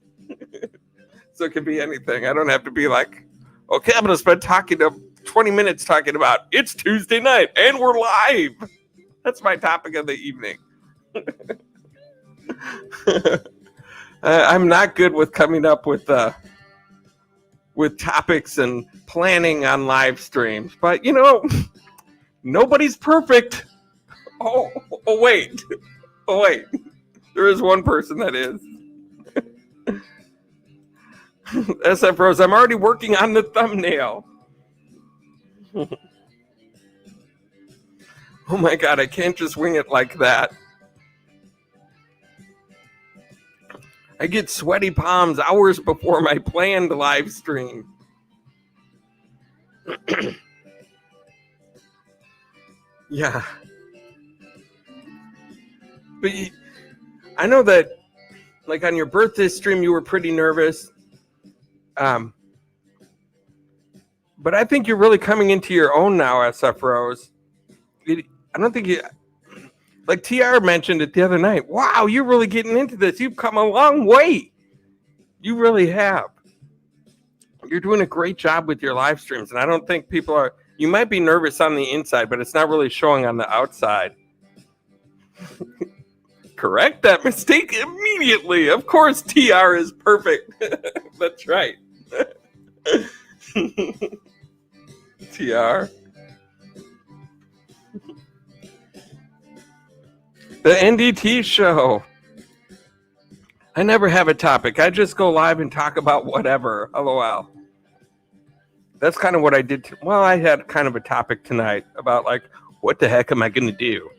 So it could be anything. I don't have to be like, okay, I'm going to spend 20 minutes talking about it's Tuesday night and we're live. That's my topic of the evening. I'm not good with coming up with topics and planning on live streams, but nobody's perfect. Oh wait, there is one person that is. SF Rose, I'm already working on the thumbnail. Oh my God, I can't just wing it like that. I get sweaty palms hours before my planned live stream. Yeah. But I know that, like on your birthday stream, you were pretty nervous. But I think you're really coming into your own now, SF Rose. I don't think you... Like TR mentioned it the other night. Wow, you're really getting into this. You've come a long way. You really have. You're doing a great job with your live streams. And I don't think people are... You might be nervous on the inside, but it's not really showing on the outside. Correct that mistake immediately. Of course, TR is perfect. That's right. TR. The NDT show. I never have a topic. I just go live and talk about whatever. LOL. That's kind of what I did. Well, I had kind of a topic tonight about like, what the heck am I going to do?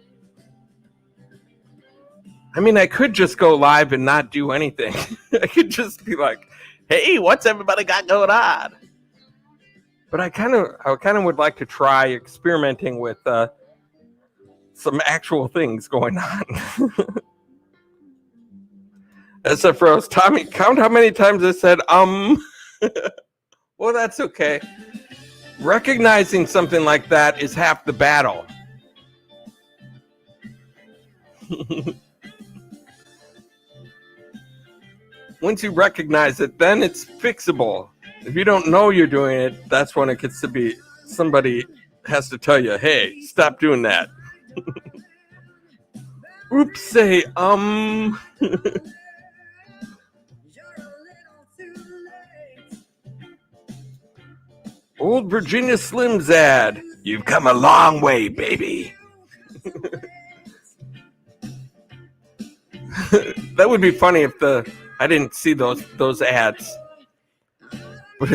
I mean, I could just go live and not do anything. I could just be like, hey, what's everybody got going on? But I kind of would like to try experimenting with some actual things going on. SF Rose, Tommy, count how many times I said, Well, that's okay. Recognizing something like that is half the battle. Once you recognize it, then it's fixable. If you don't know you're doing it, that's when it gets to be somebody has to tell you, hey, stop doing that. Oops, say, Old Virginia Slim's ad. You've come a long way, baby. That would be funny if I didn't see those ads. But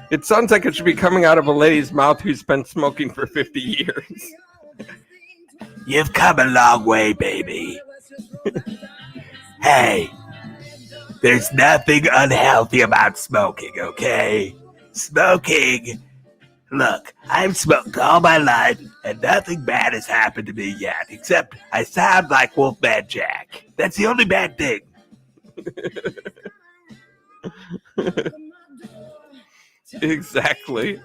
it sounds like it should be coming out of a lady's mouth who's been smoking for 50 years. You've come a long way, baby. Hey, there's nothing unhealthy about smoking, okay? Smoking. Look, I've smoked all my life, and nothing bad has happened to me yet, except I sound like Wolfman Jack. That's the only bad thing. Exactly.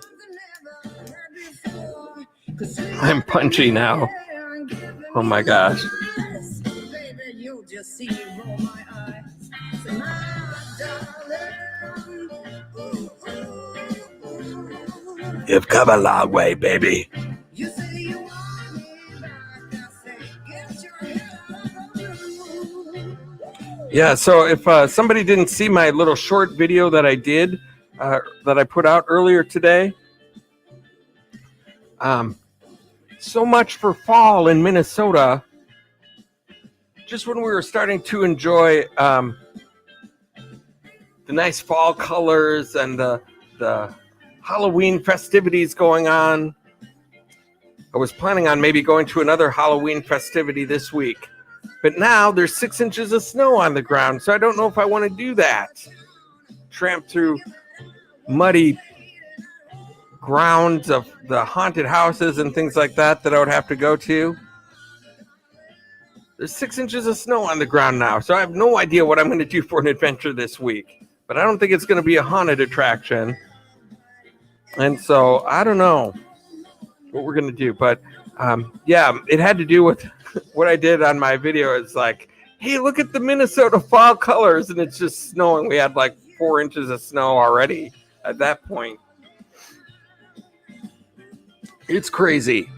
I'm punchy now. Oh my gosh. You've come a long way, baby. Yeah, so if somebody didn't see my little short video that I did, that I put out earlier today, so much for fall in Minnesota. Just when we were starting to enjoy the nice fall colors and the Halloween festivities going on, I was planning on maybe going to another Halloween festivity this week. But now there's 6 inches of snow on the ground, so I don't know if I want to do that. Tramp through muddy grounds of the haunted houses and things like that I would have to go to. There's 6 inches of snow on the ground now, so I have no idea what I'm going to do for an adventure this week. But I don't think it's going to be a haunted attraction. And so I don't know what we're going to do. But yeah, it had to do with what I did on my video. It's like, hey, look at the Minnesota fall colors, and it's just snowing. We had like 4 inches of snow already at that point. It's crazy.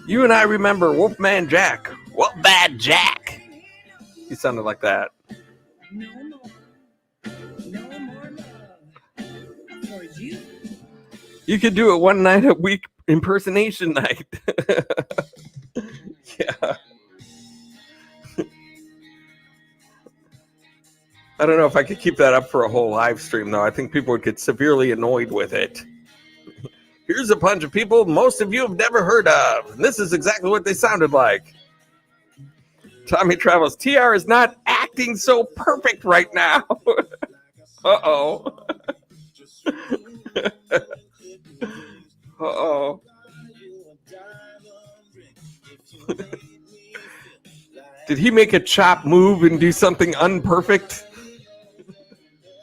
You and I remember Wolfman Jack. Wolfman Jack. He sounded like that. No more love for you. You could do it one night a week, impersonation night. Yeah. I don't know if I could keep that up for a whole live stream, though. I think people would get severely annoyed with it. Here's a bunch of people most of you have never heard of. And this is exactly what they sounded like. Tommy Travels. TR is not acting so perfect right now. Uh-oh. Uh-oh. Did he make a chop move and do something unperfect?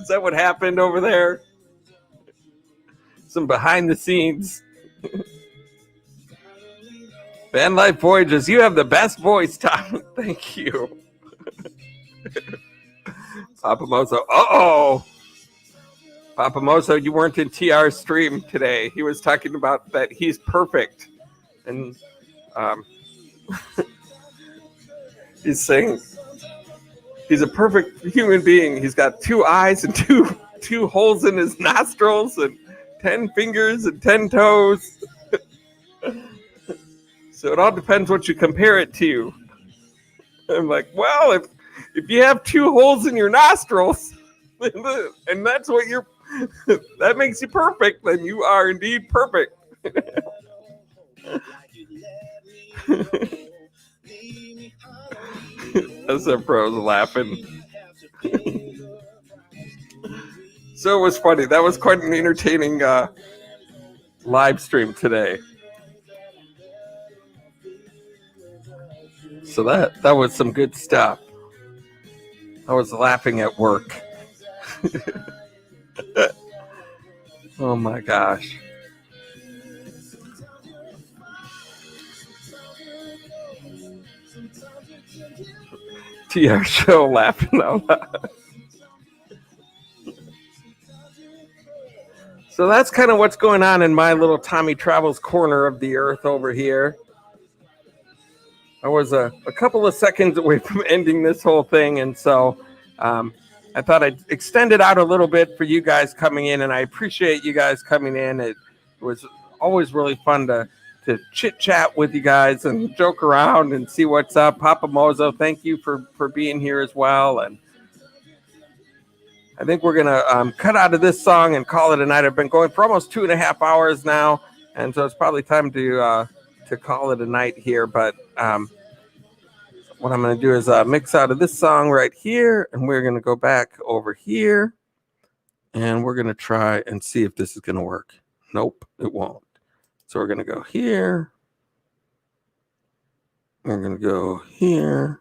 Is that what happened over there? Some behind the scenes. Van Life Voyages, you have the best voice, Tom. Thank you. Papa Mozo. Uh-oh. Papa Mozo, you weren't in TR's stream today. He was talking about that he's perfect. And he's saying he's a perfect human being. He's got 2 eyes and two holes in his nostrils and 10 fingers and 10 toes. So it all depends what you compare it to. I'm like, well, if you have 2 holes in your nostrils, and that's what that makes you perfect, then you are indeed perfect. That's our pros laughing. So it was funny. That was quite an entertaining live stream today. So that was some good stuff. I was laughing at work. Oh my gosh. TR show laughing out loud. So that's kind of what's going on in my little Tommy Travels corner of the earth over here. I was a couple of seconds away from ending this whole thing, and so I thought I'd extend it out a little bit for you guys coming in, and I appreciate you guys coming in. It was always really fun to chit-chat with you guys and joke around and see what's up. Papa Mozo, thank you for being here as well. And I think we're going to cut out of this song and call it a night. I've been going for almost 2.5 hours now, and so it's probably time to call it a night here. But what I'm going to do is mix out of this song right here, and we're going to go back over here, and we're going to try and see if this is going to work. Nope, it won't. So we're going to go here. We're going to go here.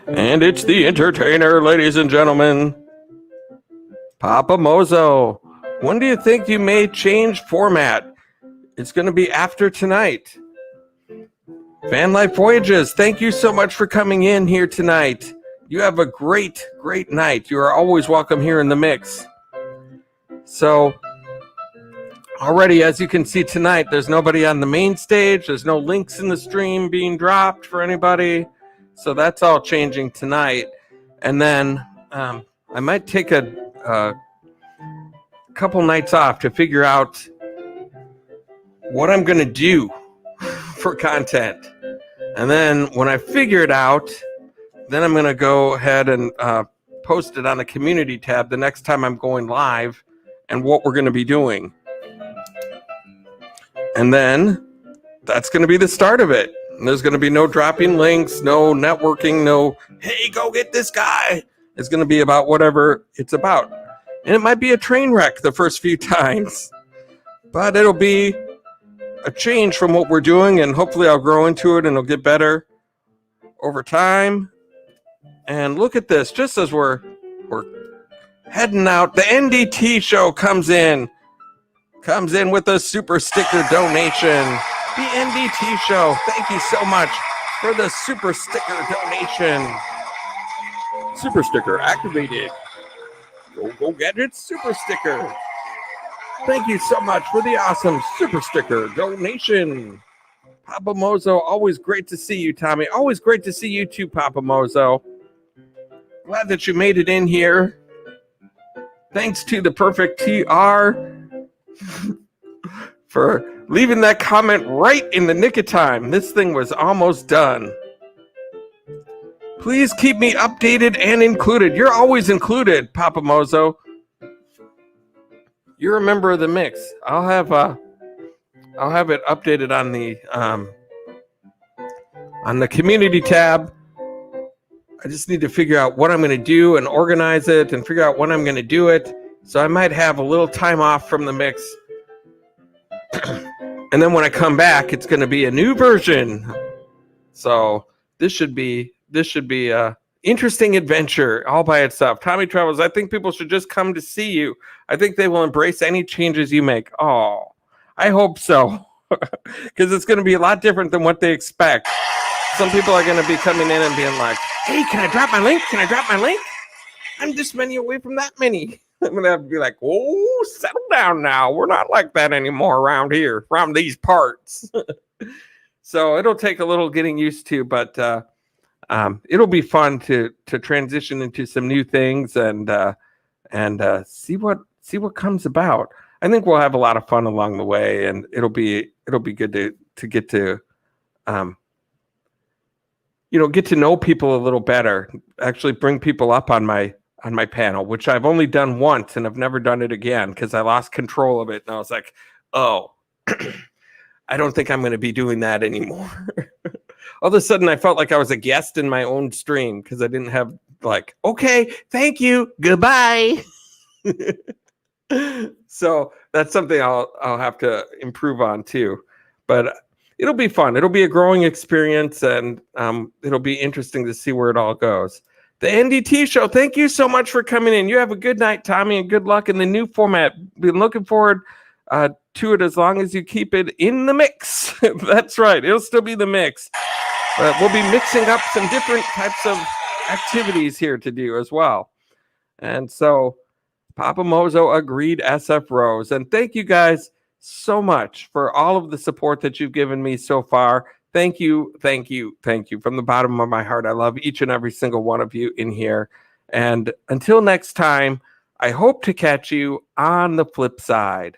And it's the entertainer, ladies and gentlemen, Papa Mozo. When do you think you may change format? It's going to be after tonight. Van Life Voyages, thank you so much for coming in here tonight. You have a great, great night. You are always welcome here in the mix. So Already, as you can see tonight, there's nobody on the main stage. There's no links in the stream being dropped for anybody. So that's all changing tonight. And then I might take a couple nights off to figure out what I'm going to do for content. And then when I figure it out, then I'm going to go ahead and post it on the community tab the next time I'm going live and what we're going to be doing. And then that's going to be the start of it. And there's going to be no dropping links, no networking, no, hey, go get this guy. It's going to be about whatever it's about. And it might be a train wreck the first few times, but it'll be a change from what we're doing, and hopefully I'll grow into it and it'll get better over time. And look at this, just as we're heading out, the NDT show comes in with a super sticker donation. The NDT show, thank you so much for the super sticker donation. Super sticker activated. Go get it, super sticker. Thank you so much for the awesome super sticker donation. Papa Mozo, always great to see you, Tommy. Always great to see you too, Papa Mozo. Glad that you made it in here. Thanks to the perfect TR for leaving that comment right in the nick of time. This thing was almost done. Please keep me updated and included. You're always included, Papa Mozo. You're a member of the mix. I'll have it updated on the community tab. I just need to figure out what I'm going to do and organize it and figure out when I'm going to do it. So I might have a little time off from the mix. And then when I come back, it's going to be a new version. So this should be a interesting adventure all by itself. Tommy Travels, I think people should just come to see you. I think they will embrace any changes you make. Oh, I hope so. Because it's going to be a lot different than what they expect. Some people are going to be coming in and being like, hey, can I drop my link? Can I drop my link? I'm this many away from that many. I'm going to have to be like, oh, settle down now. We're not like that anymore around here, around these parts. So it'll take a little getting used to, but it'll be fun to transition into some new things and see what comes about. I think we'll have a lot of fun along the way, and it'll be good to get to get to know people a little better. Actually, bring people up on my panel, which I've only done once, and I've never done it again because I lost control of it, and I was like, oh, I don't think I'm going to be doing that anymore. All of a sudden, I felt like I was a guest in my own stream because I didn't have like, okay, thank you, goodbye. So that's something I'll have to improve on too. But it'll be fun. It'll be a growing experience, and it'll be interesting to see where it all goes. The NDT show, thank you so much for coming in. You have a good night, Tommy, and good luck in the new format. Been looking forward to it as long as you keep it in the mix. That's right. It'll still be the mix. But we'll be mixing up some different types of activities here to do as well. And so Papa Mozo agreed, SF Rose. And thank you guys so much for all of the support that you've given me so far. Thank you, thank you, thank you. From the bottom of my heart, I love each and every single one of you in here. And until next time, I hope to catch you on the flip side.